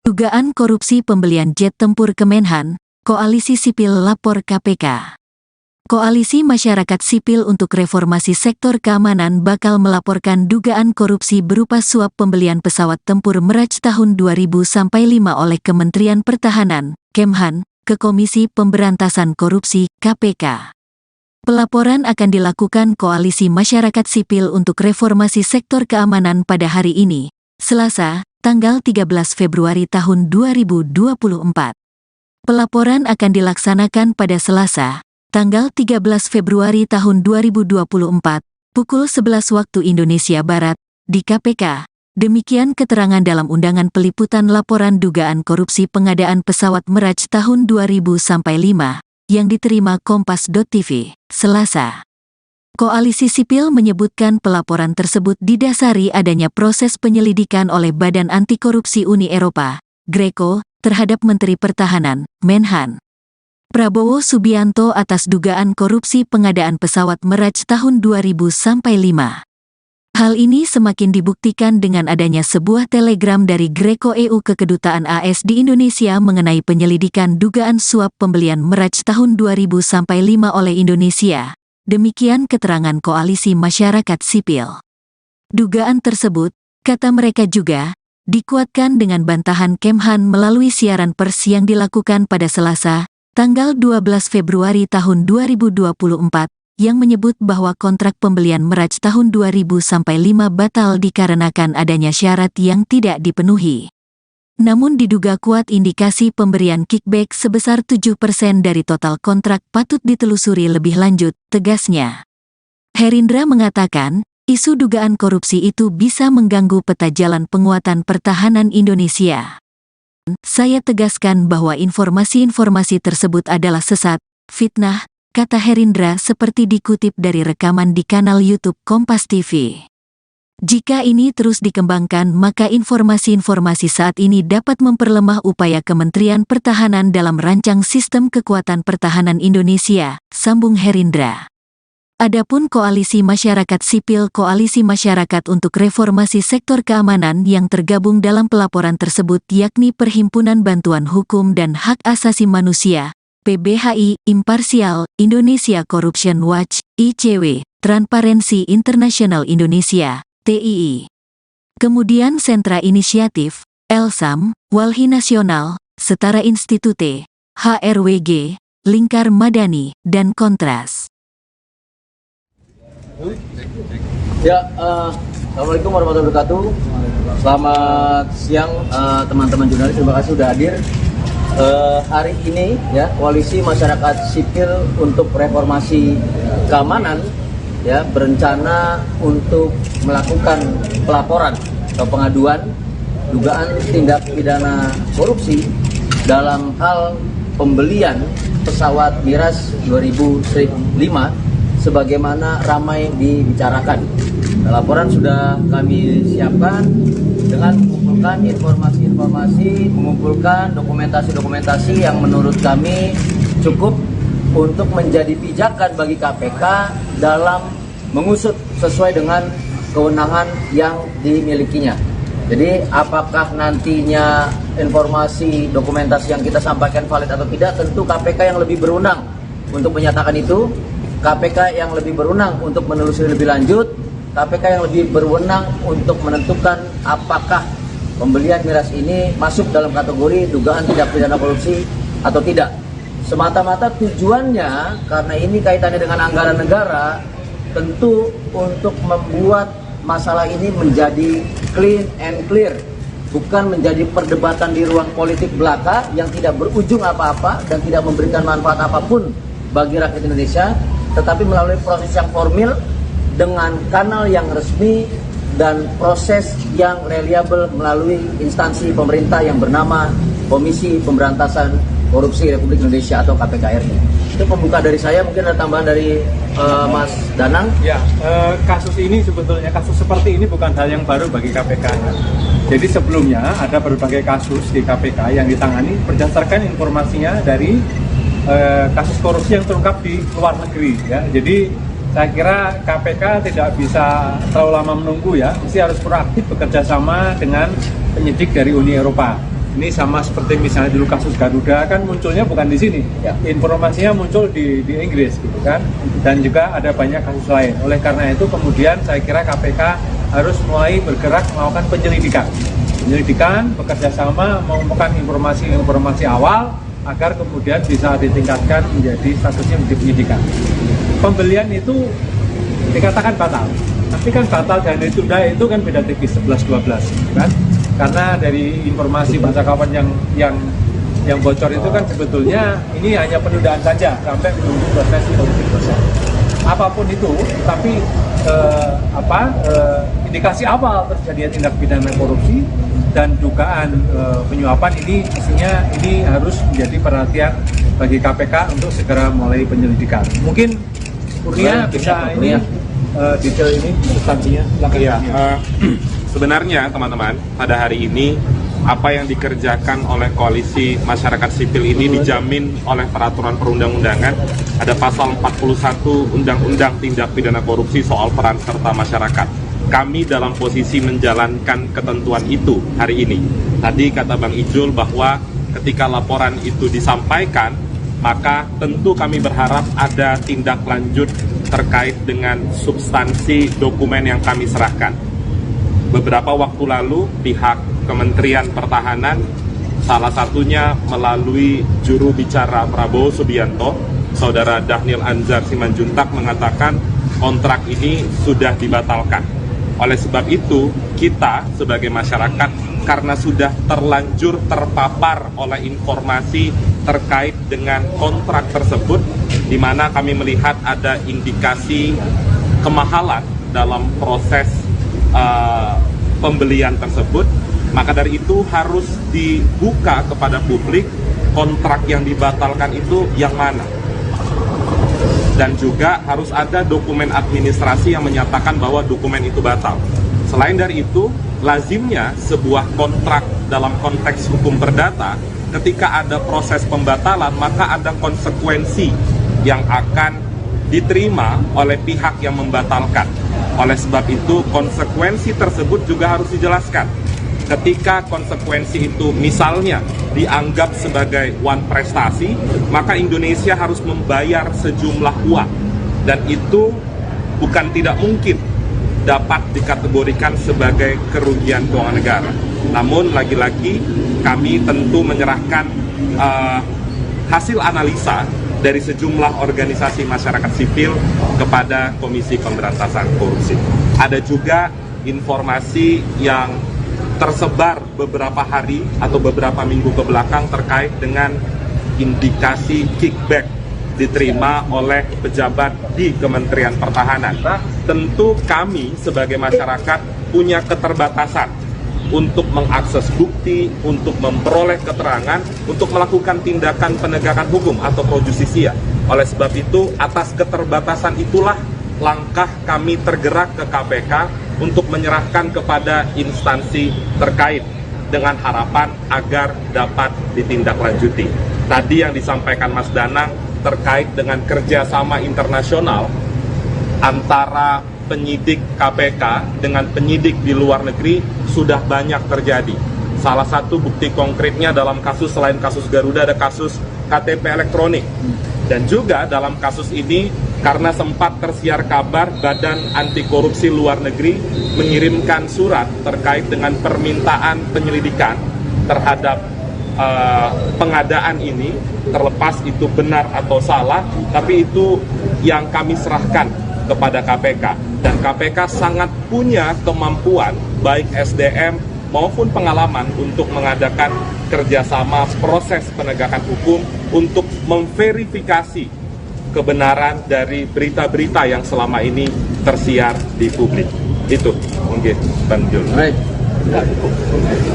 Dugaan korupsi pembelian jet tempur Kemenhan, Koalisi Sipil lapor KPK. Koalisi Masyarakat Sipil untuk Reformasi Sektor Keamanan bakal melaporkan dugaan korupsi berupa suap pembelian pesawat tempur Mirage tahun 2005 oleh Kementerian Pertahanan, Kemhan, ke Komisi Pemberantasan Korupsi, KPK. Pelaporan akan dilakukan Koalisi Masyarakat Sipil untuk Reformasi Sektor Keamanan pada hari ini, Selasa, tanggal 13 Februari tahun 2024. Pelaporan akan dilaksanakan pada Selasa, tanggal 13 Februari tahun 2024, pukul 11 waktu Indonesia Barat, di KPK. Demikian keterangan dalam undangan peliputan laporan dugaan korupsi pengadaan pesawat Mirage tahun 2005, yang diterima Kompas.tv, Selasa. Koalisi Sipil menyebutkan pelaporan tersebut didasari adanya proses penyelidikan oleh Badan Anti Korupsi Uni Eropa, GRECO, terhadap Menteri Pertahanan, Menhan Prabowo Subianto atas dugaan korupsi pengadaan pesawat Mirage tahun 2005. Hal ini semakin dibuktikan dengan adanya sebuah telegram dari GRECO EU ke Kedutaan AS di Indonesia mengenai penyelidikan dugaan suap pembelian Mirage tahun 2005 oleh Indonesia. Demikian keterangan Koalisi Masyarakat Sipil. Dugaan tersebut, kata mereka juga, dikuatkan dengan bantahan Kemhan melalui siaran pers yang dilakukan pada Selasa, tanggal 12 Februari tahun 2024, yang menyebut bahwa kontrak pembelian Mirage tahun 2005 batal dikarenakan adanya syarat yang tidak dipenuhi. Namun diduga kuat indikasi pemberian kickback sebesar 7% dari total kontrak patut ditelusuri lebih lanjut, tegasnya. Herindra mengatakan, isu dugaan korupsi itu bisa mengganggu peta jalan penguatan pertahanan Indonesia. Saya tegaskan bahwa informasi-informasi tersebut adalah sesat, fitnah, kata Herindra seperti dikutip dari rekaman di kanal YouTube Kompas TV. Jika ini terus dikembangkan maka informasi-informasi saat ini dapat memperlemah upaya Kementerian Pertahanan dalam rancang sistem kekuatan pertahanan Indonesia, sambung Herindra. Adapun Koalisi Masyarakat Sipil Koalisi Masyarakat untuk Reformasi Sektor Keamanan yang tergabung dalam pelaporan tersebut yakni Perhimpunan Bantuan Hukum dan Hak Asasi Manusia, PBHI, Imparsial, Indonesia Corruption Watch, ICW, Transparency International Indonesia, TII. Kemudian Sentra Inisiatif, Elsam, Walhi Nasional, Setara Institute, HRWG, Lingkar Madani, dan Kontras. Ya, Assalamualaikum warahmatullahi wabarakatuh. Selamat siang teman-teman jurnalis, terima kasih sudah hadir. Hari ini ya, Koalisi Masyarakat Sipil untuk Reformasi Keamanan ya berencana untuk melakukan pelaporan atau pengaduan dugaan tindak pidana korupsi dalam hal pembelian pesawat Mirage 2005 sebagaimana ramai dibicarakan. Laporan sudah kami siapkan dengan mengumpulkan informasi-informasi, mengumpulkan dokumentasi-dokumentasi yang menurut kami cukup untuk menjadi pijakan bagi KPK dalam mengusut sesuai dengan kewenangan yang dimilikinya. Jadi apakah nantinya informasi dokumentasi yang kita sampaikan valid atau tidak, tentu KPK yang lebih berwenang untuk menyatakan itu, KPK yang lebih berwenang untuk menelusuri lebih lanjut, KPK yang lebih berwenang untuk menentukan apakah pembelian Mirage ini masuk dalam kategori dugaan tindak pidana korupsi atau tidak. Semata-mata tujuannya, karena ini kaitannya dengan anggaran negara, tentu untuk membuat masalah ini menjadi clean and clear, bukan menjadi perdebatan di ruang politik belaka yang tidak berujung apa-apa dan tidak memberikan manfaat apapun bagi rakyat Indonesia, tetapi melalui proses yang formil dengan kanal yang resmi dan proses yang reliable melalui instansi pemerintah yang bernama Komisi Pemberantasan Korupsi Republik Indonesia atau KPK RI. Itu pembuka dari saya, mungkin ada tambahan dari Mas Danang. Ya, kasus ini sebetulnya, kasus seperti ini bukan hal yang baru bagi KPK. Jadi sebelumnya ada berbagai kasus di KPK yang ditangani berdasarkan informasinya dari kasus korupsi yang terungkap di luar negeri. Ya. Jadi saya kira KPK tidak bisa terlalu lama menunggu ya, mesti harus proaktif bekerja sama dengan penyidik dari Uni Eropa. Ini sama seperti misalnya dulu kasus Garuda kan munculnya bukan di sini, Ya. informasinya muncul di Inggris gitu kan, dan juga ada banyak kasus lain. Oleh karena itu kemudian saya kira KPK harus mulai bergerak melakukan penyelidikan, bekerja sama mengumpulkan informasi awal agar kemudian bisa ditingkatkan menjadi statusnya menjadi penyidikan. Pembelian itu dikatakan batal, tapi kan batal dan ditunda itu kan beda tipis 11-12 kan. Karena dari informasi Pak Cakawan yang bocor itu kan sebetulnya ini hanya penundaan saja sampai menunggu proses politik selesai. Apapun itu, tapi indikasi awal terjadinya tindak pidana korupsi dan dugaan penyuapan ini harus menjadi perhatian bagi KPK untuk segera mulai penyelidikan. Mungkin Kurnia bisa ini detail ini substansinya. Iya, sebenarnya teman-teman, pada hari ini apa yang dikerjakan oleh koalisi masyarakat sipil ini dijamin oleh peraturan perundang-undangan. Ada pasal 41 Undang-Undang Tindak Pidana Korupsi soal peran serta masyarakat. Kami dalam posisi menjalankan ketentuan itu hari ini. Tadi kata Bang Ijul bahwa ketika laporan itu disampaikan, maka tentu kami berharap ada tindak lanjut terkait dengan substansi dokumen yang kami serahkan. Beberapa waktu lalu pihak Kementerian Pertahanan, salah satunya melalui juru bicara Prabowo Subianto, Saudara Dhanil Anzar Simanjuntak mengatakan kontrak ini sudah dibatalkan. Oleh sebab itu, kita sebagai masyarakat karena sudah terlanjur terpapar oleh informasi terkait dengan kontrak tersebut, di mana kami melihat ada indikasi kemahalan dalam proses pembelian tersebut, maka dari itu harus dibuka kepada publik kontrak yang dibatalkan itu yang mana. Dan juga harus ada dokumen administrasi yang menyatakan bahwa dokumen itu batal. Selain dari itu, lazimnya sebuah kontrak dalam konteks hukum perdata, ketika ada proses pembatalan, maka ada konsekuensi yang akan diterima oleh pihak yang membatalkan. Oleh sebab itu, konsekuensi tersebut juga harus dijelaskan. Ketika konsekuensi itu misalnya dianggap sebagai one prestasi, maka Indonesia harus membayar sejumlah uang. Dan itu bukan tidak mungkin dapat dikategorikan sebagai kerugian keuangan negara. Namun lagi-lagi kami tentu menyerahkan hasil analisa dari sejumlah organisasi masyarakat sipil kepada Komisi Pemberantasan Korupsi. Ada juga informasi yang tersebar beberapa hari atau beberapa minggu ke belakang terkait dengan indikasi kickback diterima oleh pejabat di Kementerian Pertahanan. Tentu kami sebagai masyarakat punya keterbatasan untuk mengakses bukti, untuk memperoleh keterangan, untuk melakukan tindakan penegakan hukum atau pro justisia. Oleh sebab itu, atas keterbatasan itulah langkah kami tergerak ke KPK untuk menyerahkan kepada instansi terkait dengan harapan agar dapat ditindaklanjuti. Tadi yang disampaikan Mas Danang terkait dengan kerjasama internasional antara penyidik KPK dengan penyidik di luar negeri sudah banyak terjadi. Salah satu bukti konkretnya dalam kasus, selain kasus Garuda, ada kasus KTP elektronik. Dan juga dalam kasus ini, karena sempat tersiar kabar Badan Anti Korupsi Luar Negeri mengirimkan surat terkait dengan permintaan penyelidikan terhadap pengadaan ini, terlepas itu benar atau salah, tapi itu yang kami serahkan kepada KPK. Dan KPK sangat punya kemampuan, baik SDM maupun pengalaman untuk mengadakan kerjasama proses penegakan hukum untuk memverifikasi kebenaran dari berita-berita yang selama ini tersiar di publik. Itu mungkin Bang Jul. Baik.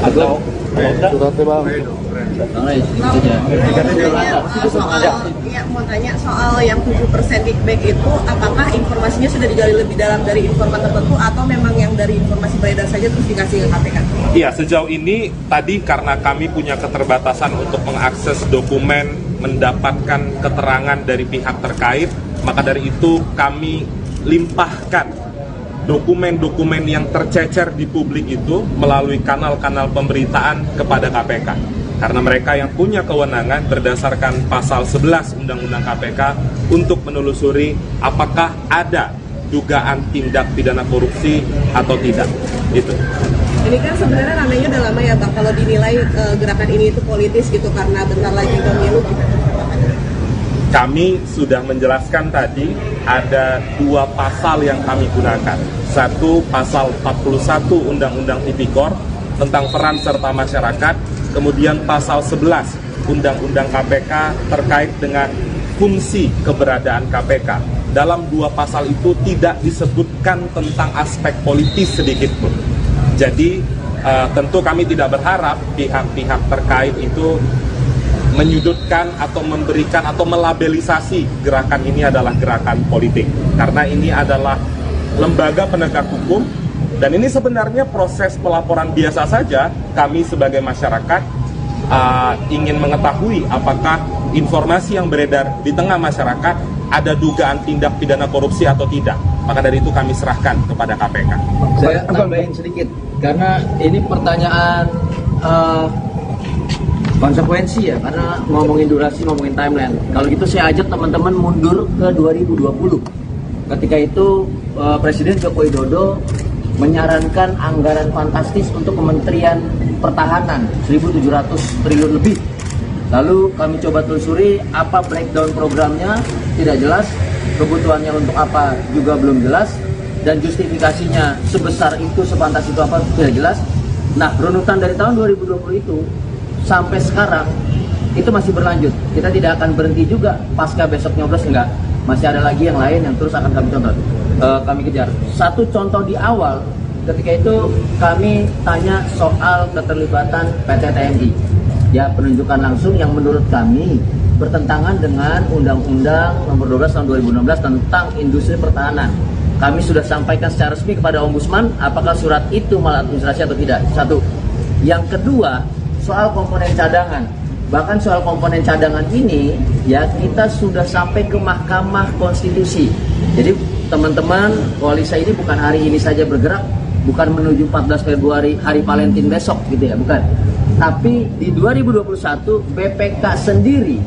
Atau mau tanya soal yang 7% kickback itu, apakah informasinya sudah digali lebih dalam dari informan tertentu atau memang yang dari informasi beredar saja terus dikasih ke KPK? Iya, sejauh ini tadi karena kami punya keterbatasan untuk mengakses dokumen, mendapatkan keterangan dari pihak terkait, maka dari itu kami limpahkan dokumen-dokumen yang tercecer di publik itu melalui kanal-kanal pemberitaan kepada KPK. Karena mereka yang punya kewenangan berdasarkan pasal 11 Undang-Undang KPK untuk menelusuri apakah ada dugaan tindak pidana korupsi atau tidak. Itu. Ini kan sebenarnya ramainya udah lama ya Bang, kalau dinilai gerakan ini itu politis gitu karena bentar lagi pemilu gitu. Kami sudah menjelaskan tadi ada 2 pasal yang kami gunakan. Satu, pasal 41 Undang-Undang Tipikor tentang peran serta masyarakat, kemudian pasal 11 Undang-Undang KPK terkait dengan fungsi keberadaan KPK. Dalam 2 pasal itu tidak disebutkan tentang aspek politis sedikit pun. Jadi tentu kami tidak berharap pihak-pihak terkait itu menyudutkan atau memberikan atau melabelisasi gerakan ini adalah gerakan politik, karena ini adalah lembaga penegak hukum dan ini sebenarnya proses pelaporan biasa saja. Kami sebagai masyarakat ingin mengetahui apakah informasi yang beredar di tengah masyarakat ada dugaan tindak pidana korupsi atau tidak, maka dari itu kami serahkan kepada KPK. Saya tambahin sedikit karena ini pertanyaan konsekuensi ya, karena ngomongin durasi, ngomongin timeline. Kalau gitu saya ajak teman-teman mundur ke 2020. Ketika itu Presiden Joko Widodo menyarankan anggaran fantastis untuk Kementerian Pertahanan 1.700 triliun lebih. Lalu kami coba telusuri apa breakdown programnya, tidak jelas. Kebutuhannya untuk apa juga belum jelas. Dan justifikasinya sebesar itu, sepantas itu apa, tidak jelas. Nah, runutan dari tahun 2020 itu sampai sekarang itu masih berlanjut. Kita tidak akan berhenti juga pasca besok nyoblos, enggak. Masih ada lagi yang lain yang terus akan kami contoh, kami kejar. Satu contoh di awal, ketika itu kami tanya soal keterlibatan PT TNI. Ya, penunjukan langsung yang menurut kami bertentangan dengan Undang-Undang Nomor 12 Tahun 2016 tentang Industri Pertahanan. Kami sudah sampaikan secara resmi kepada Ombudsman apakah surat itu maladministrasi atau tidak. Satu. Yang kedua, soal komponen cadangan. Bahkan soal komponen cadangan ini ya kita sudah sampai ke Mahkamah Konstitusi. Jadi teman-teman koalisi ini bukan hari ini saja bergerak, bukan menuju 14 Februari hari Valentine besok gitu ya, bukan. Tapi di 2021 BPK sendiri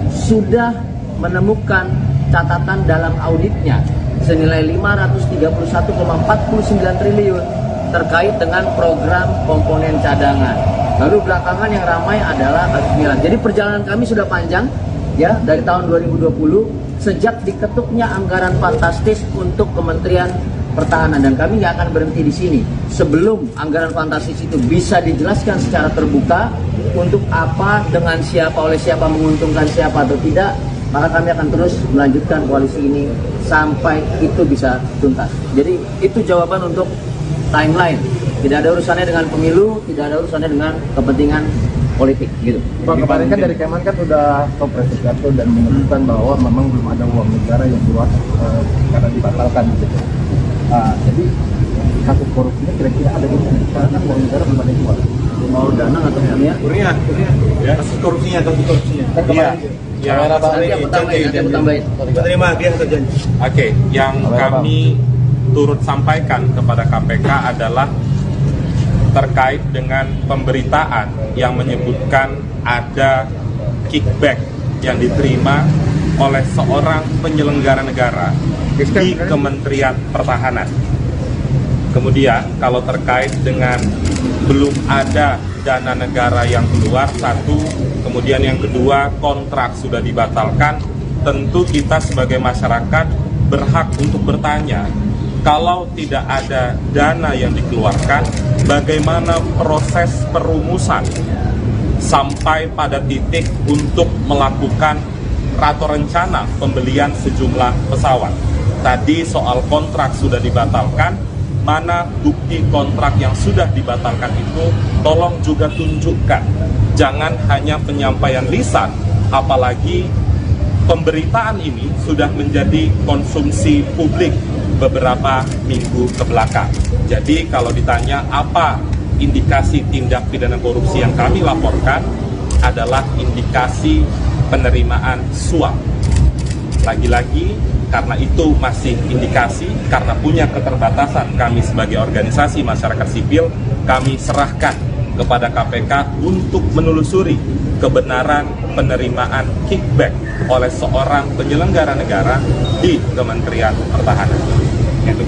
sudah menemukan catatan dalam auditnya senilai 531,49 triliun terkait dengan program komponen cadangan. Lalu belakangan yang ramai adalah kasus Milan. Jadi perjalanan kami sudah panjang ya dari tahun 2020 sejak diketuknya anggaran fantastis untuk Kementerian Pertahanan, dan kami nggak akan berhenti di sini sebelum anggaran fantastis itu bisa dijelaskan secara terbuka untuk apa, dengan siapa, oleh siapa, menguntungkan siapa atau tidak, maka kami akan terus melanjutkan koalisi ini sampai itu bisa tuntas. Jadi itu jawaban untuk timeline. Tidak ada urusannya dengan pemilu, tidak ada urusannya dengan kepentingan politik gitu. Pak, kemarin kan dari Kemen kan sudah Kepres Gatot dan menyebutkan bahwa memang belum ada uang negara yang keluar karena dibatalkan gitu. Jadi kasus korupsinya kira-kira ada di mana? Karena uang negara belum ada yang keluar. Mau dana atau ya? Kurnia, ya. Kasus korupsinya. Iya. Yang Nanti aku tambahin. Terima dia terjanji. Oke, yang kami turut sampaikan kepada KPK adalah terkait dengan pemberitaan yang menyebutkan ada kickback yang diterima oleh seorang penyelenggara negara di Kementerian Pertahanan. Kemudian kalau terkait dengan belum ada dana negara yang keluar, satu, kemudian yang kedua kontrak sudah dibatalkan, tentu kita sebagai masyarakat berhak untuk bertanya, kalau tidak ada dana yang dikeluarkan, bagaimana proses perumusan sampai pada titik untuk melakukan atau rencana pembelian sejumlah pesawat. Tadi soal kontrak sudah dibatalkan, mana bukti kontrak yang sudah dibatalkan itu, tolong juga tunjukkan. Jangan hanya penyampaian lisan, apalagi pemberitaan ini sudah menjadi konsumsi publik beberapa minggu kebelakang. Jadi kalau ditanya apa indikasi tindak pidana korupsi yang kami laporkan, adalah indikasi penerimaan suap. Lagi-lagi karena itu masih indikasi, karena punya keterbatasan kami sebagai organisasi masyarakat sipil, kami serahkan kepada KPK untuk menelusuri kebenaran penerimaan kickback oleh seorang penyelenggara negara di Kementerian Pertahanan. Itu.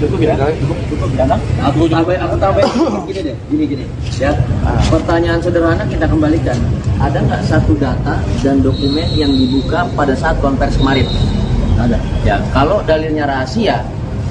Cukup ya? Cukup ya, Bang? Aku tambah gini ya. Pertanyaan sederhana kita kembalikan. Ada nggak satu data dan dokumen yang dibuka pada saat konversi kemarin? Ada. Ya, kalau dalilnya rahasia,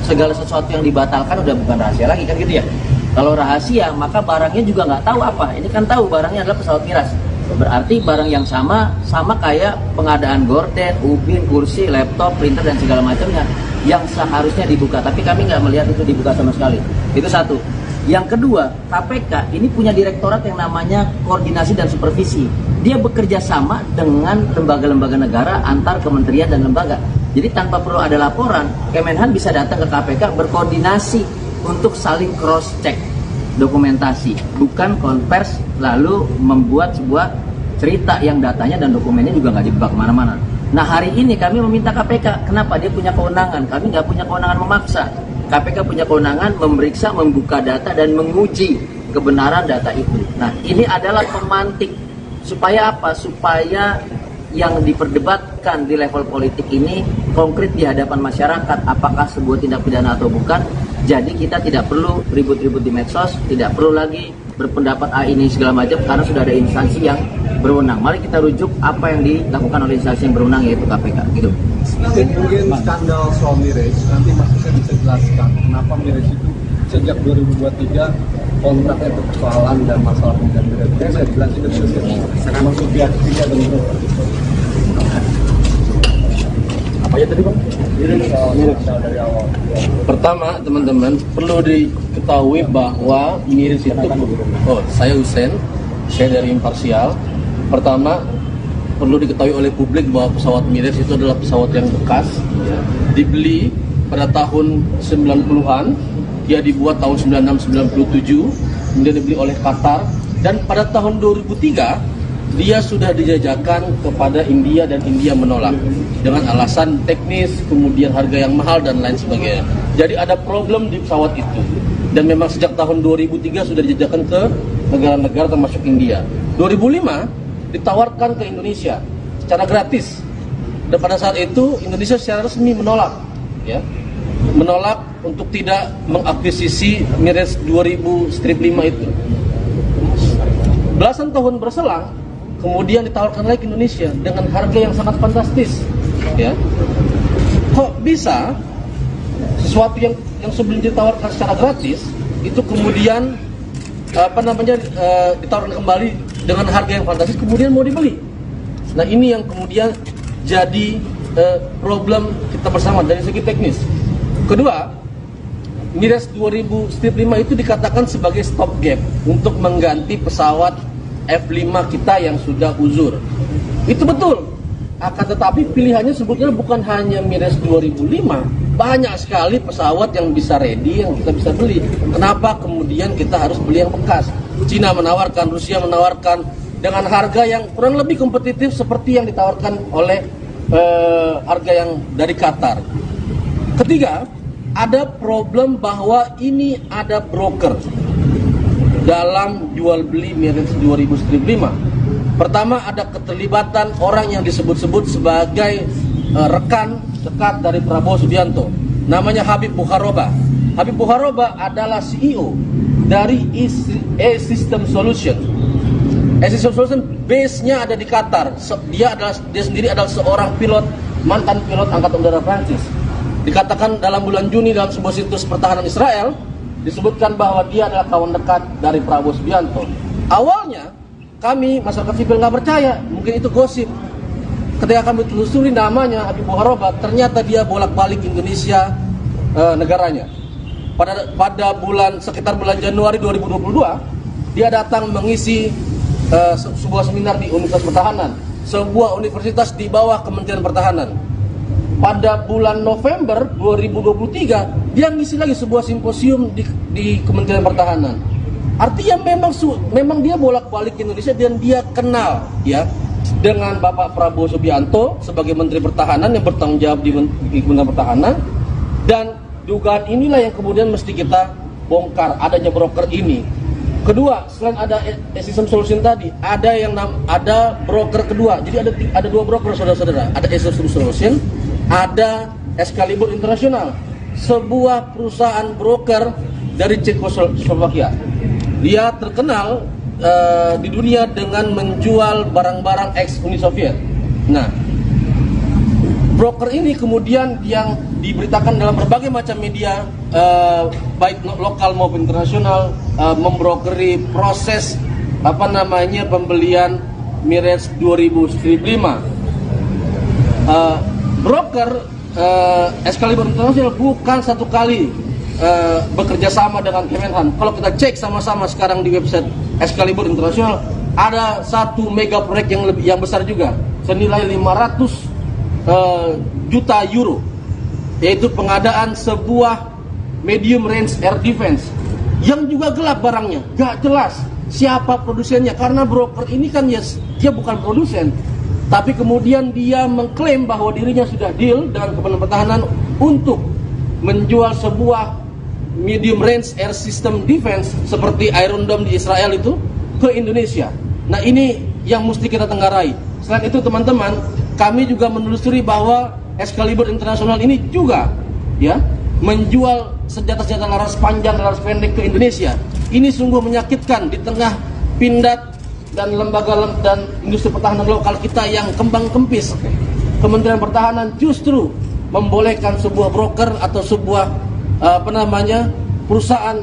segala sesuatu yang dibatalkan udah bukan rahasia lagi kan gitu ya. Kalau rahasia, maka barangnya juga nggak tahu apa. Ini kan tahu barangnya adalah pesawat Miras. Berarti barang yang sama kayak pengadaan gorden, ubin, kursi, laptop, printer dan segala macamnya yang seharusnya dibuka. Tapi kami nggak melihat itu dibuka sama sekali. Itu satu. Yang kedua, KPK ini punya direktorat yang namanya koordinasi dan supervisi. Dia bekerja sama dengan lembaga-lembaga negara antar kementerian dan lembaga. Jadi tanpa perlu ada laporan, Kemenhan bisa datang ke KPK berkoordinasi untuk saling cross check dokumentasi, bukan konvers lalu membuat sebuah cerita yang datanya dan dokumennya juga nggak dibuka kemana-mana. Nah hari ini kami meminta KPK, kenapa dia punya kewenangan? Kami nggak punya kewenangan memaksa. KPK punya kewenangan memeriksa, membuka data dan menguji kebenaran data itu. Nah ini adalah pemantik supaya apa? Supaya yang diperdebatkan di level politik ini konkret di hadapan masyarakat, apakah sebuah tindak pidana atau bukan. Jadi kita tidak perlu ribut-ribut di medsos, tidak perlu lagi berpendapat ini segala macam karena sudah ada instansi yang berwenang. Mari kita rujuk apa yang dilakukan oleh instansi yang berwenang yaitu KPK. Gitu. Mungkin skandal soal Miras, nanti Mas Hussein bisa jelaskan kenapa Miras itu sejak 2023 kontraknya persoalan dan masalah pendidikan Miras. Saya jelasin ke Hussein. Maksud pihak ketiga dan itu. Apa ya tadi Bang? Miras dari awal. Pertama, teman-teman, perlu diketahui bahwa Miras itu, saya Hussein, saya dari Imparsial. Pertama, perlu diketahui oleh publik bahwa pesawat Miras itu adalah pesawat yang bekas, ya. Dibeli pada tahun 90-an, dia dibuat tahun 96-97, kemudian dibeli oleh Qatar, dan pada tahun 2003, dia sudah dijajakan kepada India dan India menolak dengan alasan teknis, kemudian harga yang mahal dan lain sebagainya. Jadi ada problem di pesawat itu. Dan memang sejak tahun 2003 sudah dijajakan ke negara-negara termasuk India. 2005 ditawarkan ke Indonesia secara gratis. Dan pada saat itu Indonesia secara resmi menolak, ya. Menolak untuk tidak mengakuisisi Miras 2000-5 itu. Belasan tahun berselang, kemudian ditawarkan lagi ke Indonesia dengan harga yang sangat fantastis, ya. Kok bisa sesuatu yang sebelum ditawarkan secara gratis itu kemudian ditawarkan kembali dengan harga yang fantastis kemudian mau dibeli. Nah ini yang kemudian jadi problem kita bersama dari segi teknis. Kedua, Miras 2000-5 itu dikatakan sebagai stopgap untuk mengganti pesawat F5 kita yang sudah uzur. Itu betul. Akan tetapi pilihannya sebetulnya bukan hanya Miras 2005, banyak sekali pesawat yang bisa ready yang kita bisa beli. Kenapa kemudian kita harus beli yang bekas? Cina menawarkan, Rusia menawarkan dengan harga yang kurang lebih kompetitif seperti yang ditawarkan oleh harga yang dari Qatar. Ketiga, ada problem bahwa ini ada broker dalam jual beli Miras 2005. Pertama, ada keterlibatan orang yang disebut-sebut sebagai rekan dekat dari Prabowo Subianto, namanya Habib Bukharoba. Habib Bukharoba adalah CEO dari E-System Solution. E-System Solution base-nya ada di Qatar. Dia sendiri adalah seorang mantan pilot Angkatan Udara Prancis. Dikatakan dalam bulan Juni dalam sebuah situs pertahanan Israel disebutkan bahwa dia adalah kawan dekat dari Prabowo Subianto. Awalnya kami masyarakat sipil nggak percaya, mungkin itu gosip. Ketika kami telusuri namanya Habib Bukharoba, ternyata dia bolak-balik Indonesia negaranya. Pada sekitar bulan Januari 2022, dia datang mengisi sebuah seminar di Universitas Pertahanan, sebuah universitas di bawah Kementerian Pertahanan. Pada bulan November 2023, dia ngisi lagi sebuah simposium di Kementerian Pertahanan. Artinya memang dia bolak-balik Indonesia dan dia kenal, ya, dengan Bapak Prabowo Subianto sebagai Menteri Pertahanan yang bertanggung jawab di Kementerian Pertahanan, dan dugaan inilah yang kemudian mesti kita bongkar, adanya broker ini. Kedua, selain ada System Solution tadi, ada broker kedua. Jadi ada dua broker, saudara-saudara. Ada System Solution, ada Excalibur International, sebuah perusahaan broker dari Cekoslovakia. Dia terkenal di dunia dengan menjual barang-barang ex Uni Soviet. Nah, broker ini kemudian yang diberitakan dalam berbagai macam media, baik lokal maupun internasional, membrokeri proses pembelian Mirage 2005. Broker Excalibur International bukan satu kali bekerja sama dengan Kemenhan. Kalau kita cek sama-sama sekarang di website Excalibur International, ada satu mega proyek yang besar juga, senilai 500 juta euro, yaitu pengadaan sebuah medium range air defense yang juga gelap barangnya, gak jelas siapa produsennya, karena broker ini kan dia bukan produsen, tapi kemudian dia mengklaim bahwa dirinya sudah deal dengan Kementerian Pertahanan untuk menjual sebuah medium range air system defense seperti Iron Dome di Israel itu ke Indonesia. Nah, ini yang mesti kita tenggarai. Selain itu, teman-teman, kami juga menelusuri bahwa Excalibur International ini juga menjual senjata-senjata laras panjang, laras pendek ke Indonesia. Ini sungguh menyakitkan di tengah pindad dan lembaga dan industri pertahanan lokal kita yang kembang kempis. Kementerian Pertahanan justru membolehkan sebuah broker atau sebuah perusahaan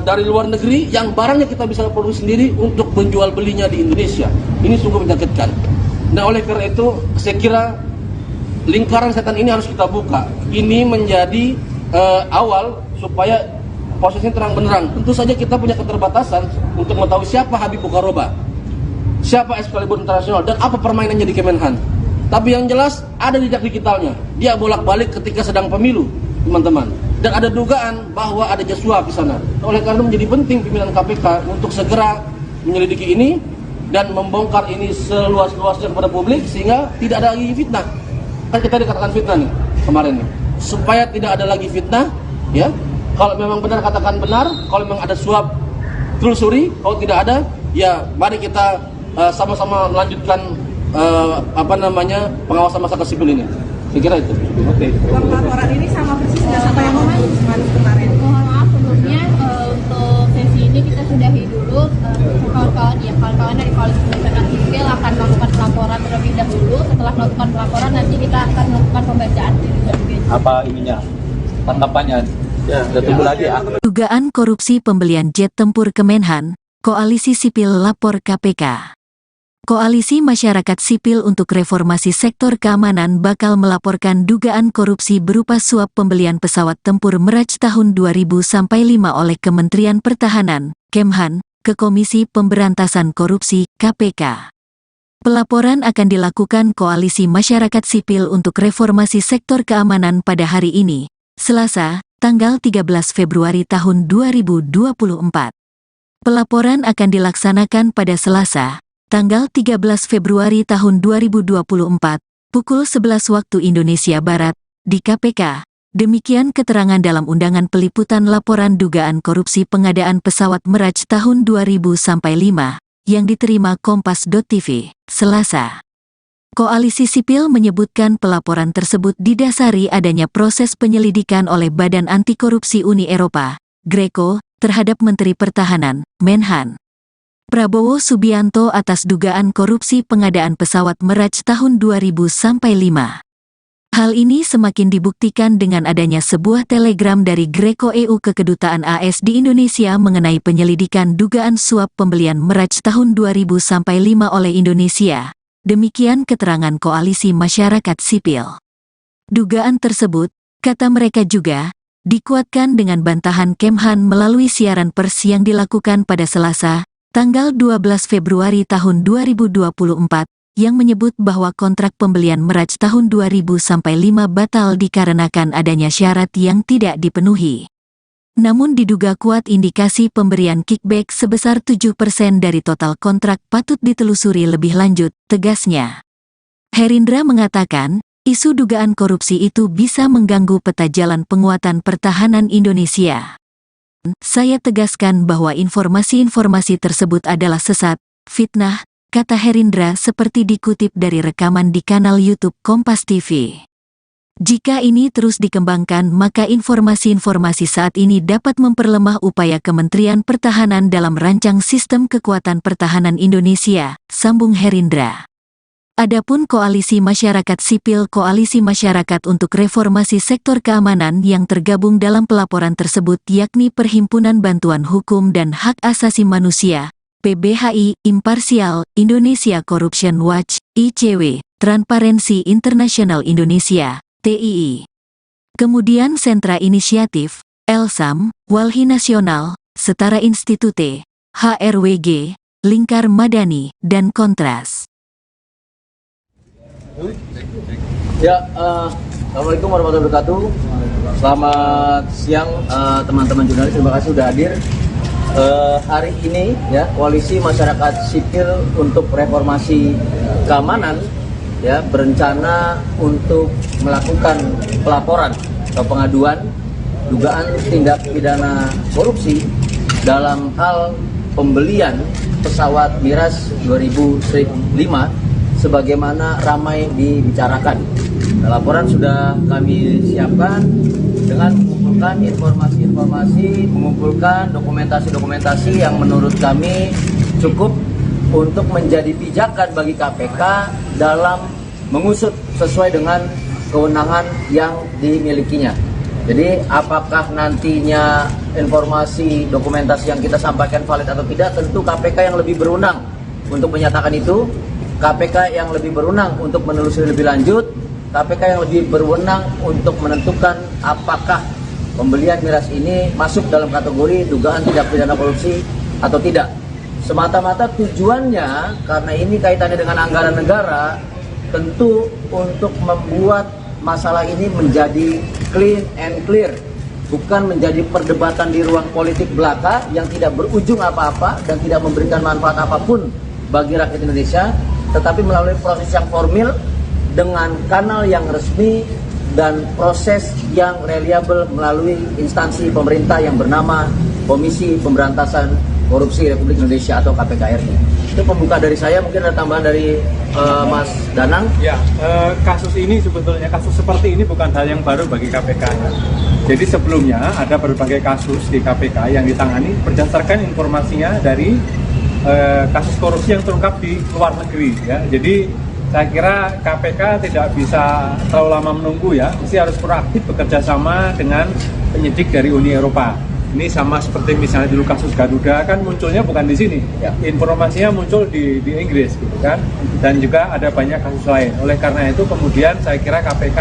dari luar negeri yang barangnya kita bisa produksi sendiri untuk menjual belinya di Indonesia. Ini sungguh menyakitkan. Nah, oleh karena itu saya kira lingkaran setan ini harus kita buka. Ini menjadi awal supaya prosesnya terang benderang. Tentu saja kita punya keterbatasan untuk mengetahui siapa Habib Bukaroba, siapa Excalibur International, dan apa permainannya di Kemenhan. Tapi yang jelas ada jejak digitalnya. Dia bolak-balik ketika sedang pemilu, teman-teman. Dan ada dugaan bahwa ada suap di sana. Oleh karena itu menjadi penting pimpinan KPK untuk segera menyelidiki ini dan membongkar ini seluas-luasnya kepada publik sehingga tidak ada lagi fitnah. Kan kita dikatakan fitnah nih kemarin nih. Supaya tidak ada lagi fitnah, ya. Kalau memang benar katakan benar, kalau memang ada suap telusuri, kalau tidak ada, ya mari kita sama-sama melanjutkan pengawasan masyarakat sipil ini. Saya kira itu. Oke. Laporan ini sama persis dengan apa yang kemarin. Mohon maaf sebelumnya untuk sesi ini kita sudahi dulu. Kawan-kawan dari Koalisi Masyarakat Sipil akan melakukan pelaporan terlebih dahulu. Setelah melakukan pelaporan nanti kita akan melakukan pembacaan. Apa ininya? Tanggapannya? Ya, kita tunggu lagi ya. Dugaan korupsi pembelian jet tempur Kemenhan, Koalisi Sipil lapor KPK. Koalisi Masyarakat Sipil untuk Reformasi Sektor Keamanan bakal melaporkan dugaan korupsi berupa suap pembelian pesawat tempur Mirage tahun 2005 oleh Kementerian Pertahanan, Kemhan, ke Komisi Pemberantasan Korupsi, KPK. Pelaporan akan dilakukan Koalisi Masyarakat Sipil untuk Reformasi Sektor Keamanan pada hari ini, Selasa, tanggal 13 Februari tahun 2024. Pelaporan akan dilaksanakan pada Selasa, tanggal 13 Februari tahun 2024, pukul 11 waktu Indonesia Barat, di KPK. Demikian keterangan dalam undangan peliputan laporan dugaan korupsi pengadaan pesawat Mirage tahun 2005, yang diterima Kompas.tv, Selasa. Koalisi Sipil menyebutkan pelaporan tersebut didasari adanya proses penyelidikan oleh Badan Anti Korupsi Uni Eropa, Greco, terhadap Menteri Pertahanan, Menhan Prabowo Subianto atas dugaan korupsi pengadaan pesawat Mirage tahun 2005. Hal ini semakin dibuktikan dengan adanya sebuah telegram dari Greco EU ke Kedutaan AS di Indonesia mengenai penyelidikan dugaan suap pembelian Mirage tahun 2005 oleh Indonesia. Demikian keterangan Koalisi Masyarakat Sipil. Dugaan tersebut, kata mereka juga, dikuatkan dengan bantahan Kemhan melalui siaran pers yang dilakukan pada Selasa, tanggal 12 Februari tahun 2024, yang menyebut bahwa kontrak pembelian Mirage tahun 2005 batal dikarenakan adanya syarat yang tidak dipenuhi. Namun diduga kuat indikasi pemberian kickback sebesar 7% dari total kontrak patut ditelusuri lebih lanjut, tegasnya. Herindra mengatakan, isu dugaan korupsi itu bisa mengganggu peta jalan penguatan pertahanan Indonesia. Saya tegaskan bahwa informasi-informasi tersebut adalah sesat, fitnah, kata Herindra seperti dikutip dari rekaman di kanal YouTube Kompas TV. Jika ini terus dikembangkan maka informasi-informasi saat ini dapat memperlemah upaya Kementerian Pertahanan dalam rancang sistem kekuatan pertahanan Indonesia, sambung Herindra. Adapun Koalisi Masyarakat Sipil Koalisi Masyarakat untuk Reformasi Sektor Keamanan yang tergabung dalam pelaporan tersebut yakni Perhimpunan Bantuan Hukum dan Hak Asasi Manusia, PBHI, Imparsial, Indonesia Corruption Watch, ICW, Transparency International Indonesia, TII. Kemudian Sentra Inisiatif, Elsam, Walhi Nasional, Setara Institute, HRWG, Lingkar Madani, dan Kontras. Ya, Assalamualaikum warahmatullahi wabarakatuh. Selamat siang teman-teman jurnalis, terima kasih sudah hadir. Hari ini ya Koalisi Masyarakat Sipil untuk Reformasi Keamanan ya berencana untuk melakukan pelaporan atau pengaduan dugaan tindak pidana korupsi dalam hal pembelian pesawat Miras 2005 sebagaimana ramai dibicarakan. Laporan sudah kami siapkan dengan mengumpulkan informasi-informasi, mengumpulkan dokumentasi-dokumentasi yang menurut kami cukup untuk menjadi pijakan bagi KPK dalam mengusut sesuai dengan kewenangan yang dimilikinya. Jadi apakah nantinya informasi dokumentasi yang kita sampaikan valid atau tidak, tentu KPK yang lebih berwenang untuk menyatakan itu. KPK yang lebih berwenang untuk menelusuri lebih lanjut, KPK yang lebih berwenang untuk menentukan apakah pembelian miras ini masuk dalam kategori dugaan tindak pidana korupsi atau tidak. Semata-mata tujuannya, karena ini kaitannya dengan anggaran negara, tentu untuk membuat masalah ini menjadi clean and clear, bukan menjadi perdebatan di ruang politik belaka yang tidak berujung apa-apa dan tidak memberikan manfaat apapun bagi rakyat Indonesia, tetapi melalui proses yang formil dengan kanal yang resmi dan proses yang reliable melalui instansi pemerintah yang bernama Komisi Pemberantasan Korupsi Republik Indonesia atau KPK RI. Itu pembuka dari saya, mungkin ada tambahan dari Mas Danang. Ya, kasus ini sebetulnya kasus seperti ini bukan hal yang baru bagi KPK. Jadi sebelumnya ada berbagai kasus di KPK yang ditangani berdasarkan informasinya dari kasus korupsi yang terungkap di luar negeri ya. Jadi saya kira KPK tidak bisa terlalu lama menunggu ya, mesti harus proaktif bekerja sama dengan penyidik dari Uni Eropa. Ini sama seperti misalnya dulu kasus Garuda kan munculnya bukan di sini, ya. Informasinya muncul di Inggris gitu kan, dan juga ada banyak kasus lain. Oleh karena itu kemudian saya kira KPK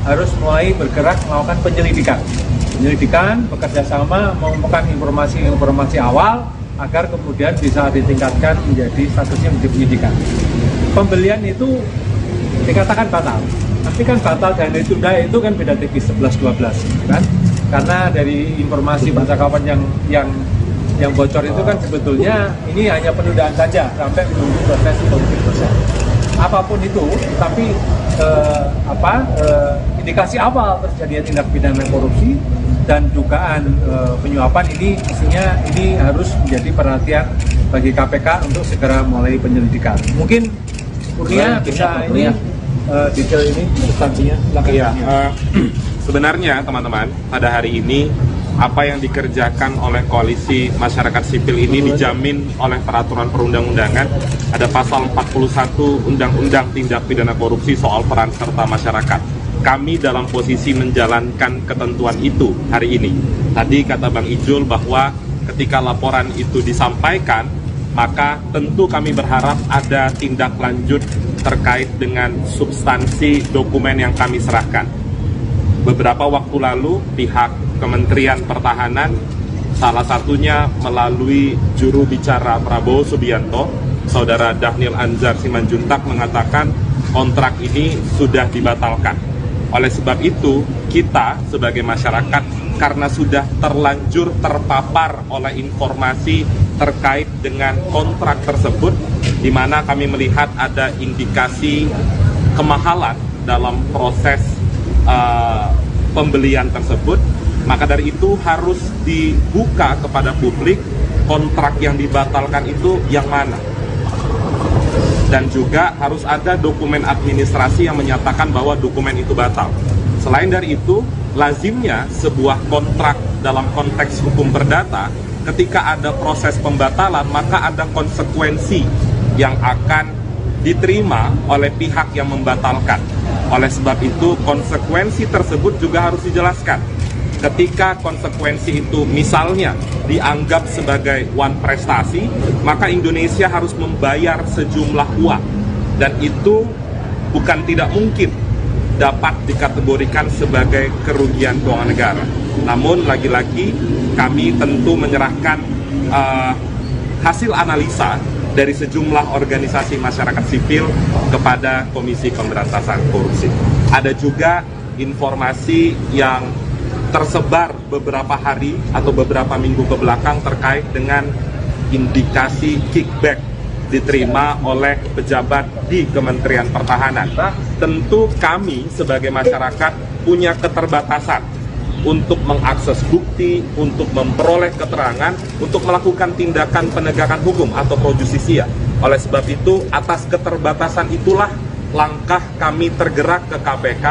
harus mulai bergerak melakukan penyelidikan, bekerja sama mengumpulkan informasi awal agar kemudian bisa ditingkatkan menjadi statusnya menjadi penyidikan. Pembelian itu dikatakan batal, tapi kan batal dan ditunda itu kan beda tipis 11-12 kan? Karena dari informasi kawan yang bocor itu kan sebetulnya ini hanya penundaan saja sampai menunggu proses politik selesai. Apapun itu, tapi indikasi awal terjadinya tindak pidana korupsi dan dugaan penyuapan ini isinya ini harus menjadi perhatian bagi KPK untuk segera mulai penyelidikan. Mungkin Kurnia bisa ini detail ini substansinya. Iya, sebenarnya teman-teman pada hari ini apa yang dikerjakan oleh Koalisi Masyarakat Sipil ini dijamin oleh peraturan perundang-undangan. Ada pasal 41 Undang-Undang Tindak Pidana Korupsi soal peran serta masyarakat. Kami dalam posisi menjalankan ketentuan itu hari ini. Tadi kata Bang Ijul bahwa ketika laporan itu disampaikan, maka tentu kami berharap ada tindak lanjut terkait dengan substansi dokumen yang kami serahkan. Beberapa waktu lalu pihak Kementerian Pertahanan, salah satunya melalui juru bicara Prabowo Subianto, Saudara Dhanil Anzar Simanjuntak mengatakan kontrak ini sudah dibatalkan. Oleh sebab itu, kita sebagai masyarakat karena sudah terlanjur terpapar oleh informasi terkait dengan kontrak tersebut, di mana kami melihat ada indikasi kemahalan dalam proses pembelian tersebut, maka dari itu harus dibuka kepada publik kontrak yang dibatalkan itu yang mana. Dan juga harus ada dokumen administrasi yang menyatakan bahwa dokumen itu batal. Selain dari itu, lazimnya sebuah kontrak dalam konteks hukum perdata, ketika ada proses pembatalan, maka ada konsekuensi yang akan diterima oleh pihak yang membatalkan. Oleh sebab itu, konsekuensi tersebut juga harus dijelaskan. Ketika konsekuensi itu misalnya dianggap sebagai one prestasi, maka Indonesia harus membayar sejumlah uang. Dan itu bukan tidak mungkin dapat dikategorikan sebagai kerugian keuangan negara. Namun lagi-lagi kami tentu menyerahkan hasil analisa dari sejumlah organisasi masyarakat sipil kepada Komisi Pemberantasan Korupsi. Ada juga informasi yang tersebar beberapa hari atau beberapa minggu ke belakang terkait dengan indikasi kickback diterima oleh pejabat di Kementerian Pertahanan. Tentu kami sebagai masyarakat punya keterbatasan untuk mengakses bukti, untuk memperoleh keterangan, untuk melakukan tindakan penegakan hukum atau pro justisia. Oleh sebab itu, atas keterbatasan itulah langkah kami tergerak ke KPK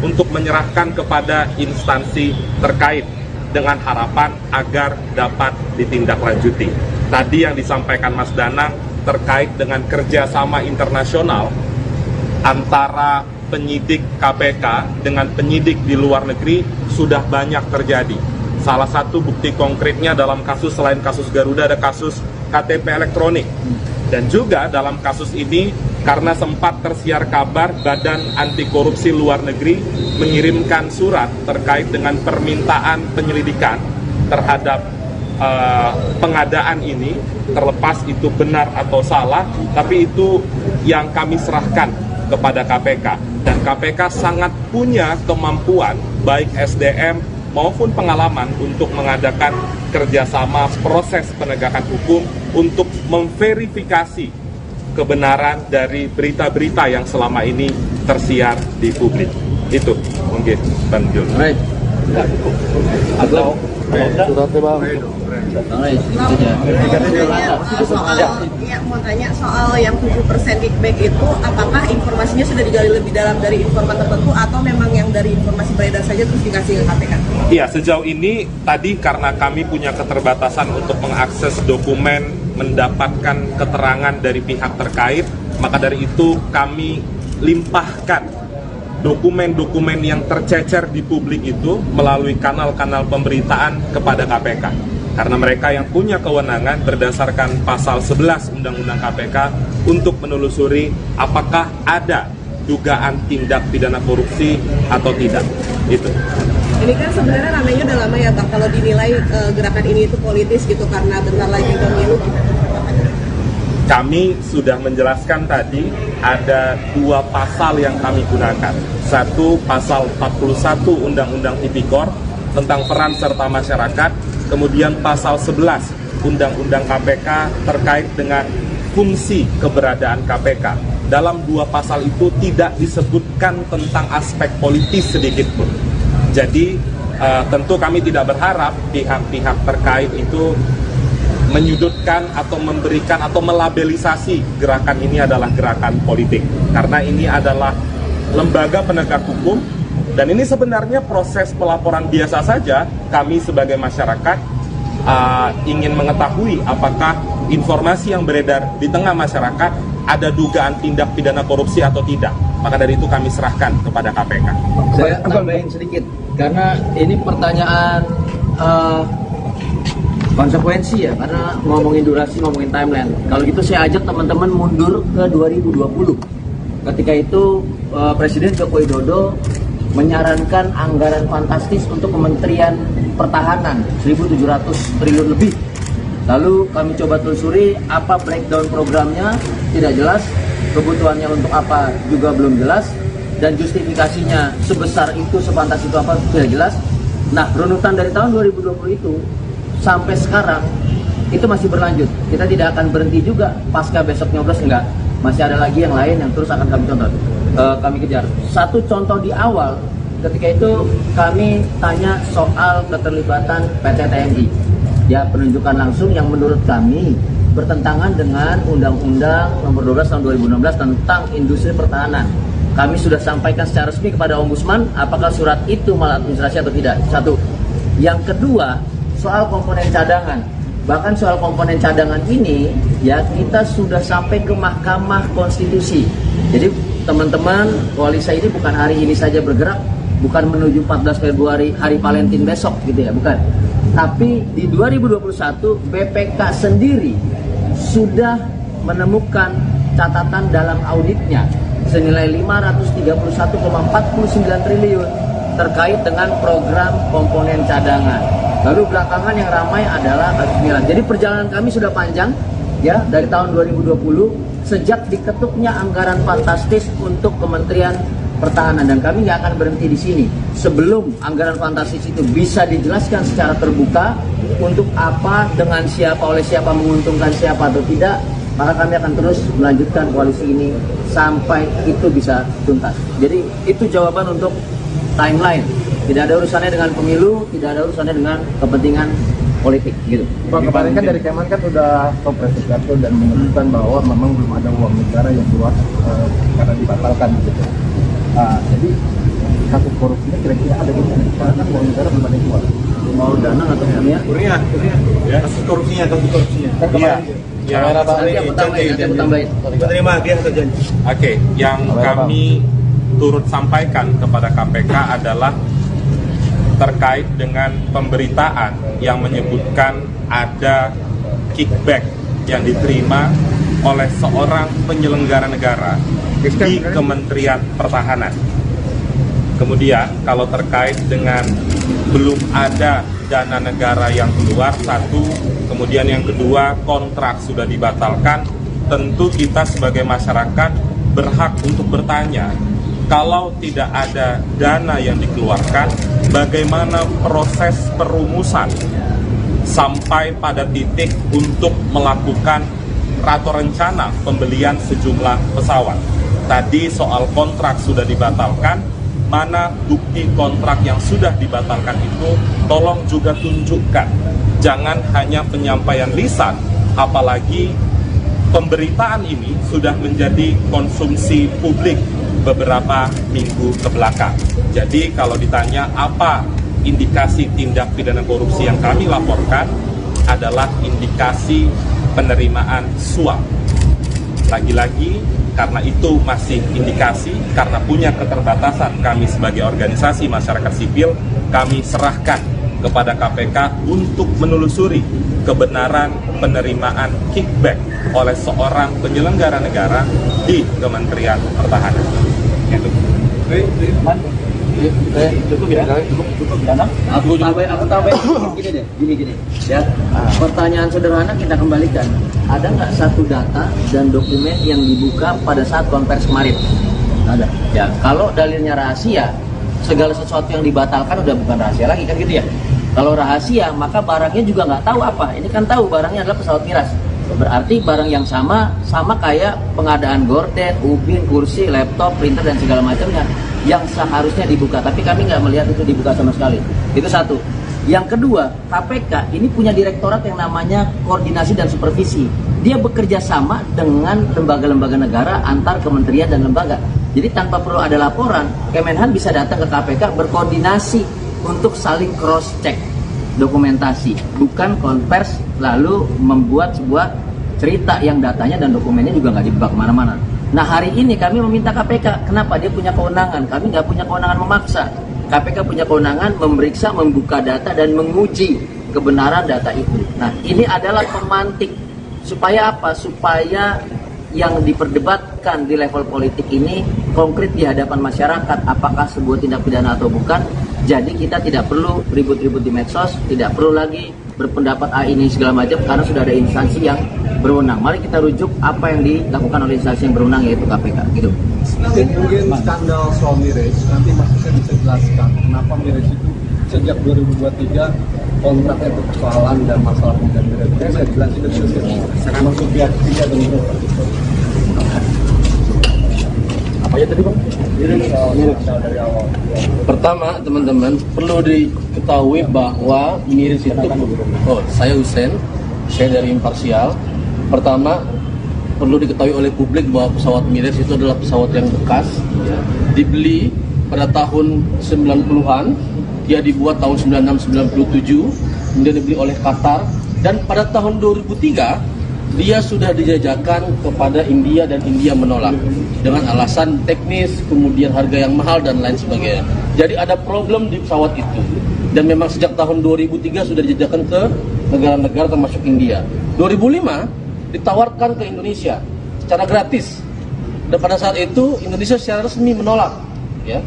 untuk menyerahkan kepada instansi terkait dengan harapan agar dapat ditindaklanjuti. Tadi yang disampaikan Mas Danang terkait dengan kerjasama internasional antara penyidik KPK dengan penyidik di luar negeri sudah banyak terjadi. Salah satu bukti konkretnya dalam kasus, selain kasus Garuda, ada kasus KTP elektronik. Dan juga dalam kasus ini, karena sempat tersiar kabar Badan Anti Korupsi Luar Negeri mengirimkan surat terkait dengan permintaan penyelidikan terhadap pengadaan ini, terlepas itu benar atau salah, tapi itu yang kami serahkan kepada KPK. Dan KPK sangat punya kemampuan, baik SDM maupun pengalaman untuk mengadakan kerjasama proses penegakan hukum untuk memverifikasi kebenaran dari berita-berita yang selama ini tersiar di publik. Itu mungkin Bang Jun. Baik. Atau mau tanya soal yang 7% kickback itu, apakah informasinya sudah digali lebih dalam dari informan tertentu atau memang yang dari informasi beredar saja terus dikasih ke KPK? Iya, sejauh ini tadi karena kami punya keterbatasan untuk mengakses dokumen, mendapatkan keterangan dari pihak terkait, maka dari itu kami limpahkan dokumen-dokumen yang tercecer di publik itu melalui kanal-kanal pemberitaan kepada KPK. Karena mereka yang punya kewenangan berdasarkan pasal 11 Undang-Undang KPK untuk menelusuri apakah ada dugaan tindak pidana korupsi atau tidak. Itu. Ini kan sebenarnya ramainya udah lama ya Bang, kalau dinilai gerakan ini itu politis gitu karena bentar lagi pemilu. Kami sudah menjelaskan tadi ada dua pasal yang kami gunakan. Satu, pasal 41 Undang-Undang Tipikor tentang peran serta masyarakat, kemudian pasal 11 Undang-Undang KPK terkait dengan fungsi keberadaan KPK. Dalam dua pasal itu tidak disebutkan tentang aspek politis sedikit pun. Jadi tentu kami tidak berharap pihak-pihak terkait itu menyudutkan atau memberikan atau melabelisasi gerakan ini adalah gerakan politik. Karena ini adalah lembaga penegak hukum dan ini sebenarnya proses pelaporan biasa saja. Kami sebagai masyarakat ingin mengetahui apakah informasi yang beredar di tengah masyarakat ada dugaan tindak pidana korupsi atau tidak. Maka dari itu kami serahkan kepada KPK. Saya tambahin sedikit karena ini pertanyaan konsekuensi ya, karena ngomongin durasi, ngomongin timeline. Kalau gitu saya ajak teman-teman mundur ke 2020. Ketika itu Presiden Joko Widodo menyarankan anggaran fantastis untuk Kementerian Pertahanan 1.700 triliun lebih. Lalu kami coba telusuri apa breakdown programnya, tidak jelas. Kebutuhannya untuk apa juga belum jelas. dan justifikasinya sebesar itu, sepantas itu apa, tidak jelas. Nah, runutan dari tahun 2020 itu sampai sekarang itu masih berlanjut. Kita tidak akan berhenti juga pasca besok nyoblos, enggak. Masih ada lagi yang lain yang terus akan kami kami kejar. Satu contoh di awal, ketika itu kami tanya soal keterlibatan PT TMI. Ya, penunjukan langsung yang menurut kami bertentangan dengan Undang-Undang Nomor 12 Tahun 2016 tentang Industri Pertahanan. Kami sudah sampaikan secara resmi kepada Ombudsman apakah surat itu maladministrasi atau tidak. Satu. Yang kedua, soal komponen cadangan. Bahkan soal komponen cadangan ini ya kita sudah sampai ke Mahkamah Konstitusi. Jadi teman-teman, koalisi ini bukan hari ini saja bergerak, bukan menuju 14 Februari hari Valentine besok gitu ya, bukan. Tapi di 2021 BPK sendiri sudah menemukan catatan dalam auditnya senilai 531,49 triliun terkait dengan program komponen cadangan. Lalu belakangan yang ramai adalah kasus Milan. Jadi perjalanan kami sudah panjang ya dari tahun 2020 sejak diketuknya anggaran fantastis untuk Kementerian Pertahanan, dan kami nggak akan berhenti di sini sebelum anggaran fantastis itu bisa dijelaskan secara terbuka untuk apa, dengan siapa, oleh siapa, menguntungkan siapa atau tidak. Maka kami akan terus melanjutkan koalisi ini sampai itu bisa tuntas. Jadi itu jawaban untuk timeline. Tidak ada urusannya dengan pemilu, tidak ada urusannya dengan kepentingan politik gitu. Pak, kemarin kan dari Kemen kan udah stop Pidato dan menyebutkan bahwa memang belum ada uang negara yang keluar karena dibatalkan gitu. Jadi kasus korupsinya kira-kira ada di mana? Karena kan uang negara belum ada yang keluar. Mau dana atau ya? Kuria. Ya, kasus korupsinya. Kan kemarin Nanti aku tambahin. Menerima dia atau janji? Oke, yang kami turut sampaikan kepada KPK adalah terkait dengan pemberitaan yang menyebutkan ada kickback yang diterima oleh seorang penyelenggara negara di Kementerian Pertahanan. Kemudian kalau terkait dengan belum ada dana negara yang keluar, satu, kemudian yang kedua kontrak sudah dibatalkan, tentu kita sebagai masyarakat berhak untuk bertanya, kalau tidak ada dana yang dikeluarkan, bagaimana proses perumusan sampai pada titik untuk melakukan atau rencana pembelian sejumlah pesawat. Tadi soal kontrak sudah dibatalkan, mana bukti kontrak yang sudah dibatalkan itu, tolong juga tunjukkan. Jangan hanya penyampaian lisan, apalagi pemberitaan ini sudah menjadi konsumsi publik beberapa minggu ke belakang. Jadi kalau ditanya apa indikasi tindak pidana korupsi yang kami laporkan, adalah indikasi penerimaan suap. Lagi-lagi karena itu masih indikasi, karena punya keterbatasan kami sebagai organisasi masyarakat sipil, kami serahkan kepada KPK untuk menelusuri kebenaran penerimaan kickback oleh seorang penyelenggara negara di Kementerian Pertahanan. Gitu. Cukup ya? Cukup dana? Aku tambahin gini ya. Pertanyaan sederhana kita kembalikan. Ada nggak satu data dan dokumen yang dibuka pada saat konversi kemarin? Ada. Ya, kalau dalilnya rahasia, segala sesuatu yang dibatalkan udah bukan rahasia lagi kan gitu ya. Kalau rahasia, maka barangnya juga nggak tahu apa. Ini kan tahu barangnya adalah pesawat miras. Berarti barang yang sama kayak pengadaan gorden, ubin, kursi, laptop, printer dan segala macamnya yang seharusnya dibuka. Tapi kami nggak melihat itu dibuka sama sekali. Itu satu. Yang kedua, KPK ini punya direktorat yang namanya koordinasi dan supervisi. Dia bekerja sama dengan lembaga-lembaga negara antar kementerian dan lembaga. Jadi tanpa perlu ada laporan, Kemenhan bisa datang ke KPK berkoordinasi untuk saling cross check dokumentasi, bukan konvers lalu membuat sebuah cerita yang datanya dan dokumennya juga nggak dibuka kemana-mana. Nah hari ini kami meminta KPK, kenapa? Dia punya kewenangan, kami nggak punya kewenangan memaksa. KPK punya kewenangan memeriksa, membuka data dan menguji kebenaran data itu. Nah ini adalah pemantik supaya apa? Supaya yang diperdebatkan di level politik ini konkret di hadapan masyarakat, apakah sebuah tindak pidana atau bukan. Jadi kita tidak perlu ribut-ribut di medsos, tidak perlu lagi berpendapat ini segala macam karena sudah ada instansi yang berwenang. Mari kita rujuk apa yang dilakukan oleh instansi yang berwenang, yaitu KPK gitu. Mungkin skandal soal Mirage, nanti Mas Hussein bisa jelaskan kenapa Mirage itu sejak 2023 kontraknya itu persoalan dan masalah pembelian Mirage. Saya jelasin ke Hussein maksud pihak ketiga dan itu. Apa ya tadi Bang? Mirage dari awal. Pertama, teman-teman, perlu diketahui bahwa Mirage itu, saya Hussein, saya dari Imparsial. Pertama, perlu diketahui oleh publik bahwa pesawat Mirage itu adalah pesawat yang bekas, ya, dibeli pada tahun 90-an, dia dibuat tahun 96-97, kemudian dibeli oleh Qatar, dan pada tahun 2003 dia sudah dijajakan kepada India dan India menolak dengan alasan teknis, kemudian harga yang mahal dan lain sebagainya. Jadi ada problem di pesawat itu, dan memang sejak tahun 2003 sudah dijajakan ke negara-negara termasuk India. 2005 ditawarkan ke Indonesia secara gratis, dan pada saat itu Indonesia secara resmi menolak, ya,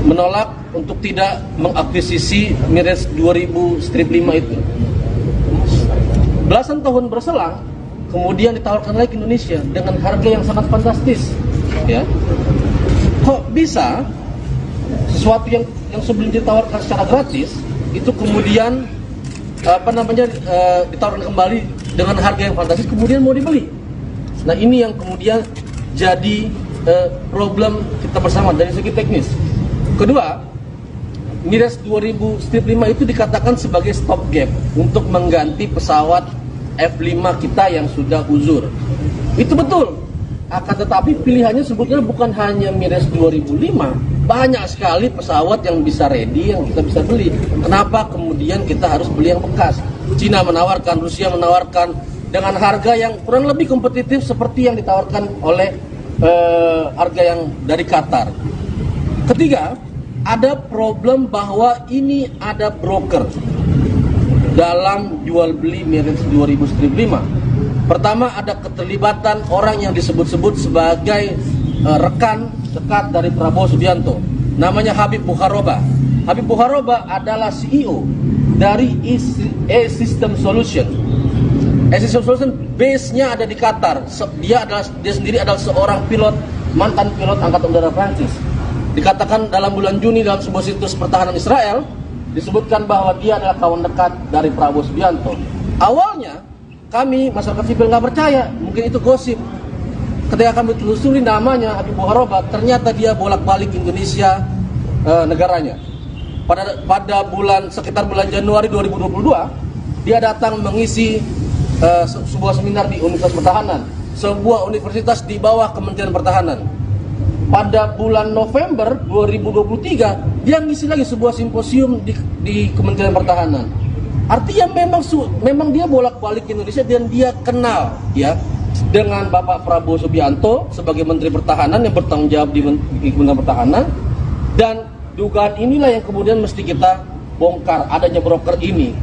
menolak untuk tidak mengakuisisi Mirage 2000-5 itu. Belasan tahun berselang, kemudian ditawarkan lagi ke Indonesia dengan harga yang sangat fantastis, ya. Kok bisa sesuatu yang sebelum ditawarkan secara gratis itu kemudian ditawarkan kembali dengan harga yang fantastis, kemudian mau dibeli. Nah, ini yang kemudian jadi problem kita bersama dari segi teknis. Kedua, Mirage 2000-5 itu dikatakan sebagai stopgap untuk mengganti pesawat F5 kita yang sudah uzur. Itu betul. Akan tetapi pilihannya sebetulnya bukan hanya Mirage 2005, banyak sekali pesawat yang bisa ready, yang kita bisa beli. Kenapa kemudian kita harus beli yang bekas? Cina menawarkan, Rusia menawarkan dengan harga yang kurang lebih kompetitif seperti yang ditawarkan oleh harga yang dari Qatar. Ketiga, ada problem bahwa ini ada broker dalam jual beli Mirage 2000-5. Pertama, ada keterlibatan orang yang disebut-sebut sebagai rekan dekat dari Prabowo Subianto, namanya Habib Bukharoba. Habib Bukharoba adalah CEO dari E-System Solution. E-System Solution base-nya ada di Qatar. Dia sendiri adalah seorang mantan pilot Angkatan Udara Prancis. Dikatakan dalam bulan Juni dalam sebuah situs pertahanan Israel disebutkan bahwa dia adalah kawan dekat dari Prabowo Subianto. Awalnya kami masyarakat sipil nggak percaya, mungkin itu gosip. Ketika kami telusuri namanya Habib Bukharoba, ternyata dia bolak-balik Indonesia negaranya. Pada sekitar bulan Januari 2022, dia datang mengisi sebuah seminar di Universitas Pertahanan, sebuah universitas di bawah Kementerian Pertahanan. Pada bulan November 2023, dia ngisi lagi sebuah simposium di Kementerian Pertahanan. Artinya memang dia bolak-balik Indonesia dan dia kenal, ya, dengan Bapak Prabowo Subianto sebagai Menteri Pertahanan yang bertanggung jawab di Kementerian Pertahanan. Dan dugaan inilah yang kemudian mesti kita bongkar, adanya broker ini.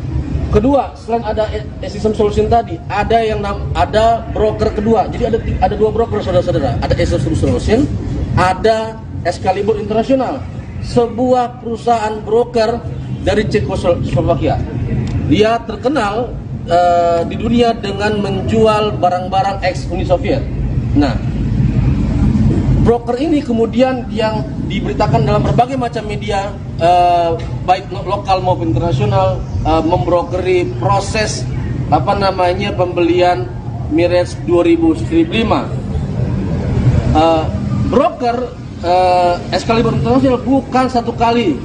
Kedua, selain ada E-System Solution tadi, ada broker kedua. Jadi ada dua broker, saudara-saudara. Ada E-System Solution, ada Excalibur International, sebuah perusahaan broker dari Cekoslovakia. Dia terkenal di dunia dengan menjual barang-barang ex-Uni Soviet. Nah, broker ini kemudian yang diberitakan dalam berbagai macam media, baik lokal maupun internasional, membrokeri proses pembelian Mirage 2000-5. Broker Excalibur International bukan satu kali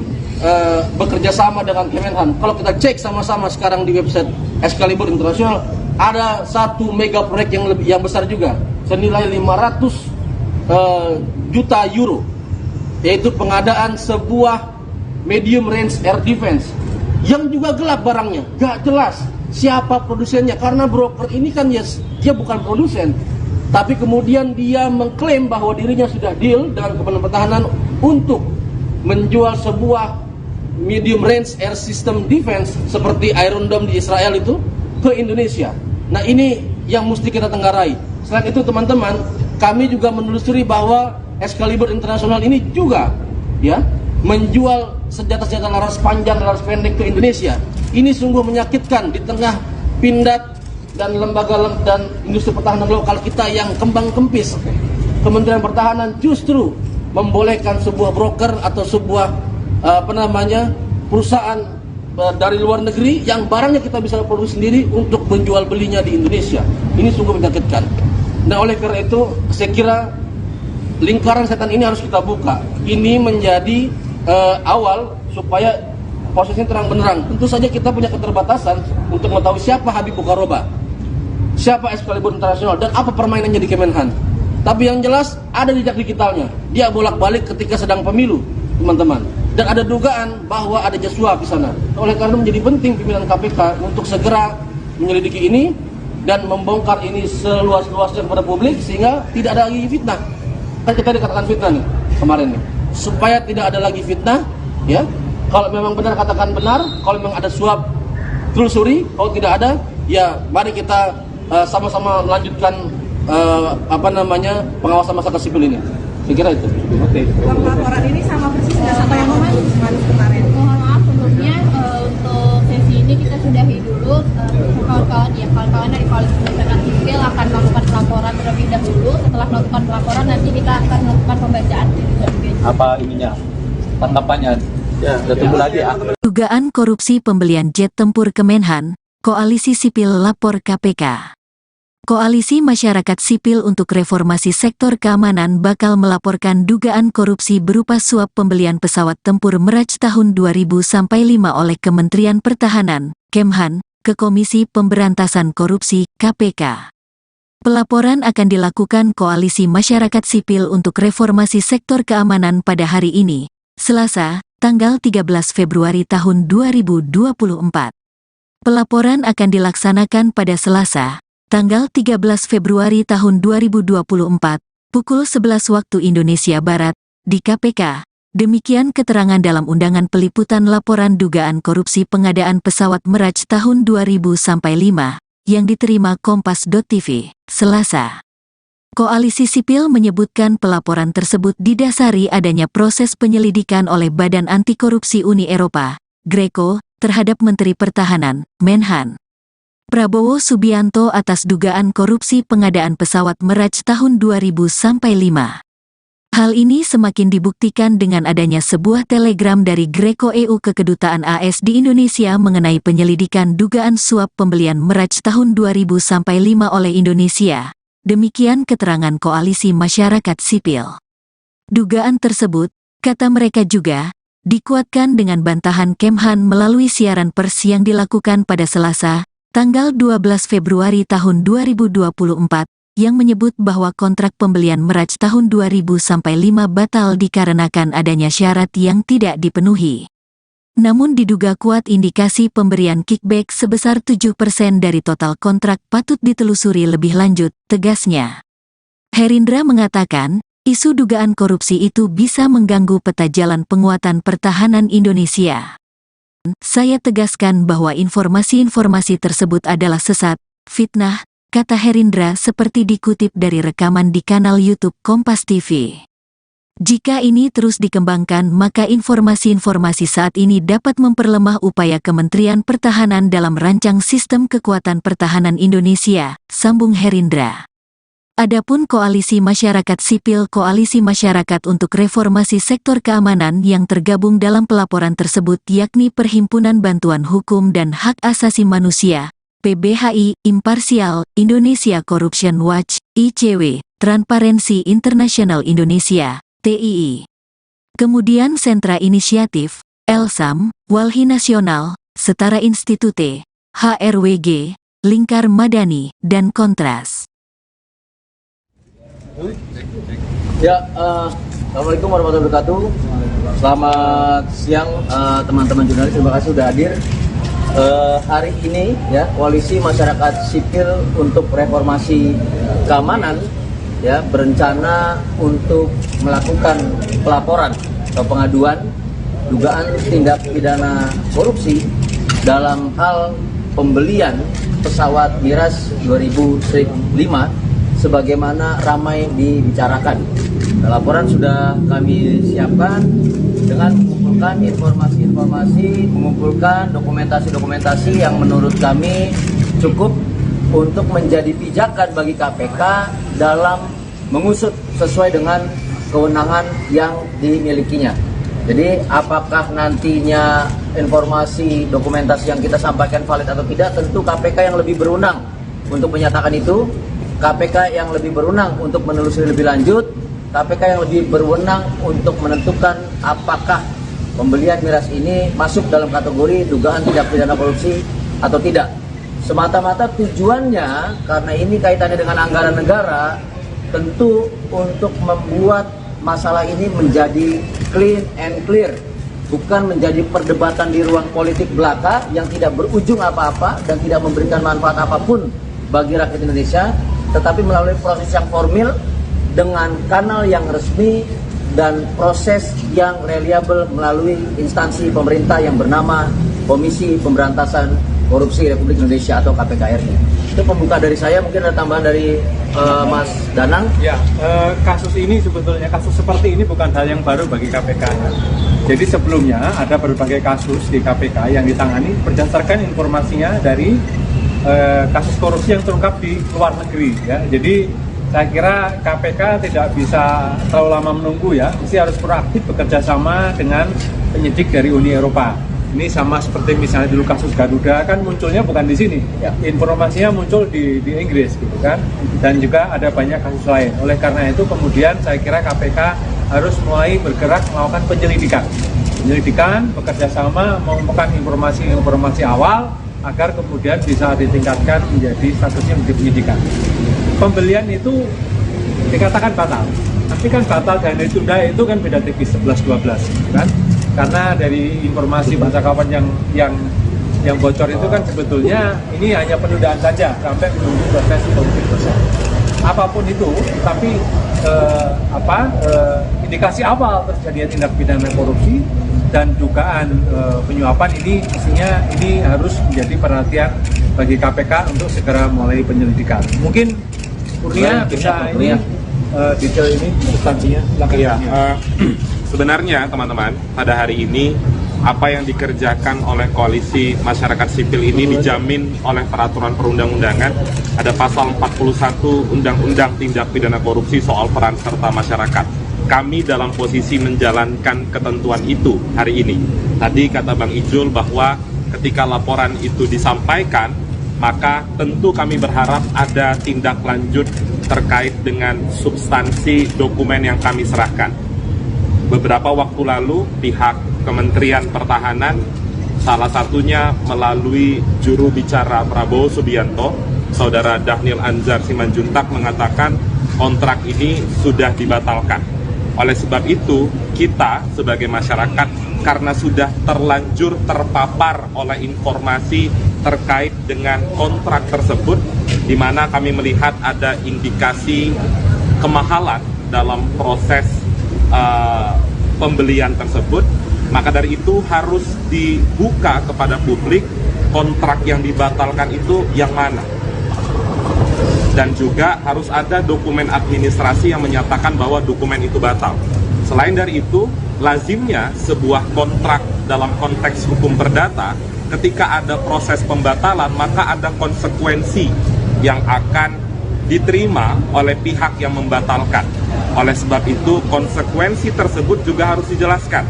bekerja sama dengan Kemenhan. Kalau kita cek sama-sama sekarang di website Excalibur International, ada satu mega proyek yang besar juga, senilai 500 juta euro, yaitu pengadaan sebuah medium range air defense yang juga gelap barangnya, gak jelas siapa produsennya, karena broker ini kan dia bukan produsen, tapi kemudian dia mengklaim bahwa dirinya sudah deal dengan Kementerian Pertahanan untuk menjual sebuah medium range air system defense seperti Iron Dome di Israel itu ke Indonesia. Nah, ini yang mesti kita tenggarai. Selain itu, teman-teman, kami juga menelusuri bahwa Excalibur International ini juga, ya, menjual senjata-senjata laras panjang, laras pendek ke Indonesia. Ini sungguh menyakitkan di tengah Pindad dan lembaga dan industri pertahanan lokal kita yang kembang kempis. Kementerian Pertahanan justru membolehkan sebuah broker atau sebuah perusahaan dari luar negeri yang barangnya kita bisa produksi sendiri untuk menjual belinya di Indonesia. Ini sungguh menyakitkan. Nah, oleh karena itu saya kira lingkaran setan ini harus kita buka. Ini menjadi awal supaya prosesnya terang benderang. Tentu saja kita punya keterbatasan untuk mengetahui siapa Habib Bukaroba, siapa Excalibur International, dan apa permainannya di Kemenhan. Tapi yang jelas ada jejak digitalnya. Dia bolak-balik ketika sedang pemilu, teman-teman. Dan ada dugaan bahwa ada jasuah di sana. Oleh karena itu menjadi penting pimpinan KPK untuk segera menyelidiki ini dan membongkar ini seluas-luasnya kepada publik sehingga tidak ada lagi fitnah. Kan kita dikatakan fitnah nih kemarin nih. Supaya tidak ada lagi fitnah, ya. Kalau memang benar katakan benar, kalau memang ada suap telusuri, kalau tidak ada, ya mari kita sama-sama melanjutkan pengawasan masyarakat sipil ini. Saya kira itu. Oke. Laporan ini sama persis dengan apa yang kemarin. Mohon maaf sebelumnya untuk sesi ini kita sudahi dulu. Kawan-kawan dari Koalisi Masyarakat Sipil akan melakukan pelaporan terlebih dahulu. Setelah melakukan pelaporan nanti kita akan melakukan pembacaan. Apa ininya? Tanggapannya? Ya, kita tunggu lagi ya. Dugaan korupsi pembelian jet tempur Kemenhan, Koalisi Sipil lapor KPK. Koalisi Masyarakat Sipil untuk Reformasi Sektor Keamanan bakal melaporkan dugaan korupsi berupa suap pembelian pesawat tempur Mirage tahun 2000-5 oleh Kementerian Pertahanan, Kemhan, ke Komisi Pemberantasan Korupsi, KPK. Pelaporan akan dilakukan Koalisi Masyarakat Sipil untuk Reformasi Sektor Keamanan pada hari ini, Selasa, tanggal 13 Februari tahun 2024. Pelaporan akan dilaksanakan pada Selasa, tanggal 13 Februari tahun 2024, pukul 11 waktu Indonesia Barat, di KPK. Demikian keterangan dalam undangan peliputan laporan dugaan korupsi pengadaan pesawat Mirage tahun 2000-5, yang diterima Kompas.tv, Selasa. Koalisi Sipil menyebutkan pelaporan tersebut didasari adanya proses penyelidikan oleh Badan Anti Korupsi Uni Eropa, Greco, terhadap Menteri Pertahanan, Menhan Prabowo Subianto atas dugaan korupsi pengadaan pesawat Mirage tahun 2000-5. Hal ini semakin dibuktikan dengan adanya sebuah telegram dari Greco EU ke Kedutaan AS di Indonesia mengenai penyelidikan dugaan suap pembelian Mirage tahun 2000-5 oleh Indonesia. Demikian keterangan Koalisi Masyarakat Sipil. Dugaan tersebut, kata mereka juga, dikuatkan dengan bantahan Kemhan melalui siaran pers yang dilakukan pada Selasa, tanggal 12 Februari tahun 2024, yang menyebut bahwa kontrak pembelian Mirage tahun 2000-5 batal dikarenakan adanya syarat yang tidak dipenuhi. Namun diduga kuat indikasi pemberian kickback sebesar 7% dari total kontrak patut ditelusuri lebih lanjut, tegasnya. Herindra mengatakan, isu dugaan korupsi itu bisa mengganggu peta jalan penguatan pertahanan Indonesia. Saya tegaskan bahwa informasi-informasi tersebut adalah sesat, fitnah, kata Herindra seperti dikutip dari rekaman di kanal YouTube Kompas TV. Jika ini terus dikembangkan maka informasi-informasi saat ini dapat memperlemah upaya Kementerian Pertahanan dalam rancang sistem kekuatan pertahanan Indonesia, sambung Herindra. Adapun Koalisi Masyarakat Sipil Koalisi Masyarakat untuk Reformasi Sektor Keamanan yang tergabung dalam pelaporan tersebut yakni Perhimpunan Bantuan Hukum dan Hak Asasi Manusia, PBHI, Imparsial, Indonesia Corruption Watch, ICW, Transparency International Indonesia, TII. Kemudian Sentra Inisiatif, Elsam, Walhi Nasional, Setara Institute, HRWG, Lingkar Madani, dan Kontras. Ya, Assalamualaikum warahmatullahi wabarakatuh. Selamat siang teman-teman jurnalis, terima kasih sudah hadir. Hari ini ya Koalisi Masyarakat Sipil untuk Reformasi Keamanan ya berencana untuk melakukan pelaporan atau pengaduan dugaan tindak pidana korupsi dalam hal pembelian pesawat Mirage 2005 sebagaimana ramai dibicarakan. Laporan sudah kami siapkan dengan mengumpulkan informasi-informasi, mengumpulkan dokumentasi-dokumentasi yang menurut kami cukup untuk menjadi pijakan bagi KPK dalam mengusut sesuai dengan kewenangan yang dimilikinya. Jadi apakah nantinya informasi dokumentasi yang kita sampaikan valid atau tidak, tentu KPK yang lebih berwenang untuk menyatakan itu, KPK yang lebih berwenang untuk menelusuri lebih lanjut, KPK yang lebih berwenang untuk menentukan apakah pembelian miras ini masuk dalam kategori dugaan tindak pidana korupsi atau tidak. Semata-mata tujuannya, karena ini kaitannya dengan anggaran negara, tentu untuk membuat masalah ini menjadi clean and clear, bukan menjadi perdebatan di ruang politik belaka yang tidak berujung apa-apa dan tidak memberikan manfaat apapun bagi rakyat Indonesia, tetapi melalui proses yang formil dengan kanal yang resmi dan proses yang reliable melalui instansi pemerintah yang bernama Komisi Pemberantasan Korupsi Republik Indonesia atau KPK RI. Itu pembuka dari saya, mungkin ada tambahan dari Mas Danang. Ya, kasus ini sebetulnya, kasus seperti ini bukan hal yang baru bagi KPK. Jadi sebelumnya ada berbagai kasus di KPK yang ditangani berdasarkan informasinya dari kasus korupsi yang terungkap di luar negeri. Ya. Jadi saya kira KPK tidak bisa terlalu lama menunggu ya, mesti harus proaktif bekerja sama dengan penyidik dari Uni Eropa. Ini sama seperti misalnya dulu kasus Garuda kan munculnya bukan di sini, ya. Informasinya muncul di Inggris gitu kan, dan juga ada banyak kasus lain. Oleh karena itu kemudian saya kira KPK harus mulai bergerak melakukan penyelidikan, bekerja sama mengumpulkan informasi awal agar kemudian bisa ditingkatkan menjadi statusnya menjadi penyidikan. Pembelian itu dikatakan batal, tapi kan batal dan ditunda itu kan beda tipis 11-12 kan. Karena dari informasi kawan yang bocor itu kan sebetulnya ini hanya penundaan saja sampai menunggu proses politik selesai. Apapun itu, tapi indikasi awal terjadinya tindak pidana korupsi dan dugaan penyuapan ini mestinya ini harus menjadi perhatian bagi KPK untuk segera mulai penyelidikan. Mungkin Kurnia bisa ini detail ini substansinya. Iya. Sebenarnya teman-teman, pada hari ini apa yang dikerjakan oleh koalisi masyarakat sipil ini dijamin oleh peraturan perundang-undangan. Ada pasal 41 Undang-Undang Tindak Pidana Korupsi soal peran serta masyarakat. Kami dalam posisi menjalankan ketentuan itu hari ini. Tadi kata Bang Ijul bahwa ketika laporan itu disampaikan, maka tentu kami berharap ada tindak lanjut terkait dengan substansi dokumen yang kami serahkan. Beberapa waktu lalu pihak Kementerian Pertahanan, salah satunya melalui juru bicara Prabowo Subianto, Saudara Dhanil Anzar Simanjuntak mengatakan kontrak ini sudah dibatalkan. Oleh sebab itu, kita sebagai masyarakat karena sudah terlanjur terpapar oleh informasi terkait dengan kontrak tersebut, di mana kami melihat ada indikasi kemahalan dalam proses pembelian tersebut, maka dari itu harus dibuka kepada publik kontrak yang dibatalkan itu yang mana, dan juga harus ada dokumen administrasi yang menyatakan bahwa dokumen itu batal. Selain dari itu, lazimnya sebuah kontrak dalam konteks hukum perdata, ketika ada proses pembatalan maka ada konsekuensi yang akan diterima oleh pihak yang membatalkan. Oleh sebab itu, konsekuensi tersebut juga harus dijelaskan.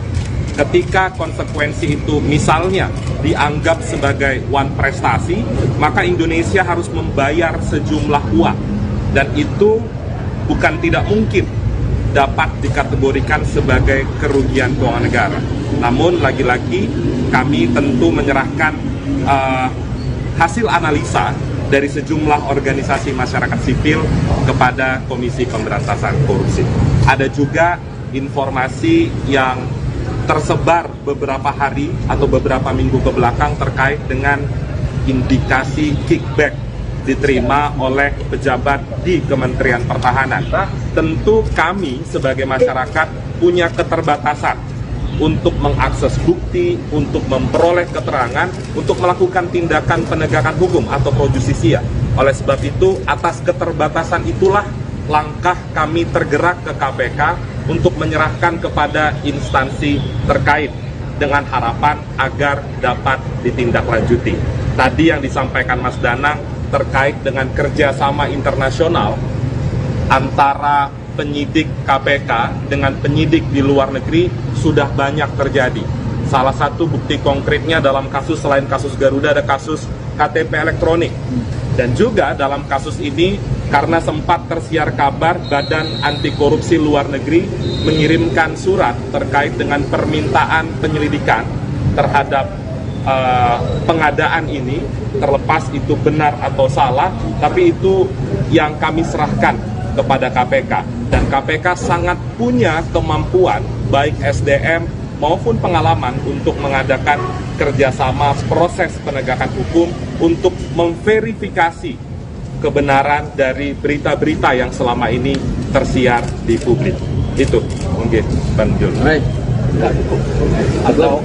Ketika konsekuensi itu misalnya dianggap sebagai one prestasi, maka Indonesia harus membayar sejumlah uang. Dan itu bukan tidak mungkin dapat dikategorikan sebagai kerugian keuangan negara. Namun lagi-lagi kami tentu menyerahkan hasil analisa dari sejumlah organisasi masyarakat sipil kepada Komisi Pemberantasan Korupsi. Ada juga informasi yang tersebar beberapa hari atau beberapa minggu ke belakang terkait dengan indikasi kickback diterima oleh pejabat di Kementerian Pertahanan. Tentu kami sebagai masyarakat punya keterbatasan untuk mengakses bukti, untuk memperoleh keterangan, untuk melakukan tindakan penegakan hukum atau pro justisia. Oleh sebab itu, atas keterbatasan itulah langkah kami tergerak ke KPK untuk menyerahkan kepada instansi terkait dengan harapan agar dapat ditindaklanjuti. Tadi yang disampaikan Mas Danang terkait dengan kerjasama internasional, antara penyidik KPK dengan penyidik di luar negeri sudah banyak terjadi. Salah satu bukti konkretnya dalam kasus, selain kasus Garuda, ada kasus KTP elektronik. Dan juga dalam kasus ini, karena sempat tersiar kabar Badan Anti Korupsi Luar Negeri mengirimkan surat terkait dengan permintaan penyelidikan terhadap pengadaan ini, terlepas itu benar atau salah, tapi itu yang kami serahkan kepada KPK. Dan KPK sangat punya kemampuan, baik SDM maupun pengalaman untuk mengadakan kerjasama proses penegakan hukum untuk memverifikasi kebenaran dari berita-berita yang selama ini tersiar di publik. Itu mungkin penjul. Baik. Atau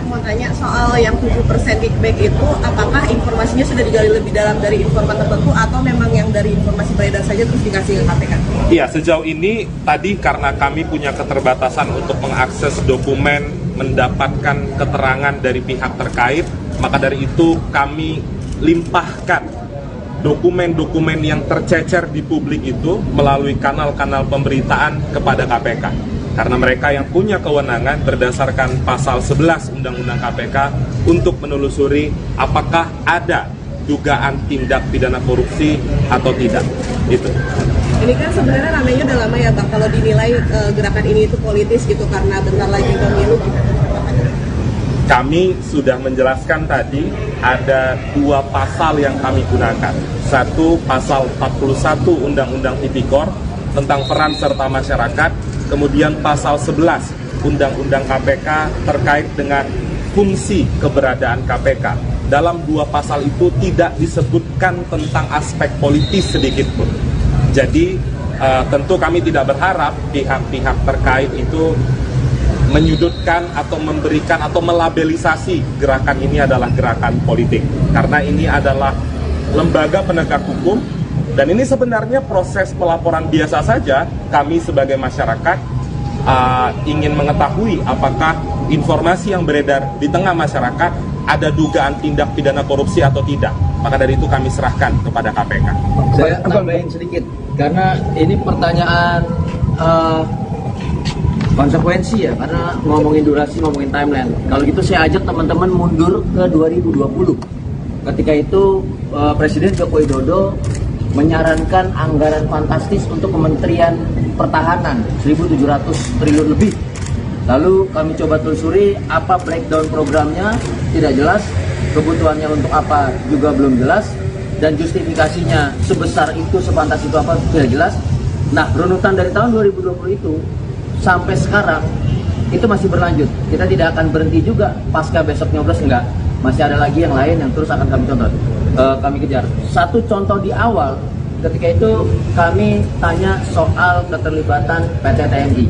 mau tanya soal yang 7% kickback itu, apakah informasinya sudah digali lebih dalam dari informan tertentu atau memang yang dari informasi beredar saja terus dikasih ke KPK? Iya, sejauh ini tadi karena kami punya keterbatasan untuk mengakses dokumen, mendapatkan keterangan dari pihak terkait, maka dari itu kami limpahkan dokumen-dokumen yang tercecer di publik itu melalui kanal-kanal pemberitaan kepada KPK. Karena mereka yang punya kewenangan berdasarkan pasal 11 Undang-Undang KPK untuk menelusuri apakah ada dugaan tindak pidana korupsi atau tidak. Itu. Ini kan sebenarnya namanya udah lama ya Bang, kalau dinilai gerakan ini itu politis gitu karena bentar lagi pemilu gitu. Kami sudah menjelaskan tadi ada 2 pasal yang kami gunakan. Satu, pasal 41 Undang-Undang Tipikor tentang peran serta masyarakat, kemudian pasal 11 Undang-Undang KPK terkait dengan fungsi keberadaan KPK. Dalam 2 pasal itu tidak disebutkan tentang aspek politis sedikit pun. Jadi tentu kami tidak berharap pihak-pihak terkait itu menyudutkan atau memberikan atau melabelisasi gerakan ini adalah gerakan politik. Karena ini adalah lembaga penegak hukum dan ini sebenarnya proses pelaporan biasa saja. Kami sebagai masyarakat ingin mengetahui apakah informasi yang beredar di tengah masyarakat ada dugaan tindak pidana korupsi atau tidak. Maka dari itu kami serahkan kepada KPK. Saya tambahin sedikit karena ini pertanyaan konsekuensi ya, karena ngomongin durasi, ngomongin timeline. Kalau gitu saya ajak teman-teman mundur ke 2020. Ketika itu Presiden Joko Widodo menyarankan anggaran fantastis untuk Kementerian Pertahanan 1.700 triliun lebih. Lalu kami coba telusuri apa breakdown programnya, tidak jelas. Kebutuhannya untuk apa juga belum jelas. Dan justifikasinya sebesar itu, sepantas itu apa tidak jelas. Nah, runutan dari tahun 2020 itu sampai sekarang itu masih berlanjut. Kita tidak akan berhenti juga pasca besok nyoblos, enggak. Masih ada lagi yang lain yang terus akan kami contoh, kami kejar. Satu contoh di awal, ketika itu kami tanya soal keterlibatan PT TNI.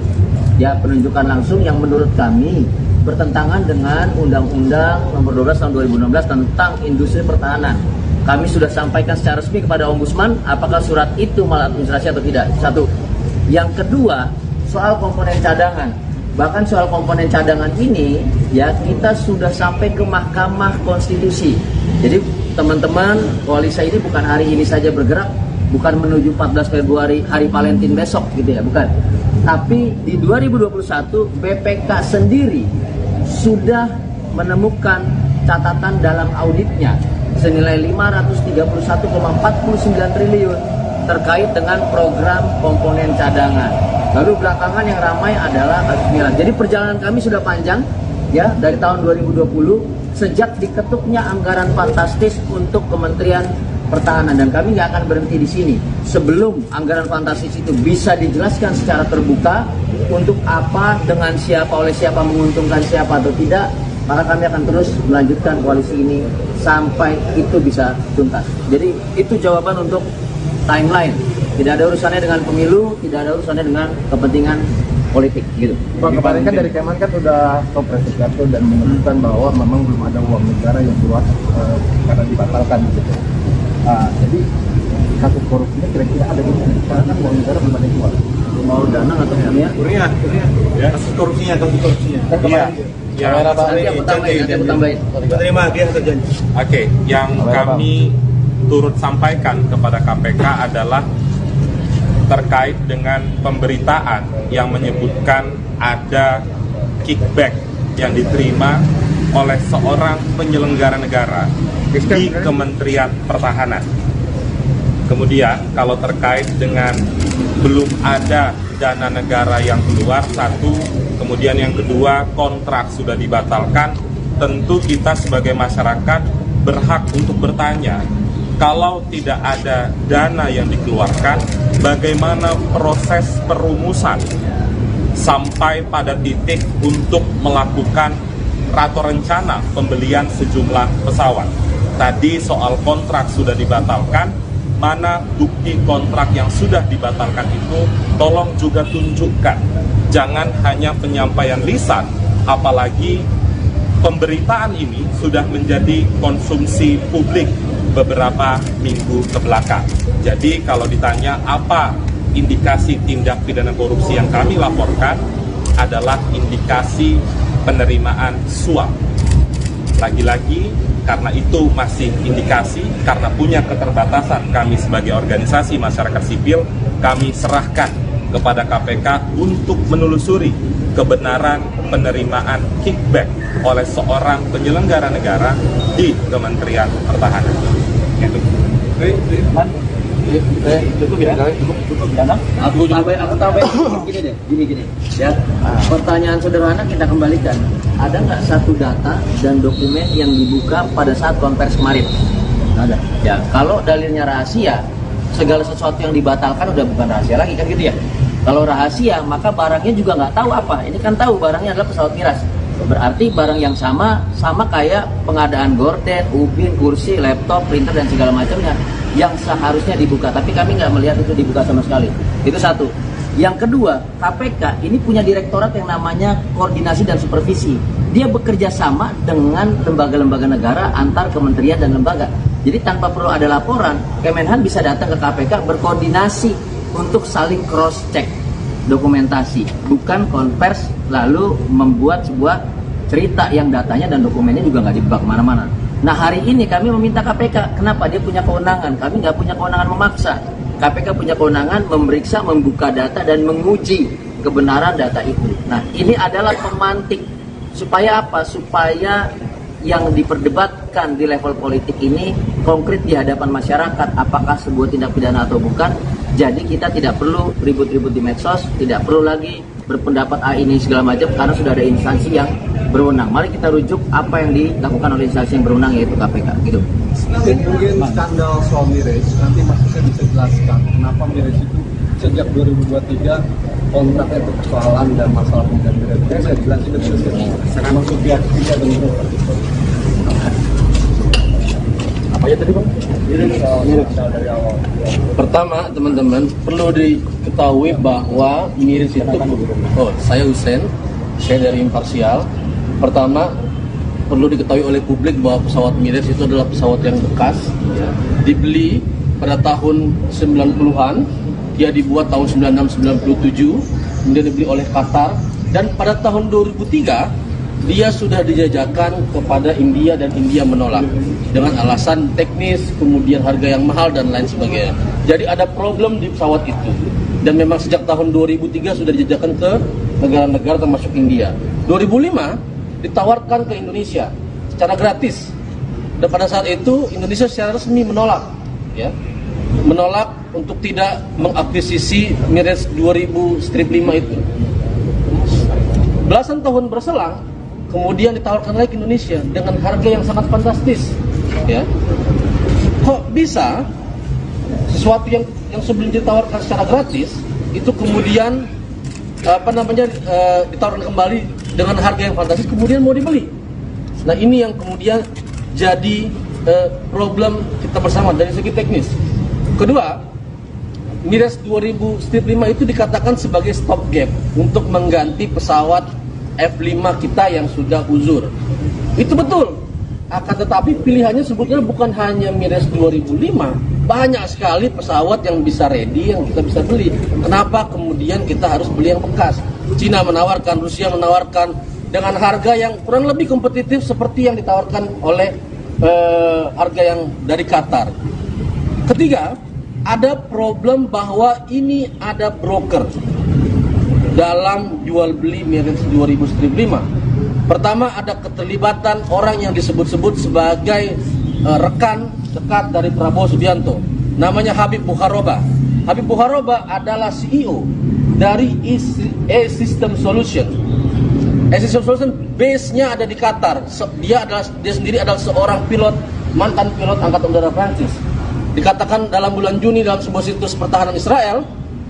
Ya, penunjukan langsung yang menurut kami bertentangan dengan Undang-Undang Nomor 12 Tahun 2016 tentang Industri Pertahanan. Kami sudah sampaikan secara resmi kepada Ombudsman apakah surat itu maladministrasi atau tidak. Satu. Yang kedua, soal komponen cadangan. Bahkan soal komponen cadangan ini ya kita sudah sampai ke Mahkamah Konstitusi. Jadi teman-teman, koalisi ini bukan hari ini saja bergerak, bukan menuju 14 Februari hari Valentine besok gitu ya, bukan. Tapi di 2021 BPK sendiri sudah menemukan catatan dalam auditnya senilai 531,49 triliun terkait dengan program komponen cadangan. Lalu belakangan yang ramai adalah kasus Milan. Jadi perjalanan kami sudah panjang ya dari tahun 2020 sejak diketuknya anggaran fantastis untuk Kementerian Pertahanan, dan kami nggak akan berhenti di sini. Sebelum anggaran fantastis itu bisa dijelaskan secara terbuka untuk apa, dengan siapa, oleh siapa, menguntungkan siapa atau tidak, maka kami akan terus melanjutkan koalisi ini sampai itu bisa tuntas. Jadi itu jawaban untuk timeline. Tidak ada urusannya dengan pemilu, tidak ada urusannya dengan kepentingan politik gitu. Pak, kemarin kan dari Kemen kan sudah kompresif dan menyebutkan bahwa memang belum ada uang negara yang keluar karena dibatalkan gitu. Jadi kasus korupsinya kira-kira ada di mana? Karena kan uang negara belum ada yang keluar. Mau dana atau ya? Kurnia, ya. Kasus korupsinya. Kemarin yang kami turut sampaikan kepada KPK adalah terkait dengan pemberitaan yang menyebutkan ada kickback yang diterima oleh seorang penyelenggara negara di Kementerian Pertahanan. Kemudian kalau terkait dengan belum ada dana negara yang keluar, satu, kemudian yang kedua kontrak sudah dibatalkan, tentu kita sebagai masyarakat berhak untuk bertanya, kalau tidak ada dana yang dikeluarkan, bagaimana proses perumusan sampai pada titik untuk melakukan atau rencana pembelian sejumlah pesawat. Tadi soal kontrak sudah dibatalkan, mana bukti kontrak yang sudah dibatalkan itu, tolong juga tunjukkan. Jangan hanya penyampaian lisan, apalagi pemberitaan ini sudah menjadi konsumsi publik beberapa minggu kebelakang. Jadi kalau ditanya apa indikasi tindak pidana korupsi yang kami laporkan, adalah indikasi penerimaan suap. Lagi-lagi karena itu masih indikasi, karena punya keterbatasan kami sebagai organisasi masyarakat sipil, kami serahkan kepada KPK untuk menelusuri kebenaran penerimaan kickback oleh seorang penyelenggara negara di Kementerian Pertahanan. Gitu. Cukup ya? Aku tambah gini ya. Pertanyaan sederhana kita kembalikan. Ada nggak satu data dan dokumen yang dibuka pada saat konversi kemarin? Ada. Ya, kalau dalilnya rahasia, segala sesuatu yang dibatalkan udah bukan rahasia lagi kan gitu ya. Kalau rahasia, maka barangnya juga nggak tahu apa. Ini kan tahu barangnya adalah pesawat miras. Berarti barang yang sama kayak pengadaan gorden, ubin, kursi, laptop, printer dan segala macamnya yang seharusnya dibuka. Tapi kami nggak melihat itu dibuka sama sekali. Itu satu. Yang kedua, KPK ini punya direktorat yang namanya koordinasi dan supervisi. Dia bekerja sama dengan lembaga-lembaga negara antar kementerian dan lembaga. Jadi tanpa perlu ada laporan, Kemenhan bisa datang ke KPK berkoordinasi untuk saling cross-check dokumentasi, bukan konvers lalu membuat sebuah cerita yang datanya dan dokumennya juga nggak dibuka kemana-mana. Nah hari ini kami meminta KPK, kenapa dia punya kewenangan? Kami nggak punya kewenangan memaksa. KPK punya kewenangan memeriksa, membuka data dan menguji kebenaran data itu. Nah ini adalah pemantik supaya apa? Supaya yang diperdebatkan di level politik ini konkret di hadapan masyarakat, apakah sebuah tindak pidana atau bukan. Jadi kita tidak perlu ribut-ribut di medsos, tidak perlu lagi berpendapat ini segala macam karena sudah ada instansi yang berwenang. Mari kita rujuk apa yang dilakukan oleh instansi yang berwenang, yaitu KPK. Gitu. Mungkin skandal soal miris, nanti maksudnya bisa jelaskan kenapa miris itu sejak 2023 kontraknya persoalan dan masalah penggunaan miris. Saya jelasin itu maksud pihak ketiga dan apa ya tadi Bang? Miris dari awal. Pertama, teman-teman perlu diketahui bahwa miris itu, saya Hussein, saya dari Imparsial. Pertama, perlu diketahui oleh publik bahwa pesawat miris itu adalah pesawat yang bekas, ya, dibeli pada tahun 90-an, dia dibuat tahun 96-97, kemudian dibeli oleh Qatar, dan pada tahun 2003 dia sudah dijajakan kepada India dan India menolak dengan alasan teknis, kemudian harga yang mahal dan lain sebagainya. Jadi ada problem di pesawat itu, dan memang sejak tahun 2003 sudah dijajakan ke negara-negara termasuk India. 2005 ditawarkan ke Indonesia secara gratis, dan pada saat itu Indonesia secara resmi menolak, ya, menolak untuk tidak mengakuisisi Miris 2000-5 itu. Belasan tahun berselang, kemudian ditawarkan lagi ke Indonesia dengan harga yang sangat fantastis, ya. Kok bisa sesuatu yang sebelum ditawarkan secara gratis itu kemudian ditawarkan kembali dengan harga yang fantastis, kemudian mau dibeli. Nah ini yang kemudian jadi problem kita bersama dari segi teknis. Kedua, Miris 2000-5 itu dikatakan sebagai stopgap untuk mengganti pesawat F5 kita yang sudah uzur. Itu betul. Akan tetapi pilihannya sebetulnya bukan hanya Miris 2005, banyak sekali pesawat yang bisa ready, yang kita bisa beli. Kenapa kemudian kita harus beli yang bekas? Cina menawarkan, Rusia menawarkan, dengan harga yang kurang lebih kompetitif seperti yang ditawarkan oleh harga yang dari Qatar. Ketiga, ada problem bahwa ini ada broker dalam jual beli Mirage 2000 strip 5. Pertama, ada keterlibatan orang yang disebut-sebut sebagai rekan dekat dari Prabowo Subianto, namanya Habib Bukharoba. Habib Bukharoba adalah CEO dari E-System Solution. E-System Solution base-nya ada di Qatar. Dia sendiri adalah seorang mantan pilot Angkatan Udara Prancis. Dikatakan dalam bulan Juni dalam sebuah situs pertahanan Israel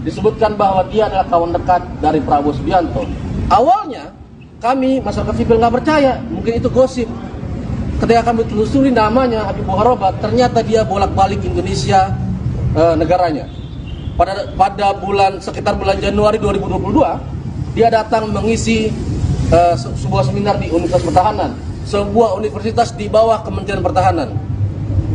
disebutkan bahwa dia adalah kawan dekat dari Prabowo Subianto. Awalnya kami masyarakat sipil nggak percaya, mungkin itu gosip. Ketika kami telusuri namanya Habib Bukharoba, ternyata dia bolak-balik Indonesia negaranya. Pada sekitar bulan Januari 2022, dia datang mengisi sebuah seminar di Universitas Pertahanan, sebuah universitas di bawah Kementerian Pertahanan.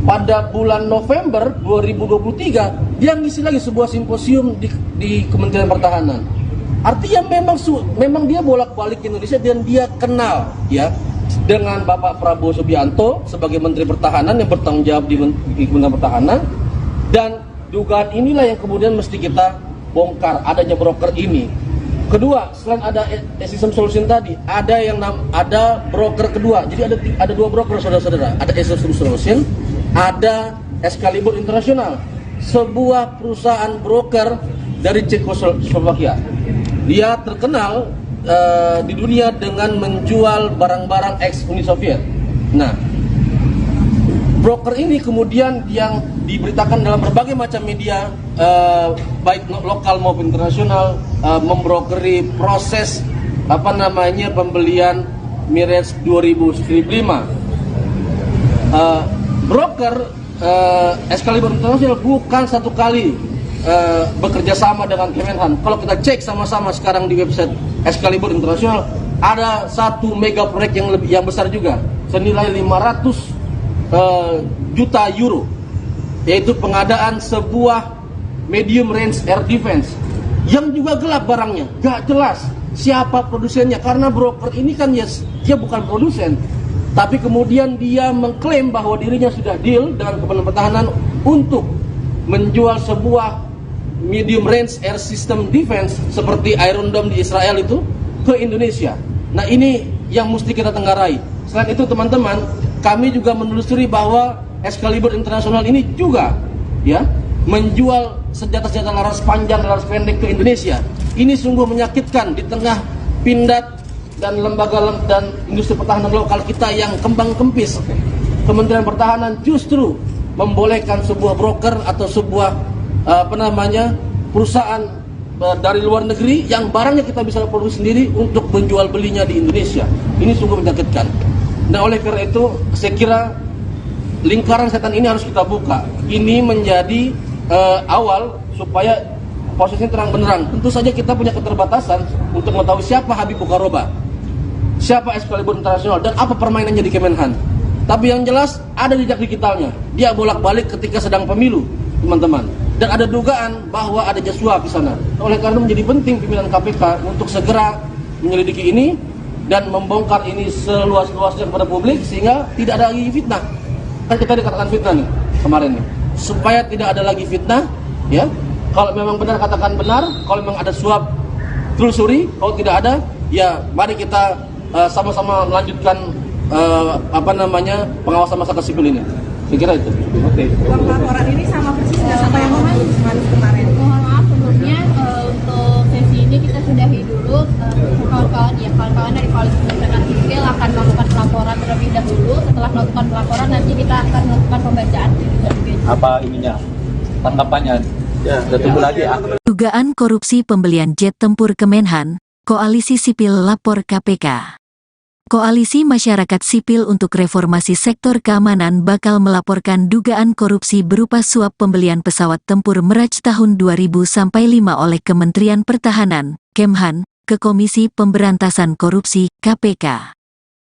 Pada bulan November 2023, dia ngisi lagi sebuah simposium di Kementerian Pertahanan. Artinya memang dia bolak-balik Indonesia dan dia kenal ya dengan Bapak Prabowo Subianto sebagai Menteri Pertahanan yang bertanggung jawab di Kementerian Pertahanan. Dan dugaan inilah yang kemudian mesti kita bongkar, adanya broker ini. Kedua, selain ada E-System Solution tadi, ada broker kedua. Jadi ada dua broker, saudara-saudara. Ada E-System Solution, ada Excalibur International, sebuah perusahaan broker dari Cekoslovakia. Dia terkenal di dunia dengan menjual barang-barang ex-Uni Soviet. Nah, broker ini kemudian yang diberitakan dalam berbagai macam media, baik lokal maupun internasional, membrokeri proses pembelian Mirage 2000 strip 5. Broker Excalibur International bukan satu kali bekerja sama dengan Kemenhan. Kalau kita cek sama-sama sekarang di website Excalibur International, ada satu mega proyek yang besar juga, senilai 500 juta euro, yaitu pengadaan sebuah medium range air defense yang juga gelap barangnya, gak jelas siapa produsennya, karena broker ini kan dia bukan produsen, tapi kemudian dia mengklaim bahwa dirinya sudah deal dengan Kementerian Pertahanan untuk menjual sebuah medium range air system defense seperti Iron Dome di Israel itu ke Indonesia. Nah, ini yang mesti kita tenggarai. Selain itu, teman-teman, kami juga menelusuri bahwa Excalibur International ini juga ya menjual senjata-senjata laras panjang dan laras pendek ke Indonesia. Ini sungguh menyakitkan di tengah pindad dan lembaga dan industri pertahanan lokal kita yang kembang kempis. Kementerian Pertahanan justru membolehkan sebuah broker atau sebuah perusahaan dari luar negeri yang barangnya kita bisa produksi sendiri untuk menjual belinya di Indonesia. Ini sungguh menyakitkan. Nah, oleh karena itu saya kira lingkaran setan ini harus kita buka. Ini menjadi awal supaya posisinya terang benderang. Tentu saja kita punya keterbatasan untuk mengetahui siapa Habib Bukharoba, siapa Excalibur International, dan apa permainannya di Kemenhan. Tapi yang jelas ada jejak digitalnya. Dia bolak-balik ketika sedang pemilu, teman-teman. Dan ada dugaan bahwa ada suap di sana. Oleh karena itu menjadi penting pimpinan KPK untuk segera menyelidiki ini dan membongkar ini seluas-luasnya kepada publik sehingga tidak ada lagi fitnah. Kan kita dikatakan fitnah nih kemarin nih. Supaya tidak ada lagi fitnah, ya. Kalau memang benar katakan benar, kalau memang ada suap telusuri, kalau tidak ada, ya mari kita sama-sama melanjutkan pengawasan masyarakat sipil ini. Saya kira itu. Oke. Laporan ini sama persis nggak sama yang kemarin? Mohon maaf sebelumnya, untuk sesi ini kita sudahi dulu. Kawan-kawan dari Koalisi Masyarakat Sipil akan melakukan pelaporan terlebih dahulu. Setelah melakukan pelaporan, nanti kita akan melakukan pembacaan. Apa ininya? Tanggapannya? Ya, kita tunggu lagi ya. Dugaan korupsi pembelian jet tempur Kemenhan, Koalisi Sipil lapor KPK. Koalisi Masyarakat Sipil untuk Reformasi Sektor Keamanan bakal melaporkan dugaan korupsi berupa suap pembelian pesawat tempur Mirage tahun 2000-5 oleh Kementerian Pertahanan, Kemhan, ke Komisi Pemberantasan Korupsi, KPK.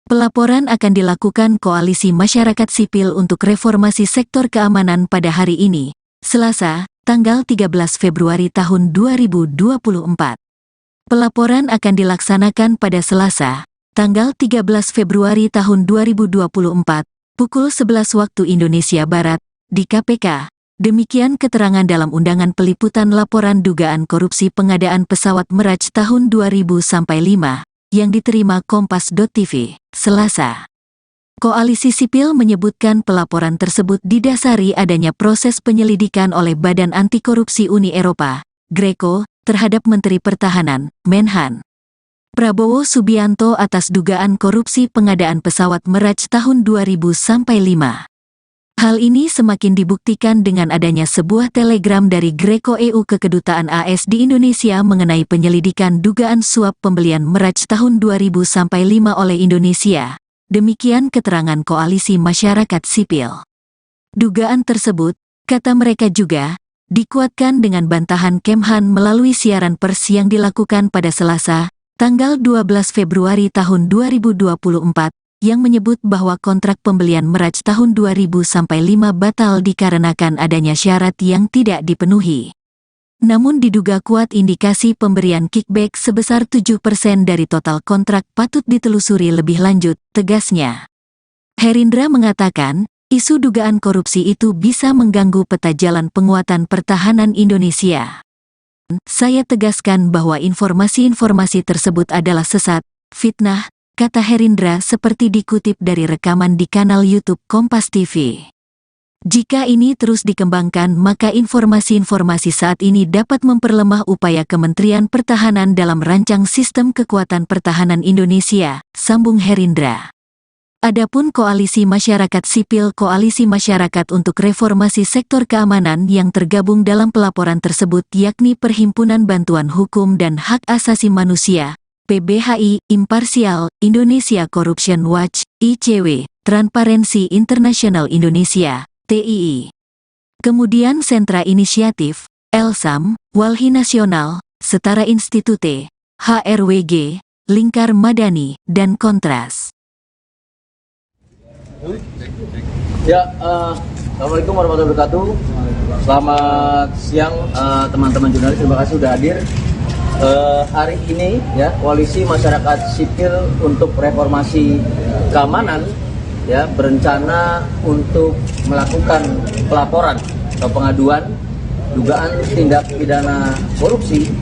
Pelaporan akan dilakukan Koalisi Masyarakat Sipil untuk Reformasi Sektor Keamanan pada hari ini, Selasa, tanggal 13 Februari tahun 2024. Pelaporan akan dilaksanakan pada Selasa, tanggal 13 Februari tahun 2024, pukul 11 waktu Indonesia Barat, di KPK. Demikian keterangan dalam undangan peliputan laporan dugaan korupsi pengadaan pesawat Mirage tahun 2000-5 yang diterima Kompas.tv, Selasa. Koalisi Sipil menyebutkan pelaporan tersebut didasari adanya proses penyelidikan oleh Badan Anti Korupsi Uni Eropa, GRECO, terhadap Menteri Pertahanan, Menhan Prabowo Subianto atas dugaan korupsi pengadaan pesawat Mirage tahun 2000-5. Hal ini semakin dibuktikan dengan adanya sebuah telegram dari GRECO EU ke Kedutaan AS di Indonesia mengenai penyelidikan dugaan suap pembelian Mirage tahun 2000-5 oleh Indonesia. Demikian keterangan Koalisi Masyarakat Sipil. Dugaan tersebut, kata mereka juga, dikuatkan dengan bantahan Kemhan melalui siaran pers yang dilakukan pada Selasa, tanggal 12 Februari tahun 2024, yang menyebut bahwa kontrak pembelian Mirage tahun 2000-5 batal dikarenakan adanya syarat yang tidak dipenuhi. Namun diduga kuat indikasi pemberian kickback sebesar 7% dari total kontrak patut ditelusuri lebih lanjut, tegasnya. Herindra mengatakan, isu dugaan korupsi itu bisa mengganggu peta jalan penguatan pertahanan Indonesia. Saya tegaskan bahwa informasi-informasi tersebut adalah sesat, fitnah, kata Herindra seperti dikutip dari rekaman di kanal YouTube Kompas TV. Jika ini terus dikembangkan maka informasi-informasi saat ini dapat memperlemah upaya Kementerian Pertahanan dalam rancang sistem kekuatan pertahanan Indonesia, sambung Herindra. Adapun Koalisi Masyarakat Sipil Koalisi Masyarakat untuk Reformasi Sektor Keamanan yang tergabung dalam pelaporan tersebut yakni Perhimpunan Bantuan Hukum dan Hak Asasi Manusia, PBHI, Imparsial, Indonesia Corruption Watch, ICW, Transparency International Indonesia, TII. Kemudian Sentra Inisiatif, Elsam, Walhi Nasional, Setara Institute, HRWG, Lingkar Madani, dan Kontras. Ya, Assalamualaikum warahmatullahi wabarakatuh. Selamat siang teman-teman jurnalis, terima kasih sudah hadir. Hari ini ya Koalisi Masyarakat Sipil untuk Reformasi Keamanan ya berencana untuk melakukan pelaporan atau pengaduan dugaan tindak pidana korupsi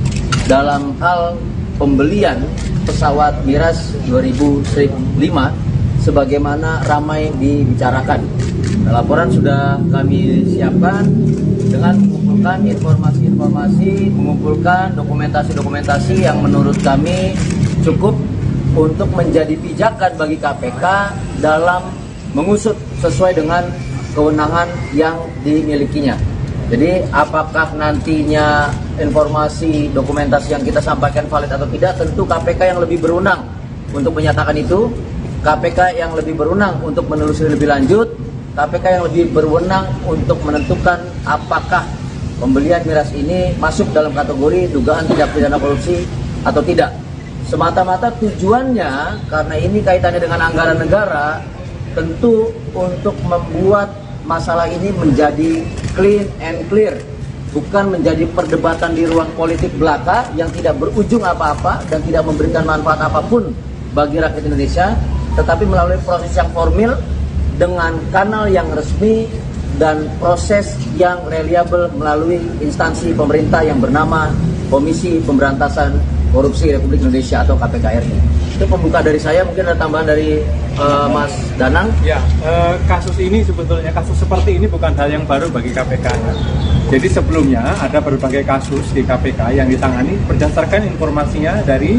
dalam hal pembelian pesawat Mirage 2005 sebagaimana ramai dibicarakan. Laporan sudah kami siapkan dengan mengumpulkan informasi-informasi, mengumpulkan dokumentasi-dokumentasi yang menurut kami cukup untuk menjadi pijakan bagi KPK dalam mengusut sesuai dengan kewenangan yang dimilikinya. Jadi apakah nantinya informasi dokumentasi yang kita sampaikan valid atau tidak, tentu KPK yang lebih berwenang untuk menyatakan itu, KPK yang lebih berwenang untuk menelusuri lebih lanjut, KPK yang lebih berwenang untuk menentukan apakah pembelian Mirage ini masuk dalam kategori dugaan tindak pidana korupsi atau tidak. Semata-mata tujuannya, karena ini kaitannya dengan anggaran negara, tentu untuk membuat masalah ini menjadi clean and clear, bukan menjadi perdebatan di ruang politik belaka yang tidak berujung apa-apa dan tidak memberikan manfaat apapun bagi rakyat Indonesia, tetapi melalui proses yang formil dengan kanal yang resmi dan proses yang reliable melalui instansi pemerintah yang bernama Komisi Pemberantasan Korupsi Republik Indonesia atau KPK RI. Itu pembuka dari saya, mungkin ada tambahan dari Mas Danang. Ya, kasus ini sebetulnya, kasus seperti ini bukan hal yang baru bagi KPK. Jadi sebelumnya ada berbagai kasus di KPK yang ditangani berdasarkan informasinya dari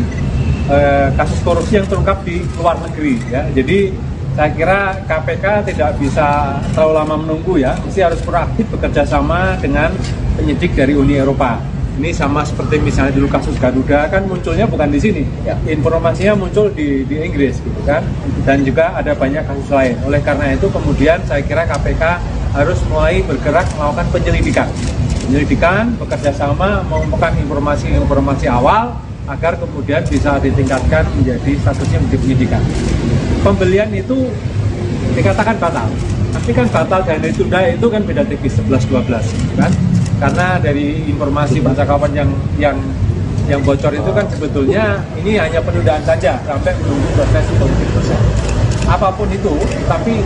kasus korupsi yang terungkap di luar negeri. Ya. Jadi saya kira KPK tidak bisa terlalu lama menunggu ya, mesti harus proaktif bekerja sama dengan penyidik dari Uni Eropa. Ini sama seperti misalnya dulu kasus Garuda kan munculnya bukan di sini, ya. Informasinya muncul di Inggris gitu kan, dan juga ada banyak kasus lain. Oleh karena itu kemudian saya kira KPK harus mulai bergerak melakukan penyelidikan, bekerja sama mengumpulkan informasi awal agar kemudian bisa ditingkatkan menjadi statusnya menjadi penyidikan. Pembelian itu dikatakan batal, tapi kan batal dan ditunda itu kan beda tipis 11-12 kan. Karena dari informasi baca kawan yang Yang bocor itu kan sebetulnya ini hanya penundaan saja sampai menunggu proses politik proses. Apapun itu, tapi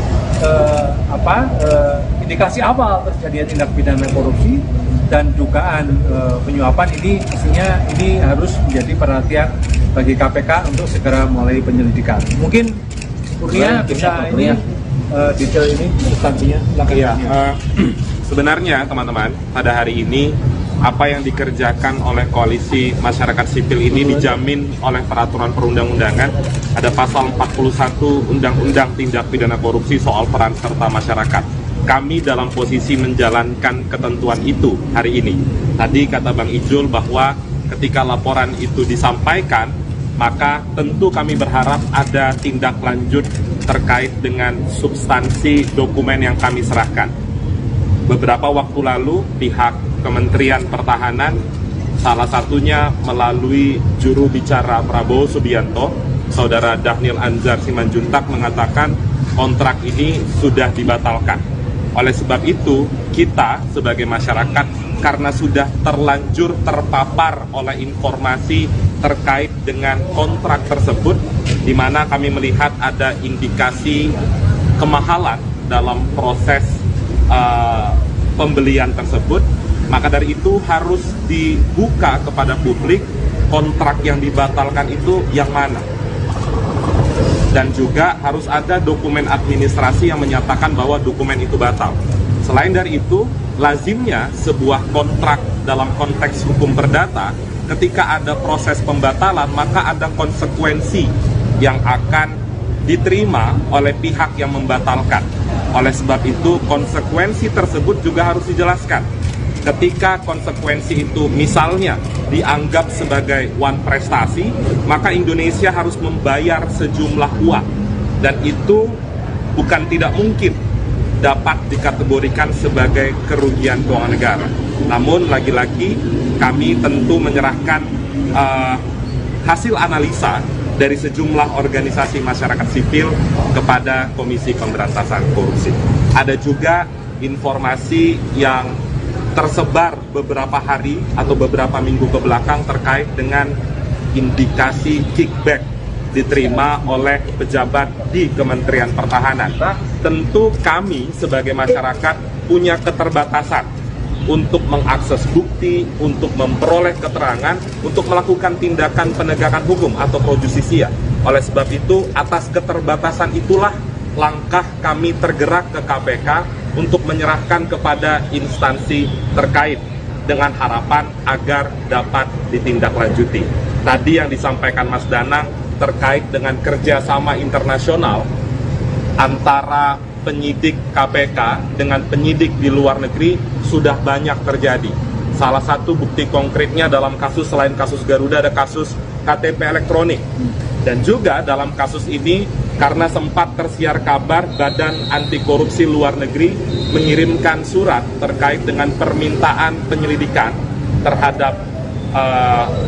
indikasi awal terjadinya tindak pidana korupsi dan dugaan penyuapan ini mestinya ini harus menjadi perhatian bagi KPK untuk segera mulai penyelidikan. Mungkin Kurnia bisa ini detail ini substansinya. Iya, sebenarnya teman-teman pada hari ini apa yang dikerjakan oleh koalisi masyarakat sipil ini dijamin oleh peraturan perundang-undangan. Ada pasal 41 Undang-Undang Tindak Pidana Korupsi soal peran serta masyarakat. Kami dalam posisi menjalankan ketentuan itu hari ini. Tadi kata Bang Ijul bahwa ketika laporan itu disampaikan, maka tentu kami berharap ada tindak lanjut terkait dengan substansi dokumen yang kami serahkan. Beberapa waktu lalu pihak Kementerian Pertahanan, salah satunya melalui juru bicara Prabowo Subianto, Saudara Dhanil Anzar Simanjuntak mengatakan kontrak ini sudah dibatalkan. Oleh sebab itu, kita sebagai masyarakat karena sudah terlanjur terpapar oleh informasi terkait dengan kontrak tersebut, di mana kami melihat ada indikasi kemahalan dalam proses pembelian tersebut, maka dari itu harus dibuka kepada publik kontrak yang dibatalkan itu yang mana. Dan juga harus ada dokumen administrasi yang menyatakan bahwa dokumen itu batal. Selain dari itu, lazimnya sebuah kontrak dalam konteks hukum perdata, ketika ada proses pembatalan, maka ada konsekuensi yang akan diterima oleh pihak yang membatalkan. Oleh sebab itu, konsekuensi tersebut juga harus dijelaskan. Ketika konsekuensi itu misalnya dianggap sebagai one prestasi, maka Indonesia harus membayar sejumlah uang. Dan itu bukan tidak mungkin dapat dikategorikan sebagai kerugian keuangan negara. Namun lagi-lagi kami tentu menyerahkan hasil analisa dari sejumlah organisasi masyarakat sipil kepada Komisi Pemberantasan Korupsi. Ada juga informasi yang tersebar beberapa hari atau beberapa minggu ke belakang terkait dengan indikasi kickback diterima oleh pejabat di Kementerian Pertahanan. Tentu kami sebagai masyarakat punya keterbatasan untuk mengakses bukti, untuk memperoleh keterangan, untuk melakukan tindakan penegakan hukum atau pro justisia. Oleh sebab itu, atas keterbatasan itulah langkah kami tergerak ke KPK untuk menyerahkan kepada instansi terkait dengan harapan agar dapat ditindaklanjuti. Tadi yang disampaikan Mas Danang terkait dengan kerjasama internasional antara penyidik KPK dengan penyidik di luar negeri sudah banyak terjadi. Salah satu bukti konkretnya dalam kasus, selain kasus Garuda, ada kasus KTP elektronik. Dan juga dalam kasus ini, karena sempat tersiar kabar Badan Anti Korupsi Luar Negeri mengirimkan surat terkait dengan permintaan penyelidikan terhadap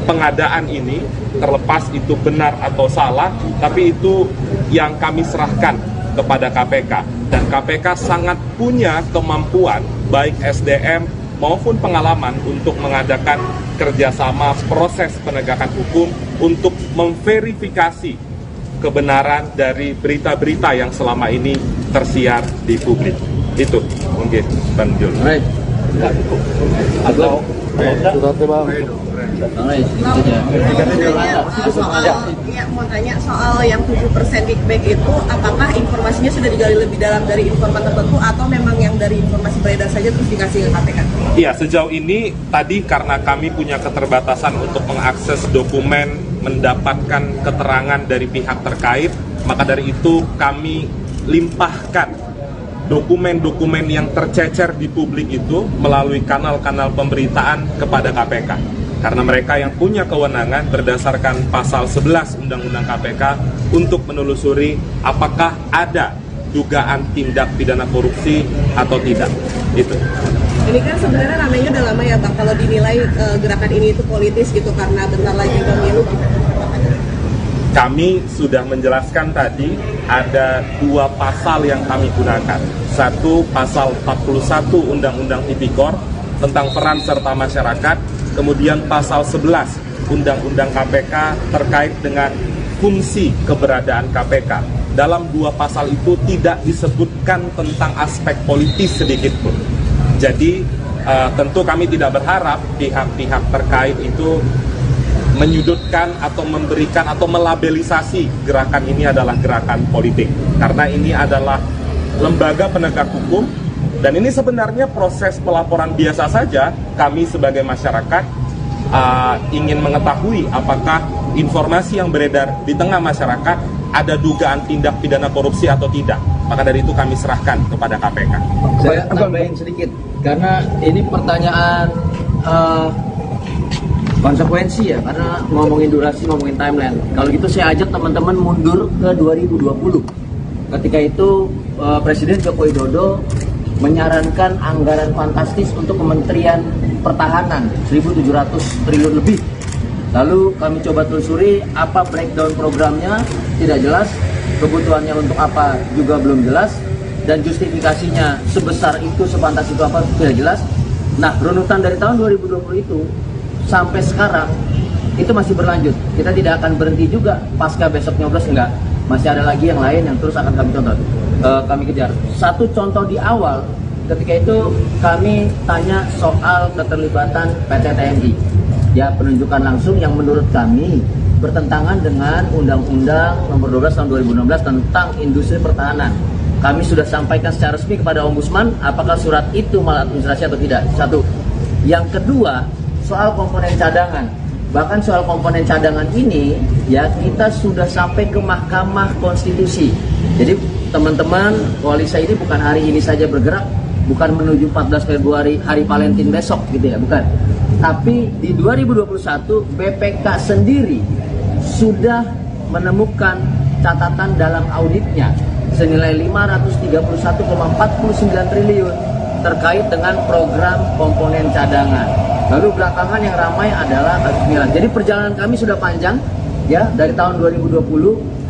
pengadaan ini, terlepas itu benar atau salah, tapi itu yang kami serahkan kepada KPK. Dan KPK sangat punya kemampuan, baik SDM maupun pengalaman untuk mengadakan kerjasama proses penegakan hukum untuk memverifikasi kebenaran dari berita-berita yang selama ini tersiar di publik. Itu mungkin Bang Jul. Baik. Atau mau tanya soal yang 7% kickback itu, apakah informasinya sudah digali lebih dalam dari informan tertentu atau memang yang dari informasi beredar saja terus dikasih ke KPK? Iya, sejauh ini tadi karena kami punya keterbatasan untuk mengakses dokumen, mendapatkan keterangan dari pihak terkait, maka dari itu kami limpahkan dokumen-dokumen yang tercecer di publik itu melalui kanal-kanal pemberitaan kepada KPK. Karena mereka yang punya kewenangan berdasarkan pasal 11 Undang-Undang KPK untuk menelusuri apakah ada dugaan tindak pidana korupsi atau tidak. Itu. Ini kan sebenarnya namanya udah lama ya Bang, kalau dinilai gerakan ini itu politis gitu karena bentar lagi pemilu. Kami sudah menjelaskan tadi ada dua pasal yang kami gunakan. Satu, pasal 41 Undang-Undang Tipikor tentang peran serta masyarakat. Kemudian pasal 11 Undang-Undang KPK terkait dengan fungsi keberadaan KPK. Dalam 2 pasal itu tidak disebutkan tentang aspek politis sedikit pun. Jadi tentu kami tidak berharap pihak-pihak terkait itu menyudutkan atau memberikan atau melabelisasi gerakan ini adalah gerakan politik. Karena ini adalah lembaga penegak hukum dan ini sebenarnya proses pelaporan biasa saja. Kami sebagai masyarakat ingin mengetahui apakah informasi yang beredar di tengah masyarakat ada dugaan tindak pidana korupsi atau tidak. Maka dari itu kami serahkan kepada KPK. Saya tambahin sedikit, karena ini pertanyaan konsekuensi ya, karena ngomongin durasi, ngomongin timeline. Kalau gitu saya ajak teman-teman mundur ke 2020. Ketika itu Presiden Joko Widodo menyarankan anggaran fantastis untuk Kementerian Pertahanan 1.700 triliun lebih. Lalu kami coba telusuri apa breakdown programnya, tidak jelas. Kebutuhannya untuk apa juga belum jelas. Dan justifikasinya sebesar itu, sepantas itu apa, tidak jelas. Nah, runutan dari tahun 2020 itu sampai sekarang itu masih berlanjut. Kita tidak akan berhenti juga pasca besok nyoblos, enggak. Masih ada lagi yang lain yang terus akan kami contoh, kami kejar. Satu contoh di awal, ketika itu kami tanya soal keterlibatan PT TNI. Ya, penunjukan langsung yang menurut kami bertentangan dengan Undang-Undang Nomor 12 Tahun 2016 tentang Industri Pertahanan. Kami sudah sampaikan secara resmi kepada Ombudsman apakah surat itu maladministrasi atau tidak. Satu. Yang kedua, soal komponen cadangan. Bahkan soal komponen cadangan ini ya kita sudah sampai ke Mahkamah Konstitusi. Jadi teman-teman koalisi ini bukan hari ini saja bergerak, bukan menuju 14 Februari hari Valentine besok gitu ya, bukan. Tapi di 2021 BPK sendiri sudah menemukan catatan dalam auditnya senilai 531,49 triliun terkait dengan program komponen cadangan. Lalu belakangan yang ramai adalah kasus Milan. Jadi perjalanan kami sudah panjang ya dari tahun 2020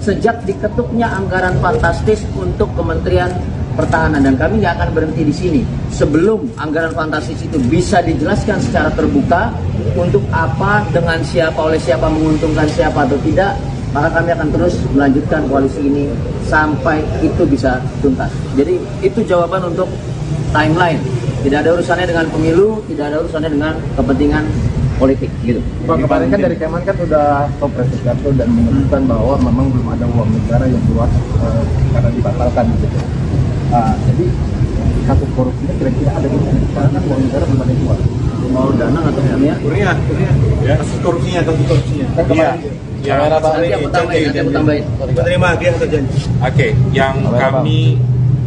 sejak diketuknya anggaran fantastis untuk Kementerian Pertahanan, dan kami nggak akan berhenti di sini sebelum anggaran fantastis itu bisa dijelaskan secara terbuka untuk apa, dengan siapa, oleh siapa, menguntungkan siapa atau tidak. Maka kami akan terus melanjutkan koalisi ini sampai itu bisa tuntas. Jadi itu jawaban untuk timeline. Tidak ada urusannya dengan pemilu, tidak ada urusannya dengan kepentingan politik gitu. Pak, kemarin kan dari Kemen kan sudah stop Kartu dan menyebutkan bahwa memang belum ada uang negara yang keluar karena dibatalkan gitu. Jadi kasus korupsinya kira-kira ada di mana? Karena kan uang negara belum ada yang keluar. Mau dana atau punya? Kurnia. Ya, kasus korupsinya. Kan kemarin Nanti aku tambahin. Menerima dia atau janji? Oke, yang kami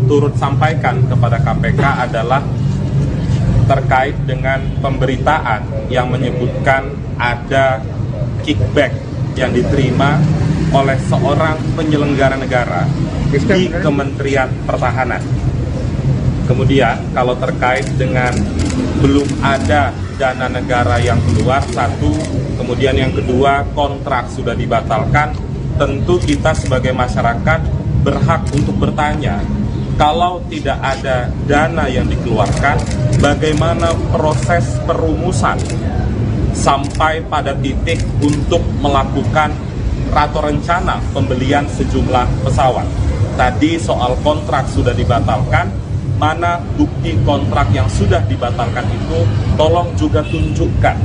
turut sampaikan kepada KPK adalah terkait dengan pemberitaan yang menyebutkan ada kickback yang diterima oleh seorang penyelenggara negara di Kementerian Pertahanan. Kemudian kalau terkait dengan belum ada dana negara yang keluar, satu, kemudian yang kedua kontrak sudah dibatalkan, tentu kita sebagai masyarakat berhak untuk bertanya, kalau tidak ada dana yang dikeluarkan, bagaimana proses perumusan sampai pada titik untuk melakukan atau rencana pembelian sejumlah pesawat. Tadi soal kontrak sudah dibatalkan, mana bukti kontrak yang sudah dibatalkan itu, tolong juga tunjukkan.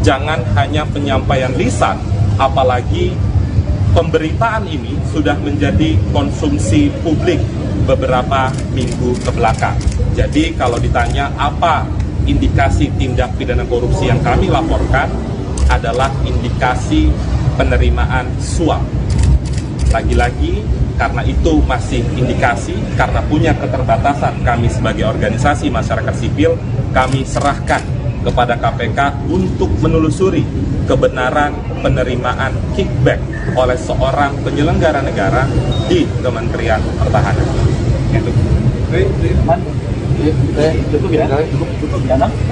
Jangan hanya penyampaian lisan, apalagi pemberitaan ini sudah menjadi konsumsi publik beberapa minggu ke belakang. Jadi kalau ditanya apa indikasi tindak pidana korupsi yang kami laporkan, adalah indikasi penerimaan suap. Lagi-lagi karena itu masih indikasi, karena punya keterbatasan kami sebagai organisasi masyarakat sipil, kami serahkan kepada KPK untuk menelusuri kebenaran penerimaan kickback oleh seorang penyelenggara negara di Kementerian Pertahanan. Gitu. Cukup ya?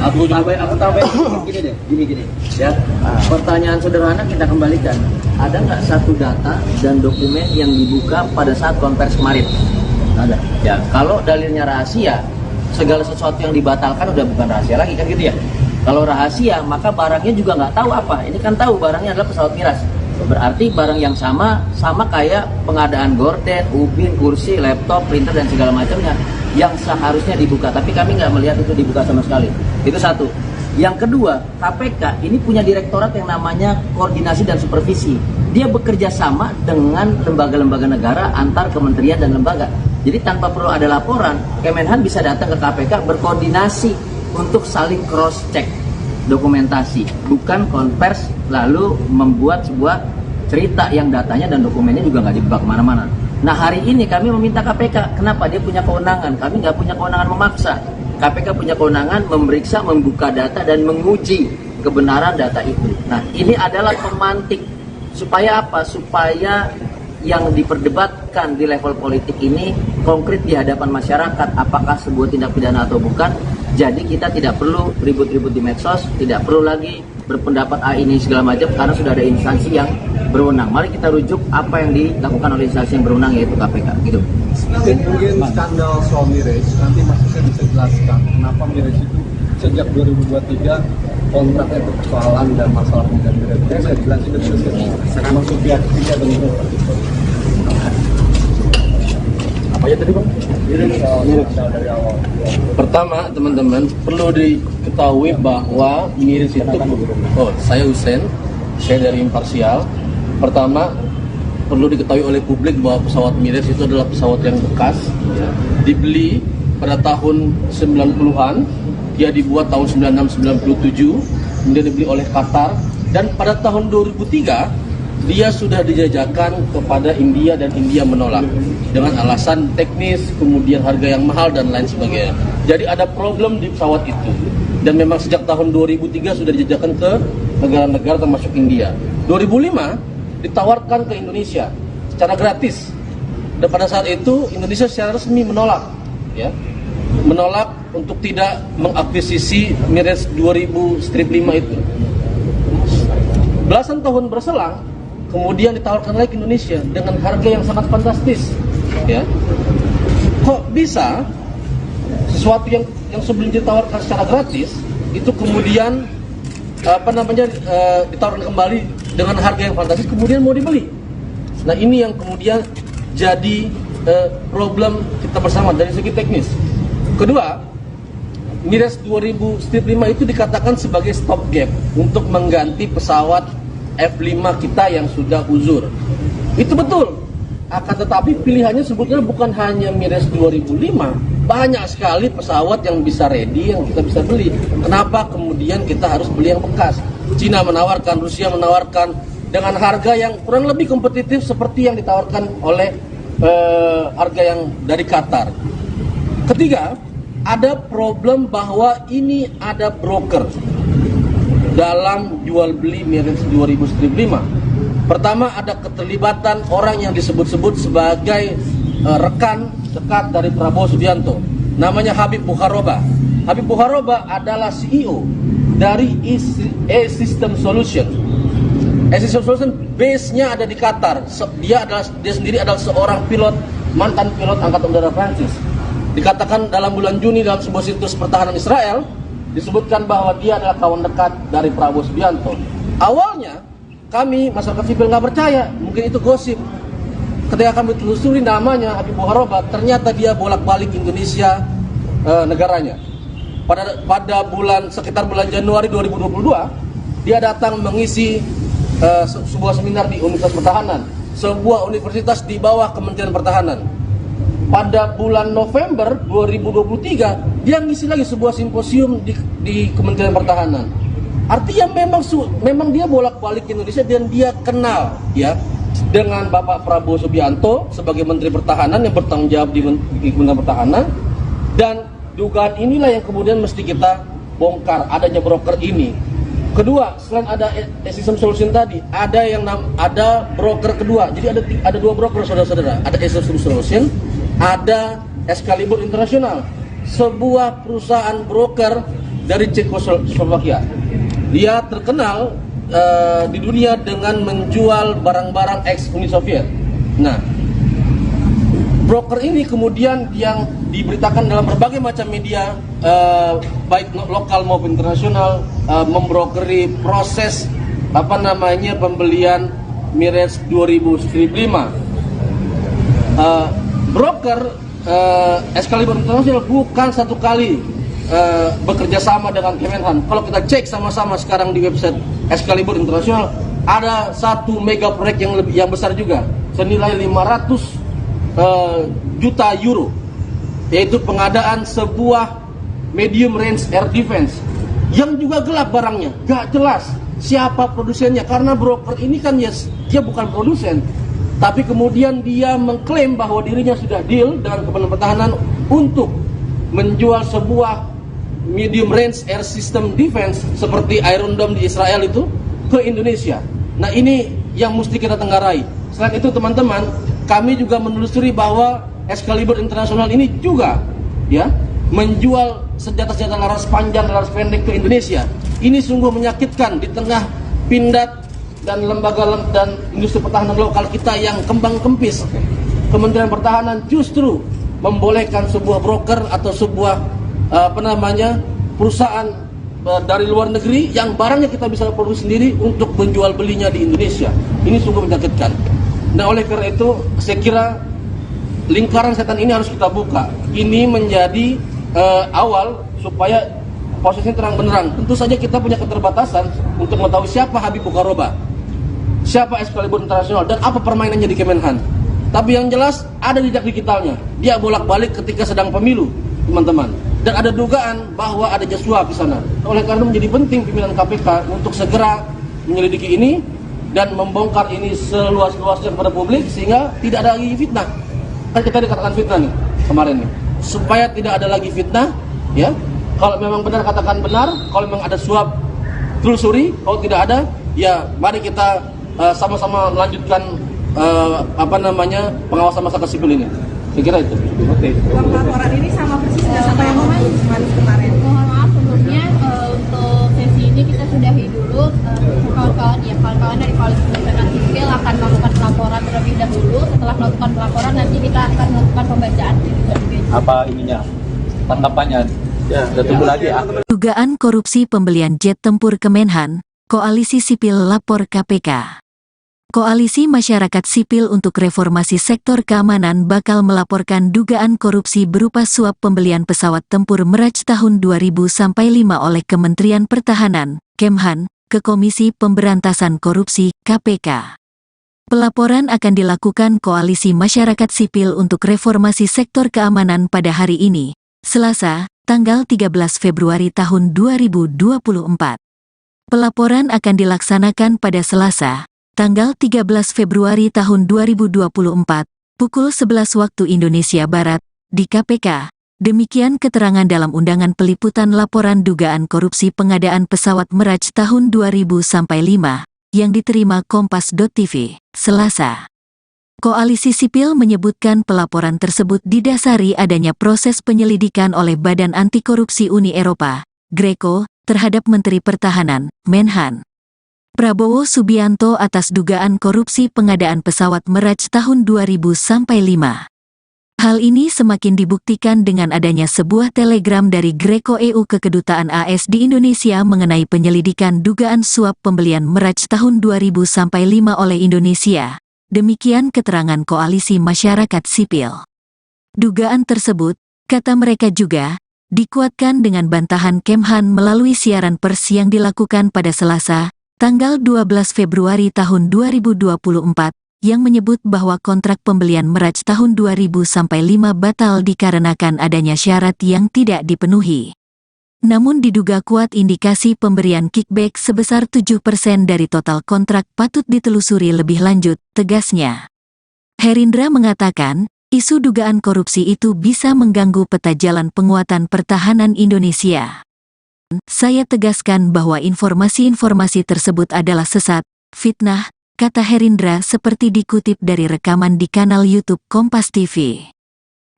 Aku tambahin gini ya. Pertanyaan sederhana kita kembalikan. Ada nggak satu data dan dokumen yang dibuka pada saat konversi kemarin? Ada. Ya, kalau dalilnya rahasia, segala sesuatu yang dibatalkan udah bukan rahasia lagi kan gitu ya. Kalau rahasia, maka barangnya juga nggak tahu apa. Ini kan tahu barangnya adalah pesawat Miras. Berarti barang yang sama kayak pengadaan gorden, ubin, kursi, laptop, printer dan segala macamnya yang seharusnya dibuka. Tapi kami nggak melihat itu dibuka sama sekali. Itu satu. Yang kedua, KPK ini punya direktorat yang namanya koordinasi dan supervisi. Dia bekerja sama dengan lembaga-lembaga negara antar kementerian dan lembaga. Jadi tanpa perlu ada laporan, Kemenhan bisa datang ke KPK berkoordinasi untuk saling cross check dokumentasi, bukan konvers lalu membuat sebuah cerita yang datanya dan dokumennya juga nggak dibuka kemana-mana. Nah hari ini kami meminta KPK, kenapa? Dia punya kewenangan, kami nggak punya kewenangan memaksa. KPK punya kewenangan memeriksa, membuka data dan menguji kebenaran data itu. Nah ini adalah pemantik, supaya apa? Supaya yang diperdebatkan di level politik ini konkret di hadapan masyarakat, apakah sebuah tindak pidana atau bukan. Jadi kita tidak perlu ribut-ribut di medsos, tidak perlu lagi berpendapat ini segala macam karena sudah ada instansi yang berwenang. Mari kita rujuk apa yang dilakukan oleh instansi yang berwenang, yaitu KPK. Gitu. Mungkin skandal soal Miras, nanti Mas Hussein bisa jelaskan kenapa Miras itu sejak 2023 kontraknya persoalan dan masalah penggunaan Miras. Saya jelasin dulu maksud pihak ketiga dan apa aja tadi Bang? Miras dari awal. Pertama, teman-teman, perlu diketahui bahwa Miras itu, saya Hussein, saya dari Imparsial. Pertama, perlu diketahui oleh publik bahwa pesawat Miras itu adalah pesawat yang bekas, ya, dibeli pada tahun 90-an, dia dibuat tahun 96-97, kemudian dibeli oleh Qatar, dan pada tahun 2003, dia sudah dijajakan kepada India dan India menolak dengan alasan teknis, kemudian harga yang mahal dan lain sebagainya. Jadi ada problem di pesawat itu. Dan memang sejak tahun 2003 sudah dijajakan ke negara-negara termasuk India. 2005 ditawarkan ke Indonesia secara gratis. Dan pada saat itu Indonesia secara resmi menolak, ya. Menolak untuk tidak mengakuisisi Miras 2000-5 itu. Belasan tahun berselang, kemudian ditawarkan lagi ke Indonesia dengan harga yang sangat fantastis, ya. Kok bisa sesuatu yang sebelum ditawarkan secara gratis itu kemudian ditawarkan kembali dengan harga yang fantastis kemudian mau dibeli. Nah ini yang kemudian jadi problem kita bersama dari segi teknis. Kedua, Miras 2000-5 itu dikatakan sebagai stopgap untuk mengganti pesawat F5 kita yang sudah uzur. Itu betul. Akan tetapi pilihannya sebetulnya bukan hanya Miras 2005. Banyak sekali pesawat yang bisa ready, yang kita bisa beli. Kenapa kemudian kita harus beli yang bekas? Cina menawarkan, Rusia menawarkan dengan harga yang kurang lebih kompetitif seperti yang ditawarkan oleh harga yang dari Qatar. Ketiga, ada problem bahwa ini ada broker dalam jual beli Miras 2005. Pertama, ada keterlibatan orang yang disebut-sebut sebagai rekan dekat dari Prabowo Subianto, namanya Habib Bukharoba. Habib Bukharoba adalah CEO dari E-System Solution. E-System Solution base-nya ada di Qatar. Dia sendiri adalah seorang mantan pilot Angkatan Udara Prancis. Dikatakan dalam bulan Juni dalam sebuah situs pertahanan Israel disebutkan bahwa dia adalah kawan dekat dari Prabowo Subianto. Awalnya kami masyarakat sipil nggak percaya, mungkin itu gosip. Ketika kami telusuri namanya Habib Bukharoba, ternyata dia bolak-balik Indonesia negaranya. Pada sekitar bulan Januari 2022, dia datang mengisi sebuah seminar di Universitas Pertahanan, sebuah universitas di bawah Kementerian Pertahanan. Pada bulan November 2023 dia ngisi lagi sebuah simposium di Kementerian Pertahanan. Artinya memang dia bolak-balik Indonesia dan dia kenal, ya, dengan Bapak Prabowo Subianto sebagai Menteri Pertahanan yang bertanggung jawab di Kementerian Pertahanan. Dan dugaan inilah yang kemudian mesti kita bongkar, adanya broker ini. Kedua, selain ada E-System Solution tadi, ada broker kedua. Jadi ada dua broker, saudara-saudara. Ada E-System Solution, ada Excalibur International, sebuah perusahaan broker dari Cekoslovakia. Dia terkenal di dunia dengan menjual barang-barang ex Uni Soviet. Nah, broker ini kemudian yang diberitakan dalam berbagai macam media, baik lokal maupun internasional, membrokeri proses pembelian Mirage 2005. Broker Excalibur International bukan satu kali bekerja sama dengan Kemenhan. Kalau kita cek sama-sama sekarang di website Excalibur International, ada satu mega proyek yang besar juga, senilai 500 juta euro, yaitu pengadaan sebuah medium range air defense yang juga gelap barangnya, gak jelas siapa produsennya, karena broker ini kan dia bukan produsen, tapi kemudian dia mengklaim bahwa dirinya sudah deal dengan Kementerian Pertahanan untuk menjual sebuah medium range air system defense seperti Iron Dome di Israel itu ke Indonesia. Nah, ini yang mesti kita tenggarai. Selain itu teman-teman, kami juga menelusuri bahwa Excalibur International ini juga menjual senjata-senjata laras panjang, laras pendek ke Indonesia. Ini sungguh menyakitkan di tengah pindad dan lembaga dan industri pertahanan lokal kita yang kembang kempis. Kementerian Pertahanan justru membolehkan sebuah broker atau sebuah perusahaan dari luar negeri yang barangnya kita bisa produksi sendiri untuk menjual belinya di Indonesia. Ini sungguh menyakitkan. Nah, oleh karena itu saya kira lingkaran setan ini harus kita buka. Ini menjadi awal supaya prosesnya terang benderang. Tentu saja kita punya keterbatasan untuk mengetahui siapa Habib Bukaroba, siapa Excalibur International, dan apa permainannya di Kemenhan. Tapi yang jelas ada jejak digitalnya. Dia bolak-balik ketika sedang pemilu, teman-teman. Dan ada dugaan bahwa ada suap di sana. Oleh karena itu menjadi penting pimpinan KPK untuk segera menyelidiki ini dan membongkar ini seluas-luasnya kepada publik sehingga tidak ada lagi fitnah. Kan kita dikatakan fitnah nih kemarin nih. Supaya tidak ada lagi fitnah, ya. Kalau memang benar katakan benar, kalau memang ada suap telusuri, kalau tidak ada, ya mari kita sama-sama melanjutkan pengawasan masyarakat sipil ini. Saya kira itu. Oke. Uang laporan ini sama persis dengan apa yang kemarin. Mohon maaf sebelumnya untuk sesi ini kita sudahi dulu. Kawan-kawan dari Koalisi Masyarakat Sipil akan melakukan pelaporan terlebih dahulu. Setelah melakukan pelaporan nanti kita akan melakukan pembacaan. Apa ininya? Tanggapannya? Ya, tunggu lagi ya. Dugaan korupsi pembelian jet tempur Kemenhan, Koalisi Sipil lapor KPK. Koalisi Masyarakat Sipil untuk Reformasi Sektor Keamanan bakal melaporkan dugaan korupsi berupa suap pembelian pesawat tempur Mirage tahun 2005 oleh Kementerian Pertahanan, Kemhan, ke Komisi Pemberantasan Korupsi, KPK. Pelaporan akan dilakukan Koalisi Masyarakat Sipil untuk Reformasi Sektor Keamanan pada hari ini, Selasa, tanggal 13 Februari tahun 2024. Pelaporan akan dilaksanakan pada Selasa, tanggal 13 Februari tahun 2024, pukul 11 waktu Indonesia Barat, di KPK. Demikian keterangan dalam undangan peliputan laporan dugaan korupsi pengadaan pesawat Mirage tahun 2005, yang diterima Kompas.tv, Selasa. Koalisi Sipil menyebutkan pelaporan tersebut didasari adanya proses penyelidikan oleh Badan Anti Korupsi Uni Eropa, Greco, terhadap Menteri Pertahanan, Menhan Prabowo Subianto atas dugaan korupsi pengadaan pesawat Mirage tahun 2005. Hal ini semakin dibuktikan dengan adanya sebuah telegram dari Greco EU ke Kedutaan AS di Indonesia mengenai penyelidikan dugaan suap pembelian Mirage tahun 2005 oleh Indonesia. Demikian keterangan Koalisi Masyarakat Sipil. Dugaan tersebut, kata mereka juga, dikuatkan dengan bantahan Kemhan melalui siaran pers yang dilakukan pada Selasa, tanggal 12 Februari tahun 2024, yang menyebut bahwa kontrak pembelian Mirage tahun 2005 batal dikarenakan adanya syarat yang tidak dipenuhi. Namun diduga kuat indikasi pemberian kickback sebesar 7% dari total kontrak patut ditelusuri lebih lanjut, tegasnya. Herindra mengatakan, isu dugaan korupsi itu bisa mengganggu peta jalan penguatan pertahanan Indonesia. Saya tegaskan bahwa informasi-informasi tersebut adalah sesat, fitnah, kata Herindra seperti dikutip dari rekaman di kanal YouTube Kompas TV.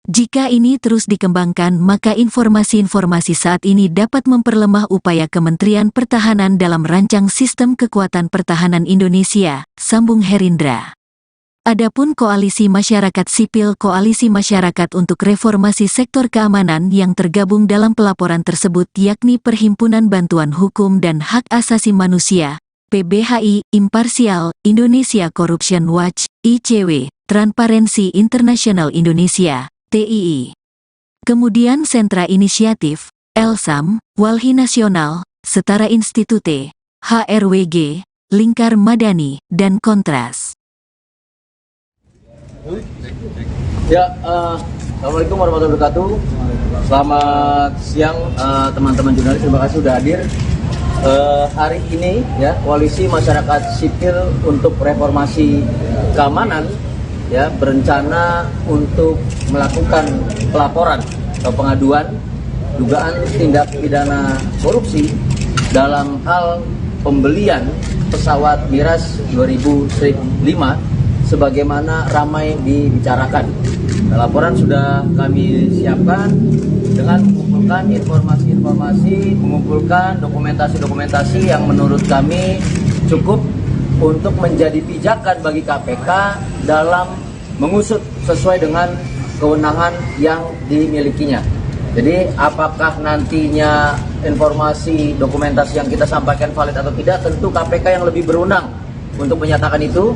Jika ini terus dikembangkan maka informasi-informasi saat ini dapat memperlemah upaya Kementerian Pertahanan dalam merancang sistem kekuatan pertahanan Indonesia, sambung Herindra. Adapun Koalisi Masyarakat Sipil Koalisi Masyarakat untuk Reformasi Sektor Keamanan yang tergabung dalam pelaporan tersebut yakni Perhimpunan Bantuan Hukum dan Hak Asasi Manusia, PBHI, Imparsial, Indonesia Corruption Watch, ICW, Transparency International Indonesia, TII. Kemudian Sentra Inisiatif, Elsam, Walhi Nasional, Setara Institute, HRWG, Lingkar Madani, dan Kontras. Ya, Assalamualaikum warahmatullahi wabarakatuh. Selamat siang teman-teman jurnalis, terima kasih sudah hadir. Hari ini ya, Koalisi Masyarakat Sipil untuk Reformasi Keamanan ya berencana untuk melakukan pelaporan atau pengaduan dugaan tindak pidana korupsi dalam hal pembelian pesawat Miras 2005 sebagaimana ramai dibicarakan. Laporan sudah kami siapkan dengan mengumpulkan informasi-informasi, mengumpulkan dokumentasi-dokumentasi yang menurut kami cukup untuk menjadi pijakan bagi KPK dalam mengusut sesuai dengan kewenangan yang dimilikinya. Jadi apakah nantinya informasi dokumentasi yang kita sampaikan valid atau tidak, tentu KPK yang lebih berwenang untuk menyatakan itu.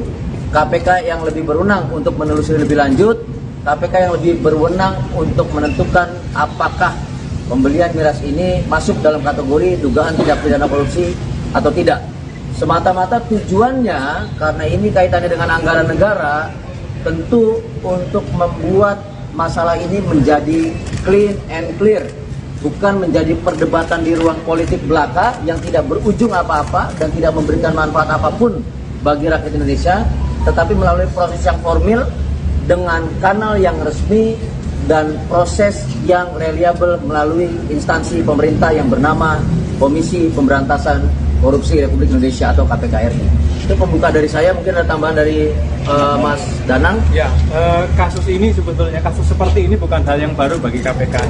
KPK yang lebih berwenang untuk menelusuri lebih lanjut, KPK yang lebih berwenang untuk menentukan apakah pembelian miras ini masuk dalam kategori dugaan tindak pidana korupsi atau tidak. Semata-mata tujuannya, karena ini kaitannya dengan anggaran negara, tentu untuk membuat masalah ini menjadi clean and clear, bukan menjadi perdebatan di ruang politik belaka yang tidak berujung apa-apa dan tidak memberikan manfaat apapun bagi rakyat Indonesia, tetapi melalui proses yang formil dengan kanal yang resmi dan proses yang reliable melalui instansi pemerintah yang bernama Komisi Pemberantasan Korupsi Republik Indonesia atau KPK RI. Itu pembuka dari saya, mungkin ada tambahan dari Mas Danang. Ya, kasus ini sebetulnya, kasus seperti ini bukan hal yang baru bagi KPK.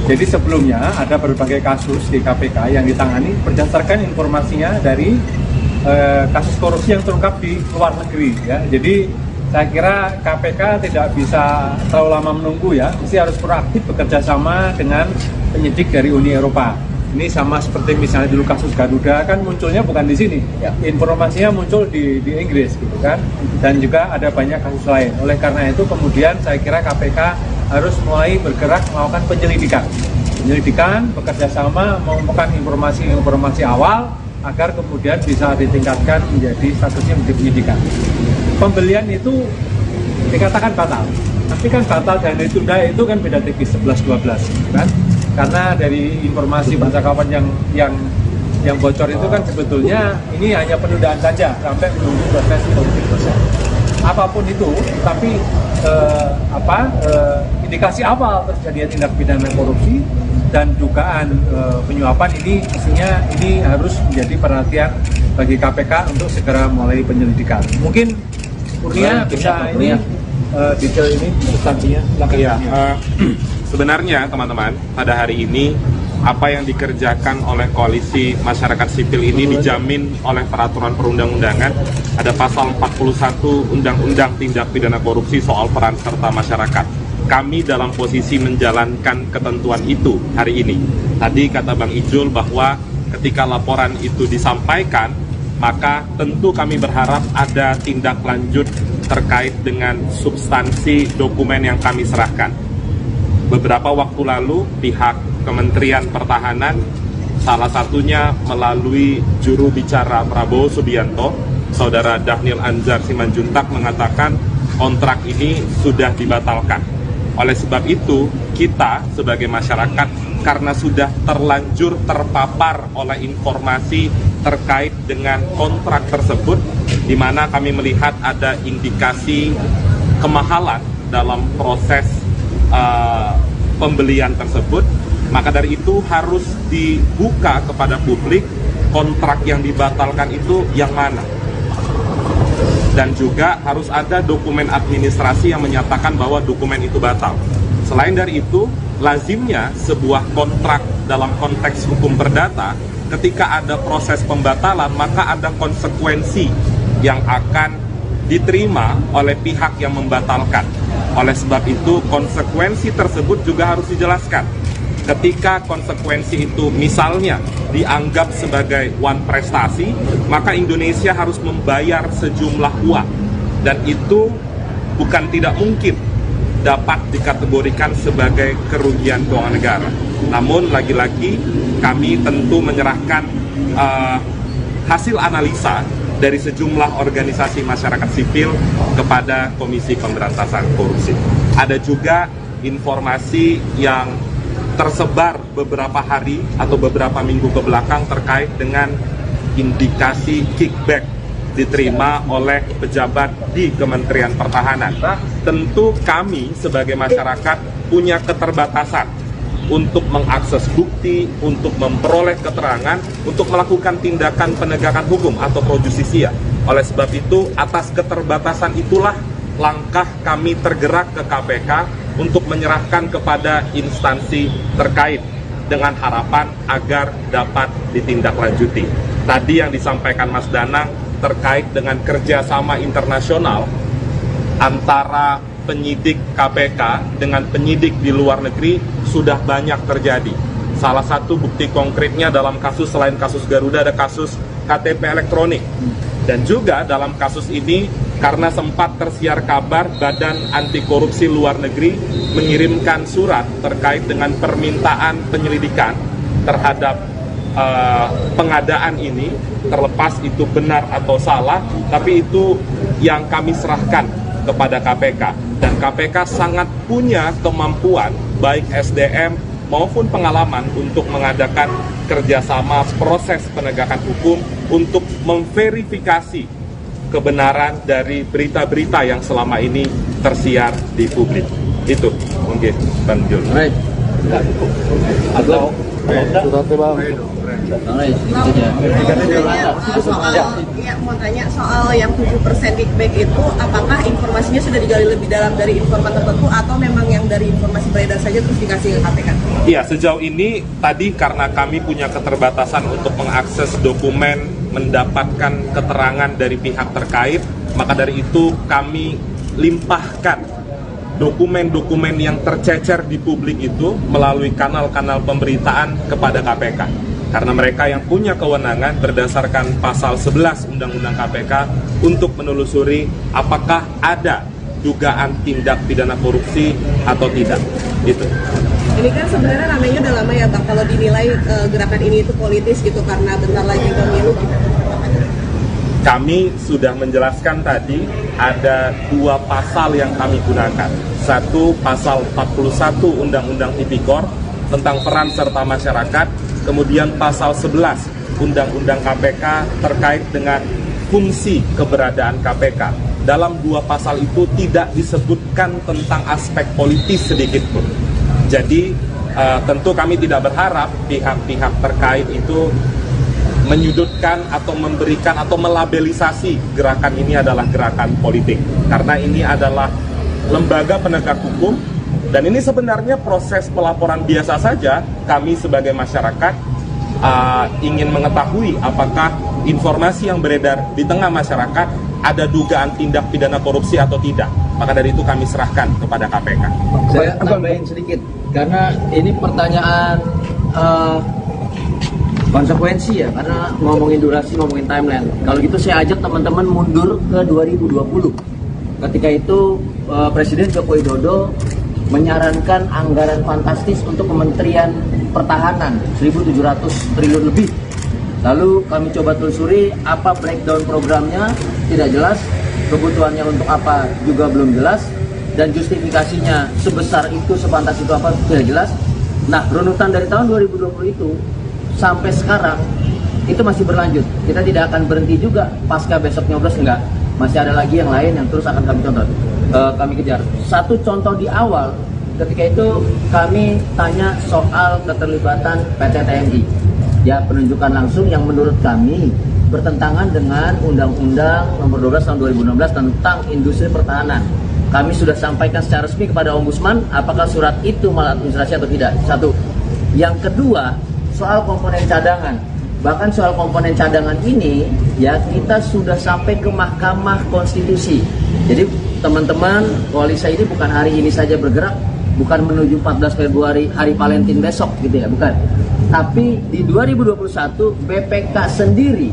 Jadi sebelumnya ada berbagai kasus di KPK yang ditangani berdasarkan informasinya dari kasus korupsi yang terungkap di luar negeri ya. Jadi saya kira KPK tidak bisa terlalu lama menunggu ya, mesti harus proaktif bekerja sama dengan penyidik dari Uni Eropa. Ini sama seperti misalnya dulu kasus Garuda kan munculnya bukan di sini, ya. Informasinya muncul di Inggris gitu kan, dan juga ada banyak kasus lain. Oleh karena itu kemudian saya kira KPK harus mulai bergerak melakukan penyelidikan, bekerja sama mengumpulkan informasi awal agar kemudian bisa ditingkatkan menjadi statusnya menjadi penyidikan. Pembelian itu dikatakan batal, tapi kan batal dan ditunda itu kan beda tipis 11-12 kan? Karena dari informasi kawan yang bocor itu kan sebetulnya ini hanya penundaan saja sampai menunggu proses politik selesai. Apapun itu, tapi indikasi awal terjadinya tindak pidana korupsi dan dugaan penyuapan ini mestinya ini harus menjadi perhatian bagi KPK untuk segera mulai penyelidikan. Mungkin Kurnia bisa ini detail ini substansinya. Iya, sebenarnya teman-teman pada hari ini apa yang dikerjakan oleh Koalisi Masyarakat Sipil ini dijamin oleh peraturan perundang-undangan. Ada pasal 41 Undang-Undang Tindak Pidana Korupsi soal peran serta masyarakat. Kami dalam posisi menjalankan ketentuan itu hari ini. Tadi kata Bang Ijul bahwa ketika laporan itu disampaikan, maka tentu kami berharap ada tindak lanjut terkait dengan substansi dokumen yang kami serahkan. Beberapa waktu lalu pihak Kementerian Pertahanan, salah satunya melalui juru bicara Prabowo Subianto, Saudara Dhanil Anzar Simanjuntak mengatakan kontrak ini sudah dibatalkan. Oleh sebab itu, kita sebagai masyarakat karena sudah terlanjur terpapar oleh informasi terkait dengan kontrak tersebut, di mana kami melihat ada indikasi kemahalan dalam proses pembelian tersebut, maka dari itu harus dibuka kepada publik kontrak yang dibatalkan itu yang mana. Dan juga harus ada dokumen administrasi yang menyatakan bahwa dokumen itu batal. Selain dari itu, lazimnya sebuah kontrak dalam konteks hukum perdata, ketika ada proses pembatalan, maka ada konsekuensi yang akan diterima oleh pihak yang membatalkan. Oleh sebab itu, konsekuensi tersebut juga harus dijelaskan. Ketika konsekuensi itu misalnya dianggap sebagai one prestasi, maka Indonesia harus membayar sejumlah uang. Dan itu bukan tidak mungkin dapat dikategorikan sebagai kerugian keuangan negara. Namun lagi-lagi kami tentu menyerahkan hasil analisa dari sejumlah organisasi masyarakat sipil kepada Komisi Pemberantasan Korupsi. Ada juga informasi yang tersebar beberapa hari atau beberapa minggu ke belakang terkait dengan indikasi kickback diterima oleh pejabat di Kementerian Pertahanan. Tentu kami sebagai masyarakat punya keterbatasan untuk mengakses bukti, untuk memperoleh keterangan, untuk melakukan tindakan penegakan hukum atau pro justisia. Oleh sebab itu, atas keterbatasan itulah langkah kami tergerak ke KPK untuk menyerahkan kepada instansi terkait dengan harapan agar dapat ditindaklanjuti. Tadi yang disampaikan Mas Danang terkait dengan kerjasama internasional antara penyidik KPK dengan penyidik di luar negeri sudah banyak terjadi. Salah satu bukti konkretnya dalam kasus, selain kasus Garuda, ada kasus KTP elektronik. Dan juga dalam kasus ini, karena sempat tersiar kabar Badan Anti Korupsi Luar Negeri mengirimkan surat terkait dengan permintaan penyelidikan terhadap pengadaan ini, terlepas itu benar atau salah, tapi itu yang kami serahkan kepada KPK. Dan KPK sangat punya kemampuan, baik SDM maupun pengalaman untuk mengadakan kerjasama proses penegakan hukum untuk memverifikasi kebenaran dari berita-berita yang selama ini tersiar di publik. Itu mungkin Bang Jul. Baik. Atau mau tanya soal yang 7% kickback itu, apakah informasinya sudah digali lebih dalam dari informan tertentu atau memang yang dari informasi beredar saja terus dikasih ke KPK? Iya, sejauh ini tadi karena kami punya keterbatasan untuk mengakses dokumen, mendapatkan keterangan dari pihak terkait, maka dari itu kami limpahkan dokumen-dokumen yang tercecer di publik itu melalui kanal-kanal pemberitaan kepada KPK. Karena mereka yang punya kewenangan berdasarkan pasal 11 Undang-Undang KPK untuk menelusuri apakah ada dugaan tindak pidana korupsi atau tidak. Gitu. Ini kan sebenarnya namanya udah lama ya Bang, kalau dinilai gerakan ini itu politis gitu karena bentar lagi pemilu gitu. Kami sudah menjelaskan tadi ada dua pasal yang kami gunakan. Satu, pasal 41 Undang-Undang Tipikor tentang peran serta masyarakat. Kemudian pasal 11 Undang-Undang KPK terkait dengan fungsi keberadaan KPK. Dalam dua pasal itu tidak disebutkan tentang aspek politis sedikit pun. Jadi tentu kami tidak berharap pihak-pihak terkait itu menyudutkan atau memberikan atau melabelisasi gerakan ini adalah gerakan politik. Karena ini adalah lembaga penegak hukum dan ini sebenarnya proses pelaporan biasa saja. Kami sebagai masyarakat ingin mengetahui apakah informasi yang beredar di tengah masyarakat ada dugaan tindak pidana korupsi atau tidak. Maka dari itu kami serahkan kepada KPK. Saya tambahin sedikit karena ini pertanyaan konsekuensi ya, karena ngomongin durasi, ngomongin timeline. Kalau gitu saya ajak teman-teman mundur ke 2020. Ketika itu Presiden Joko Widodo menyarankan anggaran fantastis untuk Kementerian Pertahanan 1.700 triliun lebih. Lalu kami coba telusuri apa breakdown programnya, tidak jelas. Kebutuhannya untuk apa juga belum jelas. Dan justifikasinya sebesar itu, sepantas itu apa, tidak jelas. Nah, runutan dari tahun 2020 itu sampai sekarang itu masih berlanjut. Kita tidak akan berhenti juga pasca besok nyoblos, enggak. Masih ada lagi yang lain yang terus akan kami contoh, kami kejar. Satu contoh di awal, ketika itu kami tanya soal keterlibatan PT TNI. Ya, penunjukan langsung yang menurut kami bertentangan dengan Undang-Undang Nomor 12 Tahun 2016 tentang Industri Pertahanan. Kami sudah sampaikan secara resmi kepada Ombudsman apakah surat itu maladministrasi atau tidak. Satu. Yang kedua, soal komponen cadangan. Bahkan soal komponen cadangan ini ya kita sudah sampai ke Mahkamah Konstitusi. Jadi teman-teman koalisi ini bukan hari ini saja bergerak, bukan menuju 14 Februari hari Valentine besok gitu ya, bukan. Tapi di 2021 BPK sendiri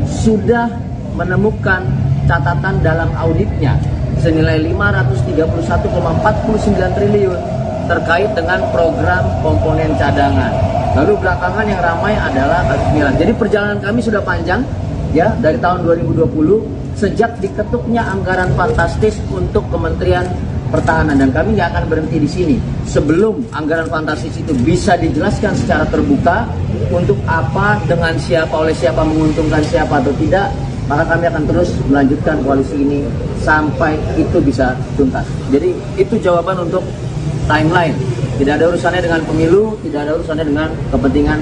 sudah menemukan catatan dalam auditnya senilai 531,49 triliun terkait dengan program komponen cadangan. Lalu belakangan yang ramai adalah kasus miras. Jadi perjalanan kami sudah panjang ya dari tahun 2020 sejak diketuknya anggaran fantastis untuk Kementerian Pertahanan, dan kami nggak akan berhenti di sini sebelum anggaran fantastis itu bisa dijelaskan secara terbuka untuk apa, dengan siapa, oleh siapa, menguntungkan siapa atau tidak, maka kami akan terus melanjutkan koalisi ini sampai itu bisa tuntas. Jadi itu jawaban untuk timeline. Tidak ada urusannya dengan pemilu, tidak ada urusannya dengan kepentingan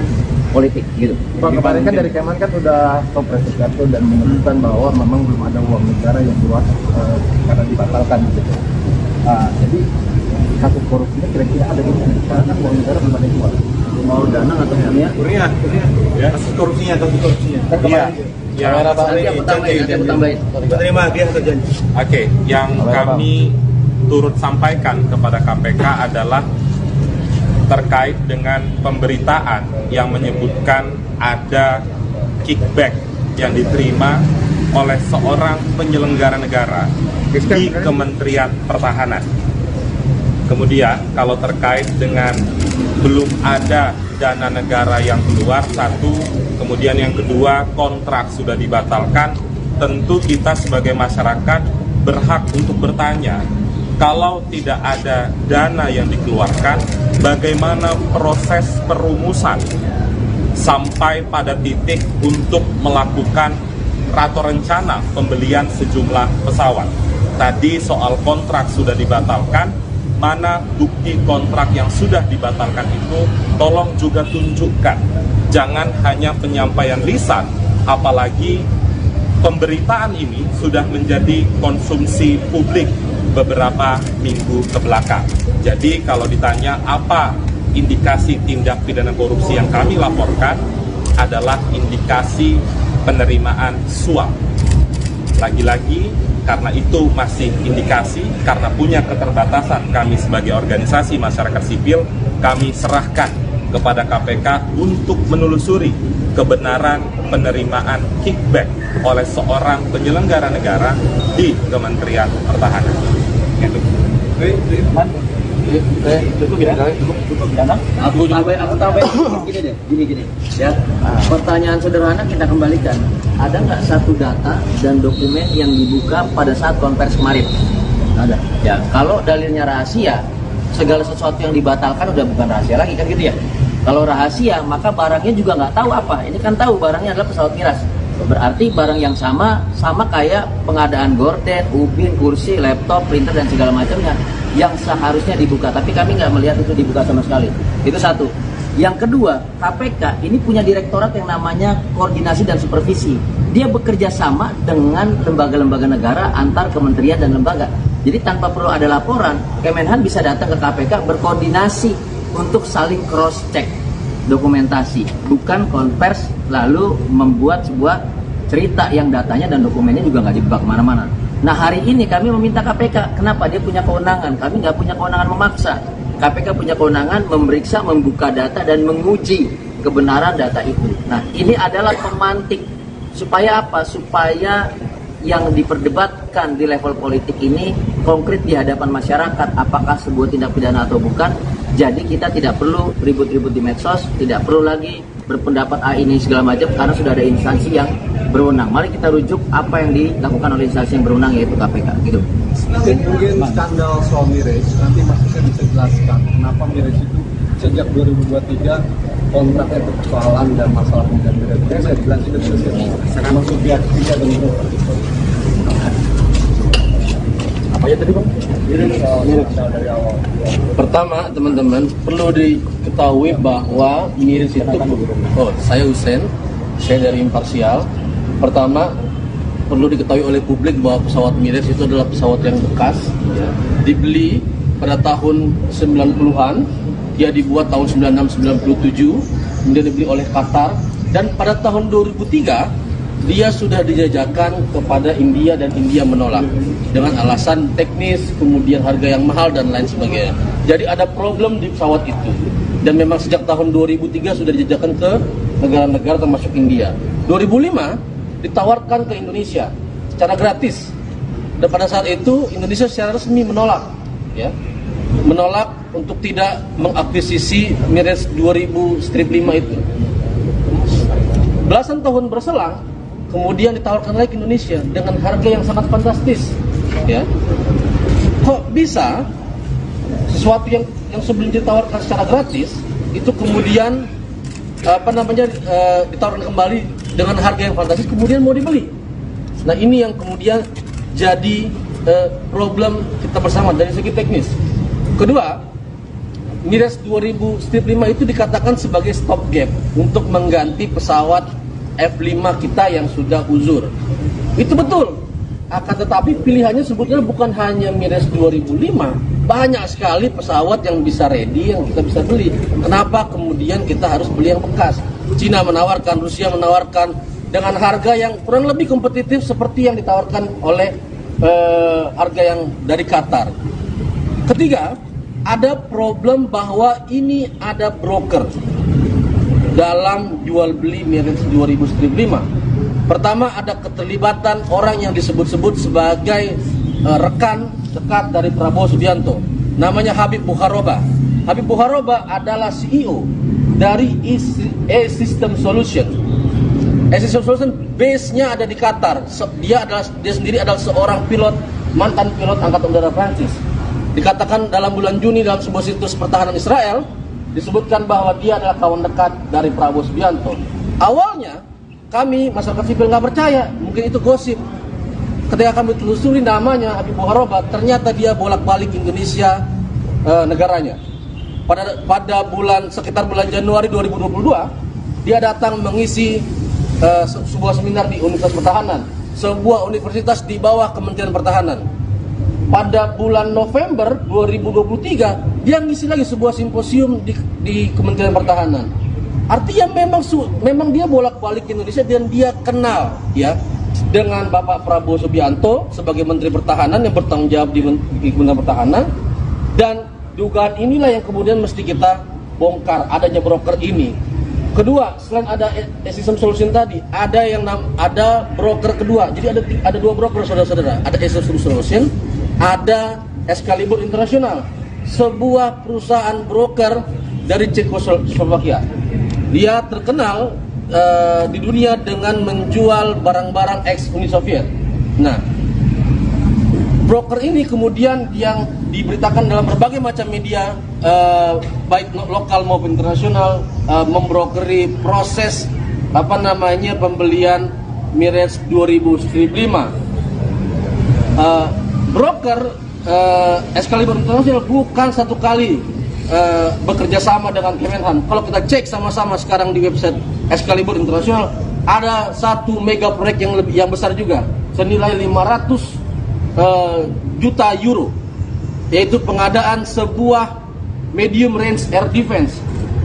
politik gitu. Pak, kemarin kan dari Kemen kan sudah stop Kartu dan menyebutkan bahwa memang belum ada uang negara yang keluar karena dibatalkan gitu. Jadi kasus korupsinya kira-kira ada di mana? Karena kan uang negara belum ada yang keluar. Mau dana atau ya? Kurnia, ya. Kasus korupsinya. Kan kemarin Nanti aku tambahin. Terima dia terjanji. Oke, yang kami turut sampaikan kepada KPK adalah terkait dengan pemberitaan yang menyebutkan ada kickback yang diterima oleh seorang penyelenggara negara di Kementerian Pertahanan. Kemudian kalau terkait dengan belum ada dana negara yang keluar, satu, kemudian yang kedua kontrak sudah dibatalkan, tentu kita sebagai masyarakat berhak untuk bertanya, kalau tidak ada dana yang dikeluarkan, bagaimana proses perumusan sampai pada titik untuk melakukan atau rencana pembelian sejumlah pesawat. Tadi soal kontrak sudah dibatalkan, mana bukti kontrak yang sudah dibatalkan itu, tolong juga tunjukkan. Jangan hanya penyampaian lisan, apalagi pemberitaan ini sudah menjadi konsumsi publik beberapa minggu ke belakang. Jadi kalau ditanya apa indikasi tindak pidana korupsi yang kami laporkan, adalah indikasi penerimaan suap. Lagi-lagi karena itu masih indikasi, karena punya keterbatasan kami sebagai organisasi masyarakat sipil, kami serahkan kepada KPK untuk menelusuri kebenaran penerimaan kickback oleh seorang penyelenggara negara di Kementerian Pertahanan. Gitu. Cukup ya? Aku tambahin gini ya. Pertanyaan sederhana kita kembalikan. Ada nggak satu data dan dokumen yang dibuka pada saat konversi kemarin? Ada. Ya, kalau dalilnya rahasia, segala sesuatu yang dibatalkan udah bukan rahasia lagi kan gitu ya. Kalau rahasia, maka barangnya juga nggak tahu apa. Ini kan tahu barangnya adalah pesawat miras. Berarti barang yang sama kayak pengadaan gorden, ubin, kursi, laptop, printer dan segala macamnya yang seharusnya dibuka. Tapi kami nggak melihat itu dibuka sama sekali. Itu satu. Yang kedua, KPK ini punya direktorat yang namanya koordinasi dan supervisi. Dia bekerja sama dengan lembaga-lembaga negara antar kementerian dan lembaga. Jadi tanpa perlu ada laporan, Kemenhan bisa datang ke KPK berkoordinasi untuk saling cross check dokumentasi, bukan konvers lalu membuat sebuah cerita yang datanya dan dokumennya juga nggak dibuka kemana-mana. Nah hari ini kami meminta KPK, kenapa? Dia punya kewenangan, kami nggak punya kewenangan memaksa. KPK punya kewenangan memeriksa, membuka data dan menguji kebenaran data itu. Nah ini adalah pemantik supaya apa? Supaya yang diperdebatkan di level politik ini konkret di hadapan masyarakat, apakah sebuah tindak pidana atau bukan. Jadi kita tidak perlu ribut-ribut di medsos, tidak perlu lagi berpendapat ini segala macam karena sudah ada instansi yang berwenang. Mari kita rujuk apa yang dilakukan oleh instansi yang berwenang, yaitu KPK. Gitu. Mungkin skandal soal miras, nanti maksudnya bisa jelaskan kenapa miras itu sejak 2023 kontraknya persoalan dan masalah pembelian miras. Saya jelasin itu maksud pihak ketiga dan itu. Apa ya tadi Bang? Miras dari awal. Pertama, teman-teman, perlu diketahui bahwa miras itu, saya Husein, saya dari Imparsial. Pertama, perlu diketahui oleh publik bahwa pesawat miras itu adalah pesawat yang bekas, ya. Dibeli pada tahun 90-an, dia dibuat tahun 96-97, kemudian dibeli oleh Qatar Dan pada tahun 2003 dia sudah dijajakan kepada India dan India menolak dengan alasan teknis, kemudian harga yang mahal dan lain sebagainya. Jadi ada problem di pesawat itu. Dan memang sejak tahun 2003 sudah dijajakan ke negara-negara termasuk India. 2005 ditawarkan ke Indonesia secara gratis. Dan pada saat itu Indonesia secara resmi menolak, ya. Menolak untuk tidak mengakuisisi Mirage 2000-5 itu. Belasan tahun berselang, kemudian ditawarkan lagi ke Indonesia dengan harga yang sangat fantastis, ya. Kok bisa sesuatu yang sebelum ditawarkan secara gratis itu kemudian ditawarkan kembali dengan harga yang fantastis kemudian mau dibeli. Nah, ini yang kemudian jadi problem kita bersama dari segi teknis. Kedua, Mirage 2000-5 itu dikatakan sebagai stopgap untuk mengganti pesawat F5 kita yang sudah uzur. Itu betul. Akan tetapi pilihannya sebetulnya bukan hanya Mirage 2005, banyak sekali pesawat yang bisa ready yang kita bisa beli. Kenapa kemudian kita harus beli yang bekas? Cina menawarkan, Rusia menawarkan dengan harga yang kurang lebih kompetitif seperti yang ditawarkan oleh harga yang dari Qatar. Ketiga, ada problem bahwa ini ada broker dalam jual beli Mirage 2000-5. Pertama, ada keterlibatan orang yang disebut-sebut sebagai rekan dekat dari Prabowo Subianto, namanya Habib Bukharoba. Habib Bukharoba adalah CEO dari E-System Solution. E-System Solution base-nya ada di Qatar. Dia sendiri adalah seorang mantan pilot Angkatan Udara Prancis. Dikatakan dalam bulan Juni dalam sebuah situs pertahanan Israel disebutkan bahwa dia adalah kawan dekat dari Prabowo Subianto. Awalnya kami masyarakat sipil nggak percaya, mungkin itu gosip. Ketika kami telusuri namanya Habib Bukharoba, ternyata dia bolak-balik Indonesia negaranya. Pada sekitar bulan Januari 2022, dia datang mengisi sebuah seminar di Universitas Pertahanan, sebuah universitas di bawah Kementerian Pertahanan. Pada bulan November 2023, dia ngisi lagi sebuah simposium di Kementerian Pertahanan. Artinya memang dia bolak-balik Indonesia dan dia kenal, ya, dengan Bapak Prabowo Subianto sebagai Menteri Pertahanan yang bertanggung jawab di Kementerian Pertahanan. Dan dugaan inilah yang kemudian mesti kita bongkar, adanya broker ini. Kedua, selain ada E-System Solution tadi, ada broker kedua. Jadi ada dua broker, saudara-saudara. Ada E-System Solution, ada Excalibur International, sebuah perusahaan broker dari Cekoslovakia. Dia terkenal di dunia dengan menjual barang-barang ex-Uni Soviet. Nah, broker ini kemudian yang diberitakan dalam berbagai macam media, baik lokal maupun internasional, membrokeri proses pembelian Mirage 2000-5. Broker Excalibur International bukan satu kali bekerja sama dengan Kemenhan. Kalau kita cek sama-sama sekarang di website Excalibur International, ada satu mega proyek yang besar juga, senilai 500 juta euro, yaitu pengadaan sebuah medium range air defense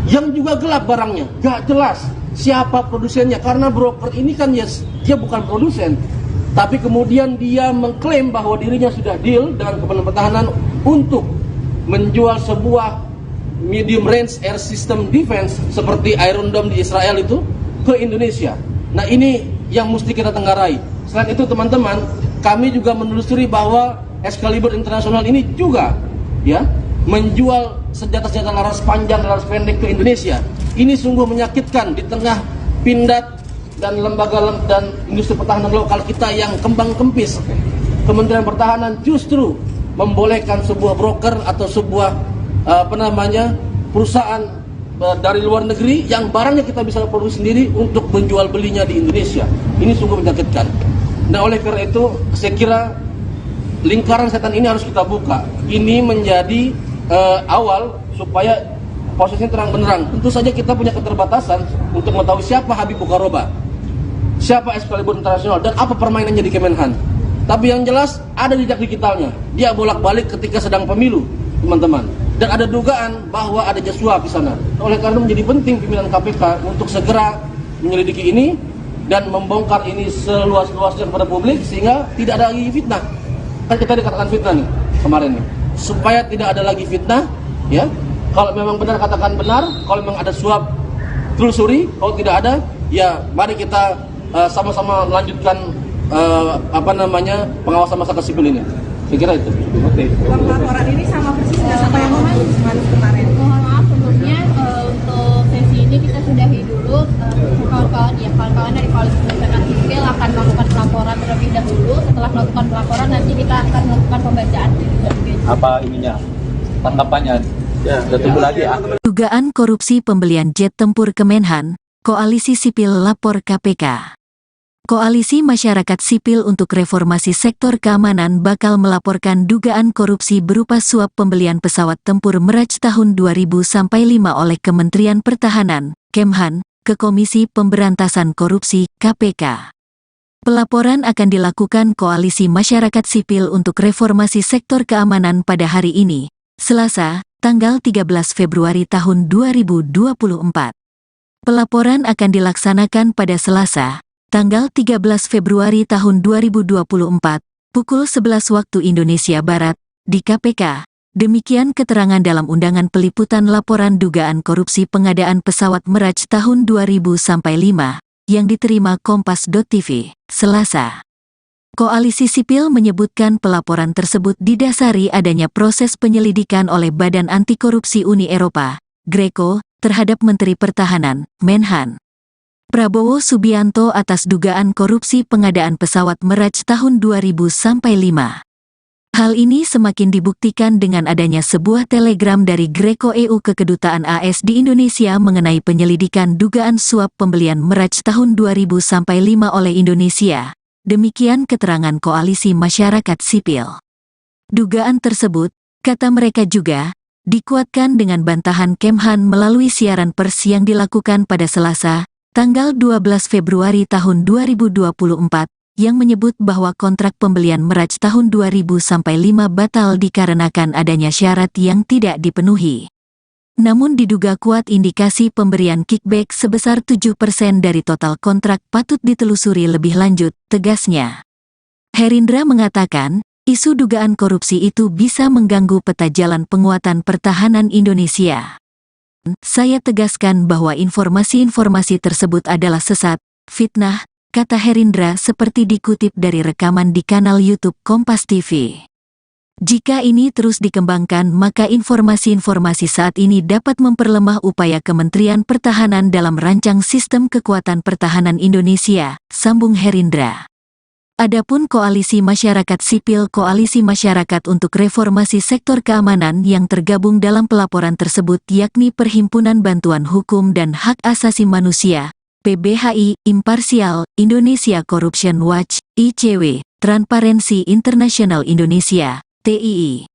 yang juga gelap barangnya, gak jelas siapa produsennya, karena broker ini kan dia bukan produsen, tapi kemudian dia mengklaim bahwa dirinya sudah deal dengan Kementerian Pertahanan untuk menjual sebuah medium range air system defense seperti Iron Dome di Israel itu ke Indonesia. Nah, ini yang mesti kita tenggarai. Selain itu, teman-teman, kami juga menelusuri bahwa Excalibur International ini juga, ya, menjual senjata-senjata laras panjang, laras pendek ke Indonesia. Ini sungguh menyakitkan di tengah pindad dan lembaga dan industri pertahanan lokal kita yang kembang kempis. Kementerian Pertahanan justru membolehkan sebuah broker atau sebuah perusahaan dari luar negeri yang barangnya kita bisa produksi sendiri untuk menjual belinya di Indonesia. Ini sungguh menyakitkan. Nah, oleh karena itu saya kira lingkaran setan ini harus kita buka. Ini menjadi awal supaya prosesnya terang benderang. Tentu saja kita punya keterbatasan untuk mengetahui siapa Habib Bukharoba, siapa Excalibur International, dan apa permainannya di Kemenhan. Tapi yang jelas ada jejak digitalnya. Dia bolak-balik ketika sedang pemilu, teman-teman. Dan ada dugaan bahwa ada suap di sana. Oleh karena menjadi penting pimpinan KPK untuk segera menyelidiki ini dan membongkar ini seluas-luasnya kepada publik sehingga tidak ada lagi fitnah. Kan kita dikatakan fitnah nih kemarin nih. Supaya tidak ada lagi fitnah, ya. Kalau memang benar katakan benar, kalau memang ada suap telusuri, kalau tidak ada, ya mari kita sama-sama melanjutkan pengawasan masyarakat sipil ini. Saya kira itu. Oke. Laporan ini sama persis dengan apa yang kemarin. Mohon maaf sebelumnya untuk sesi ini kita sudahi dulu. Kawan-kawan dari Koalisi Masyarakat Sipil akan melakukan pelaporan terlebih dahulu. Setelah melakukan pelaporan nanti kita akan melakukan pembacaan. Apa ininya? Tanggapannya? Ya, kita tunggu lagi ya. Dugaan korupsi pembelian jet tempur Kemenhan, Koalisi Sipil lapor KPK. Koalisi Masyarakat Sipil untuk Reformasi Sektor Keamanan bakal melaporkan dugaan korupsi berupa suap pembelian pesawat tempur Mirage tahun 2000-5 oleh Kementerian Pertahanan, Kemhan, ke Komisi Pemberantasan Korupsi, KPK. Pelaporan akan dilakukan Koalisi Masyarakat Sipil untuk Reformasi Sektor Keamanan pada hari ini, Selasa, tanggal 13 Februari tahun 2024. Pelaporan akan dilaksanakan pada Selasa, tanggal 13 Februari tahun 2024, pukul 11 waktu Indonesia Barat, di KPK. Demikian keterangan dalam undangan peliputan laporan dugaan korupsi pengadaan pesawat Mirage tahun 2000-5, yang diterima Kompas.tv, Selasa. Koalisi Sipil menyebutkan pelaporan tersebut didasari adanya proses penyelidikan oleh Badan Anti Korupsi Uni Eropa, Greco, terhadap Menteri Pertahanan, Menhan Prabowo Subianto atas dugaan korupsi pengadaan pesawat Mirage tahun 2000-5. Hal ini semakin dibuktikan dengan adanya sebuah telegram dari Greco EU ke Kedutaan AS di Indonesia mengenai penyelidikan dugaan suap pembelian Mirage tahun 2000-5 oleh Indonesia. Demikian keterangan Koalisi Masyarakat Sipil. Dugaan tersebut, kata mereka juga, dikuatkan dengan bantahan Kemhan melalui siaran pers yang dilakukan pada Selasa, tanggal 12 Februari tahun 2024, yang menyebut bahwa kontrak pembelian Mirage tahun 2000-5 batal dikarenakan adanya syarat yang tidak dipenuhi. Namun diduga kuat indikasi pemberian kickback sebesar 7% dari total kontrak patut ditelusuri lebih lanjut, tegasnya. Herindra mengatakan, isu dugaan korupsi itu bisa mengganggu peta jalan penguatan pertahanan Indonesia. Saya tegaskan bahwa informasi-informasi tersebut adalah sesat, fitnah, kata Herindra seperti dikutip dari rekaman di kanal YouTube Kompas TV. Jika ini terus dikembangkan maka informasi-informasi saat ini dapat memperlemah upaya Kementerian Pertahanan dalam rancang sistem kekuatan pertahanan Indonesia, sambung Herindra. Adapun Koalisi Masyarakat Sipil Koalisi Masyarakat untuk Reformasi Sektor Keamanan yang tergabung dalam pelaporan tersebut yakni Perhimpunan Bantuan Hukum dan Hak Asasi Manusia, PBHI, Imparsial, Indonesia Corruption Watch, ICW, Transparency International Indonesia, TII.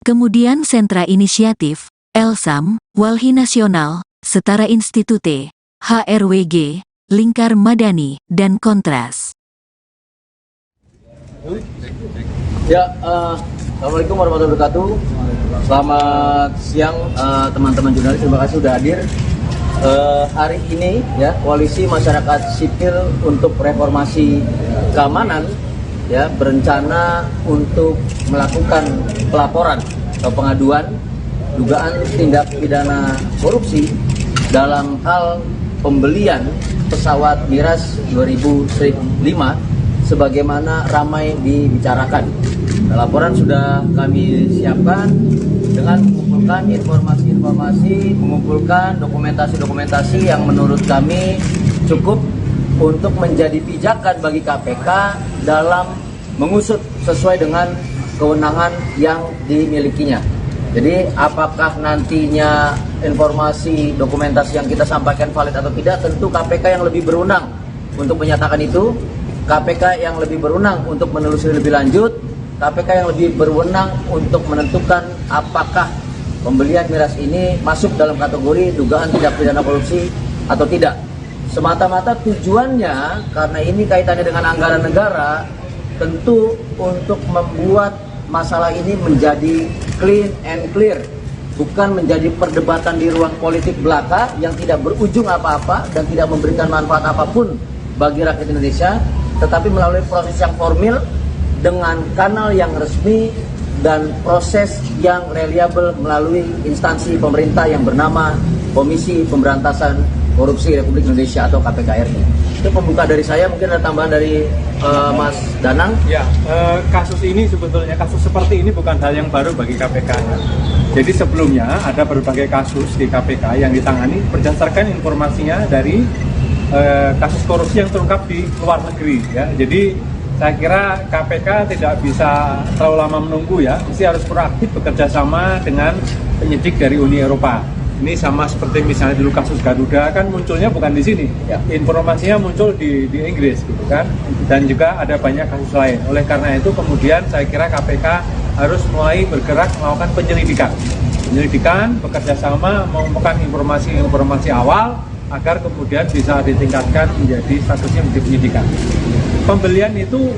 Kemudian Sentra Inisiatif, Elsam, Walhi Nasional, Setara Institute, HRWG, Lingkar Madani, dan Kontras. Ya, Assalamualaikum warahmatullahi wabarakatuh. Selamat siang teman-teman jurnalis, terima kasih sudah hadir. Hari ini ya Koalisi Masyarakat Sipil untuk Reformasi Keamanan ya berencana untuk melakukan pelaporan atau pengaduan dugaan tindak pidana korupsi dalam hal pembelian pesawat Mirage 2005 sebagaimana ramai dibicarakan. Laporan sudah kami siapkan dengan mengumpulkan informasi-informasi, mengumpulkan dokumentasi-dokumentasi yang menurut kami cukup untuk menjadi pijakan bagi KPK dalam mengusut sesuai dengan kewenangan yang dimilikinya. Jadi apakah nantinya informasi dokumentasi yang kita sampaikan valid atau tidak, tentu KPK yang lebih berwenang untuk menyatakan itu. KPK yang lebih berwenang untuk menelusuri lebih lanjut, KPK yang lebih berwenang untuk menentukan apakah pembelian Mirage ini masuk dalam kategori dugaan tindak pidana korupsi atau tidak. Semata-mata tujuannya, karena ini kaitannya dengan anggaran negara, tentu untuk membuat masalah ini menjadi clean and clear, bukan menjadi perdebatan di ruang politik belaka yang tidak berujung apa-apa dan tidak memberikan manfaat apapun bagi rakyat Indonesia, tetapi melalui proses yang formil dengan kanal yang resmi dan proses yang reliable melalui instansi pemerintah yang bernama Komisi Pemberantasan Korupsi Republik Indonesia atau KPK RI. Itu pembuka dari saya, mungkin ada tambahan dari Mas Danang. Ya, kasus ini sebetulnya, kasus seperti ini bukan hal yang baru bagi KPK. Jadi sebelumnya ada berbagai kasus di KPK yang ditangani berdasarkan informasinya dari kasus korupsi yang terungkap di luar negeri. Ya. Jadi saya kira KPK tidak bisa terlalu lama menunggu ya, mesti harus proaktif bekerja sama dengan penyidik dari Uni Eropa. Ini sama seperti misalnya dulu kasus Garuda kan munculnya bukan di sini, ya, informasinya muncul di Inggris gitu kan, dan juga ada banyak kasus lain. Oleh karena itu kemudian saya kira KPK harus mulai bergerak melakukan penyelidikan, bekerja sama mengumpulkan informasi awal agar kemudian bisa ditingkatkan menjadi statusnya menjadi penyidikan. Pembelian itu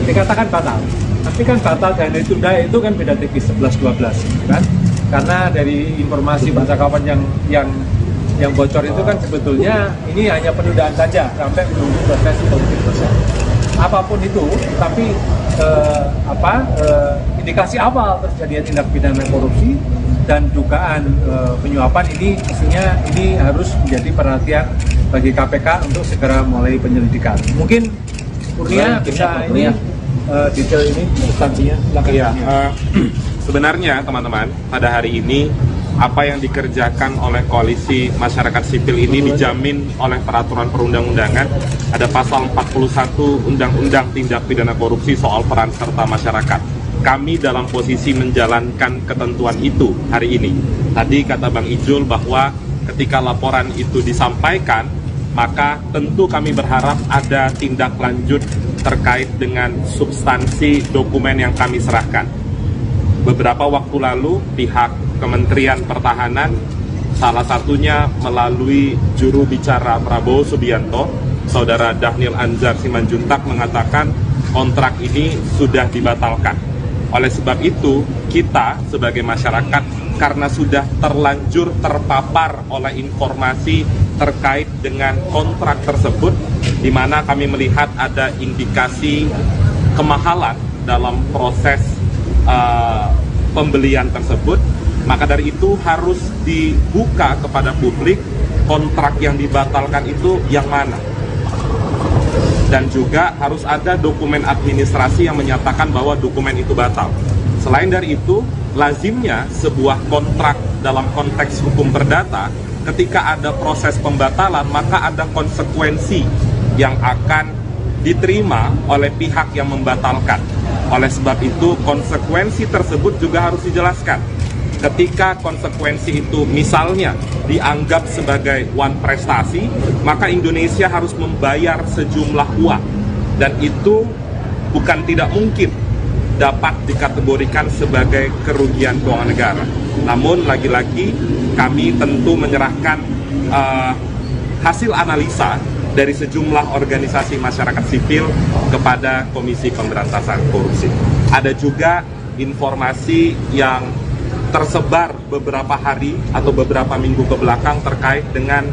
dikatakan batal, tapi kan batal dan ditunda itu kan beda tipis 11-12 kan. Karena dari informasi Bansakawan yang bocor itu kan sebetulnya ini hanya penundaan saja sampai menunggu proses politik selesai. Apapun itu, tapi indikasi awal terjadinya tindak pidana korupsi dan dugaan penyuapan ini mestinya ini harus menjadi perhatian bagi KPK untuk segera mulai penyelidikan. Mungkin Kurnia bisa ini detail ini substansinya. Iya. Sebenarnya teman-teman, pada hari ini apa yang dikerjakan oleh koalisi masyarakat sipil ini dijamin oleh peraturan perundang-undangan. Ada pasal 41 Undang-Undang Tindak Pidana Korupsi soal peran serta masyarakat. Kami dalam posisi menjalankan ketentuan itu hari ini. Tadi kata Bang Ijul bahwa ketika laporan itu disampaikan, maka tentu kami berharap ada tindak lanjut terkait dengan substansi dokumen yang kami serahkan. Beberapa waktu lalu pihak Kementerian Pertahanan salah satunya melalui juru bicara Prabowo Subianto, Saudara Dhanil Anzar Simanjuntak mengatakan kontrak ini sudah dibatalkan. Oleh sebab itu kita sebagai masyarakat karena sudah terlanjur terpapar oleh informasi terkait dengan kontrak tersebut, di mana kami melihat ada indikasi kemahalan dalam proses pembelian tersebut, maka dari itu harus dibuka kepada publik kontrak yang dibatalkan itu yang mana, dan juga harus ada dokumen administrasi yang menyatakan bahwa dokumen itu batal. Selain dari itu, lazimnya sebuah kontrak dalam konteks hukum perdata, ketika ada proses pembatalan maka ada konsekuensi yang akan diterima oleh pihak yang membatalkan. Oleh sebab itu, konsekuensi tersebut juga harus dijelaskan. Ketika konsekuensi itu misalnya dianggap sebagai one prestasi, maka Indonesia harus membayar sejumlah uang. Dan itu bukan tidak mungkin dapat dikategorikan sebagai kerugian keuangan negara. Namun lagi-lagi kami tentu menyerahkan hasil analisa dari sejumlah organisasi masyarakat sipil kepada Komisi Pemberantasan Korupsi. Ada juga informasi yang tersebar beberapa hari atau beberapa minggu ke belakang terkait dengan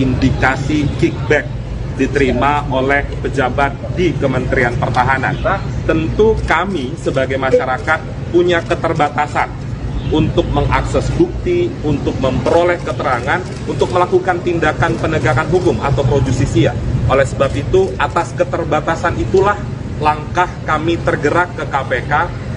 indikasi kickback diterima oleh pejabat di Kementerian Pertahanan. Tentu kami sebagai masyarakat punya keterbatasan untuk mengakses bukti, untuk memperoleh keterangan, untuk melakukan tindakan penegakan hukum atau pro justisia. Oleh sebab itu, atas keterbatasan itulah langkah kami tergerak ke KPK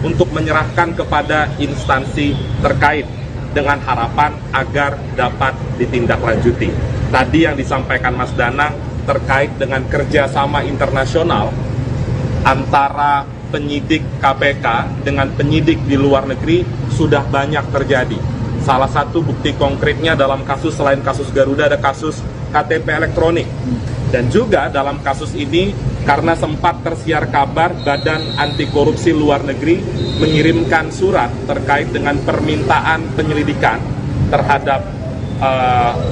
untuk menyerahkan kepada instansi terkait dengan harapan agar dapat ditindaklanjuti. Tadi yang disampaikan Mas Danang terkait dengan kerjasama internasional antara penyidik KPK dengan penyidik di luar negeri sudah banyak terjadi. Salah satu bukti konkretnya dalam kasus, selain kasus Garuda, ada kasus KTP elektronik. Dan juga dalam kasus ini, karena sempat tersiar kabar Badan Anti Korupsi Luar Negeri mengirimkan surat terkait dengan permintaan penyelidikan terhadap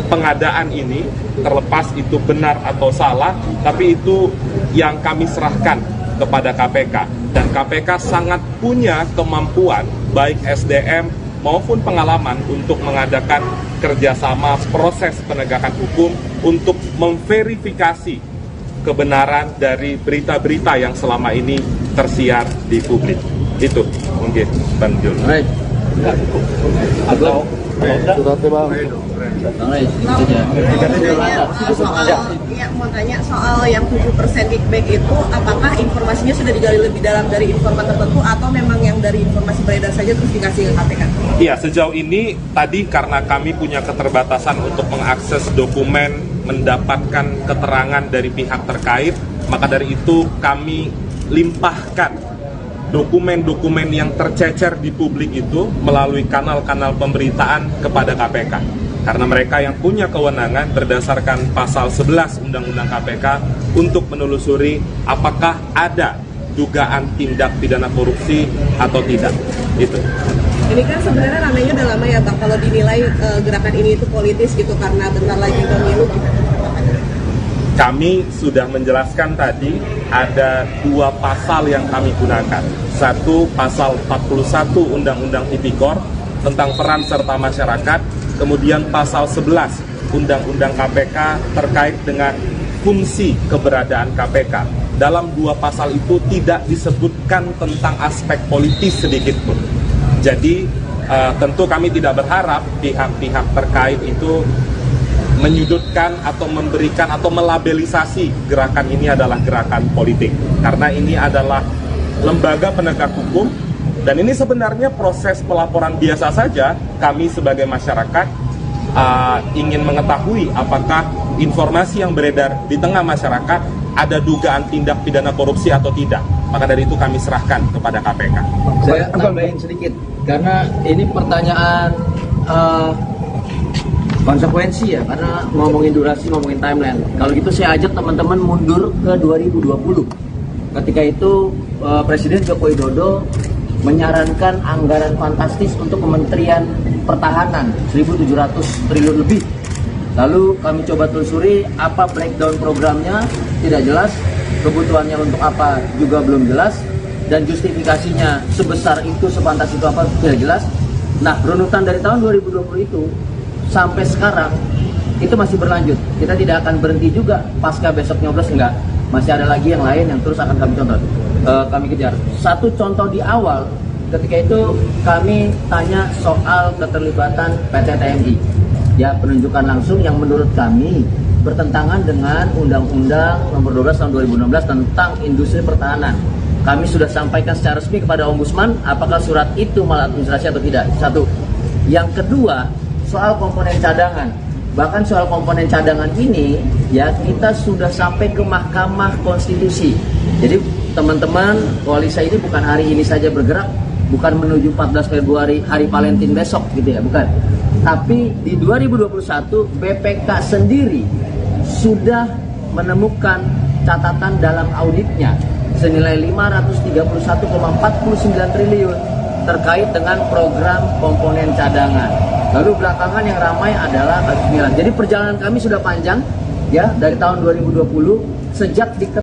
pengadaan ini, terlepas itu benar atau salah, tapi itu yang kami serahkan kepada KPK. Dan KPK sangat punya kemampuan, baik SDM maupun pengalaman untuk mengadakan kerjasama proses penegakan hukum untuk memverifikasi kebenaran dari berita-berita yang selama ini tersiar di publik. Itu mungkin Bang Jul. Baik. Atau mau tanya soal yang 7% kickback itu, apakah informasinya sudah digali lebih dalam dari informan tertentu atau memang yang dari informasi beredar saja terus dikasih ke KPK? Iya, sejauh ini tadi karena kami punya keterbatasan untuk mengakses dokumen, mendapatkan keterangan dari pihak terkait, maka dari itu kami limpahkan dokumen-dokumen yang tercecer di publik itu melalui kanal-kanal pemberitaan kepada KPK. Karena mereka yang punya kewenangan berdasarkan pasal 11 Undang-Undang KPK untuk menelusuri apakah ada dugaan tindak pidana korupsi atau tidak. Itu. Ini kan sebenarnya ramainya udah lama ya Bang, kalau dinilai gerakan ini itu politis gitu karena bentar lagi pemilu gitu. Kami sudah menjelaskan tadi ada 2 pasal yang kami gunakan. Satu, pasal 41 Undang-Undang Tipikor tentang peran serta masyarakat, kemudian pasal 11 Undang-Undang KPK terkait dengan fungsi keberadaan KPK. Dalam 2 pasal itu tidak disebutkan tentang aspek politis sedikit pun. Jadi tentu kami tidak berharap pihak-pihak terkait itu menyudutkan atau memberikan atau melabelisasi gerakan ini adalah gerakan politik, karena ini adalah lembaga penegak hukum dan ini sebenarnya proses pelaporan biasa saja. Kami sebagai masyarakat ingin mengetahui apakah informasi yang beredar di tengah masyarakat ada dugaan tindak pidana korupsi atau tidak, maka dari itu kami serahkan kepada KPK. Saya tambahin sedikit karena ini pertanyaan konsekuensi ya, karena ngomongin durasi, ngomongin timeline. Kalau gitu saya ajak teman-teman mundur ke 2020. Ketika itu Presiden Joko Widodo menyarankan anggaran fantastis untuk Kementerian Pertahanan 1.700 triliun lebih. Lalu kami coba telusuri apa breakdown programnya, tidak jelas. Kebutuhannya untuk apa juga belum jelas. Dan justifikasinya sebesar itu, sepantas itu apa tidak jelas. Nah, runutan dari tahun 2020 itu sampai sekarang itu masih berlanjut. Kita tidak akan berhenti juga pasca besok nyoblos, enggak. Masih ada lagi yang lain yang terus akan kami contoh, kami kejar. Satu contoh di awal, ketika itu kami tanya soal keterlibatan PT TMI. Ya, penunjukan langsung yang menurut kami bertentangan dengan Undang-Undang Nomor 12 Tahun 2016 tentang Industri Pertahanan. Kami sudah sampaikan secara resmi kepada Ombudsman apakah surat itu maladministrasi atau tidak. Satu. Yang kedua, soal komponen cadangan. Bahkan soal komponen cadangan ini ya kita sudah sampai ke Mahkamah Konstitusi. Jadi teman-teman koalisi ini bukan hari ini saja bergerak, bukan menuju 14 Februari hari Valentine besok gitu ya, bukan. Tapi di 2021 BPK sendiri sudah menemukan catatan dalam auditnya senilai 531,49 triliun terkait dengan program komponen cadangan. Lalu belakangan yang ramai adalah kasus Milan. Jadi perjalanan kami sudah panjang ya dari tahun 2020 sejak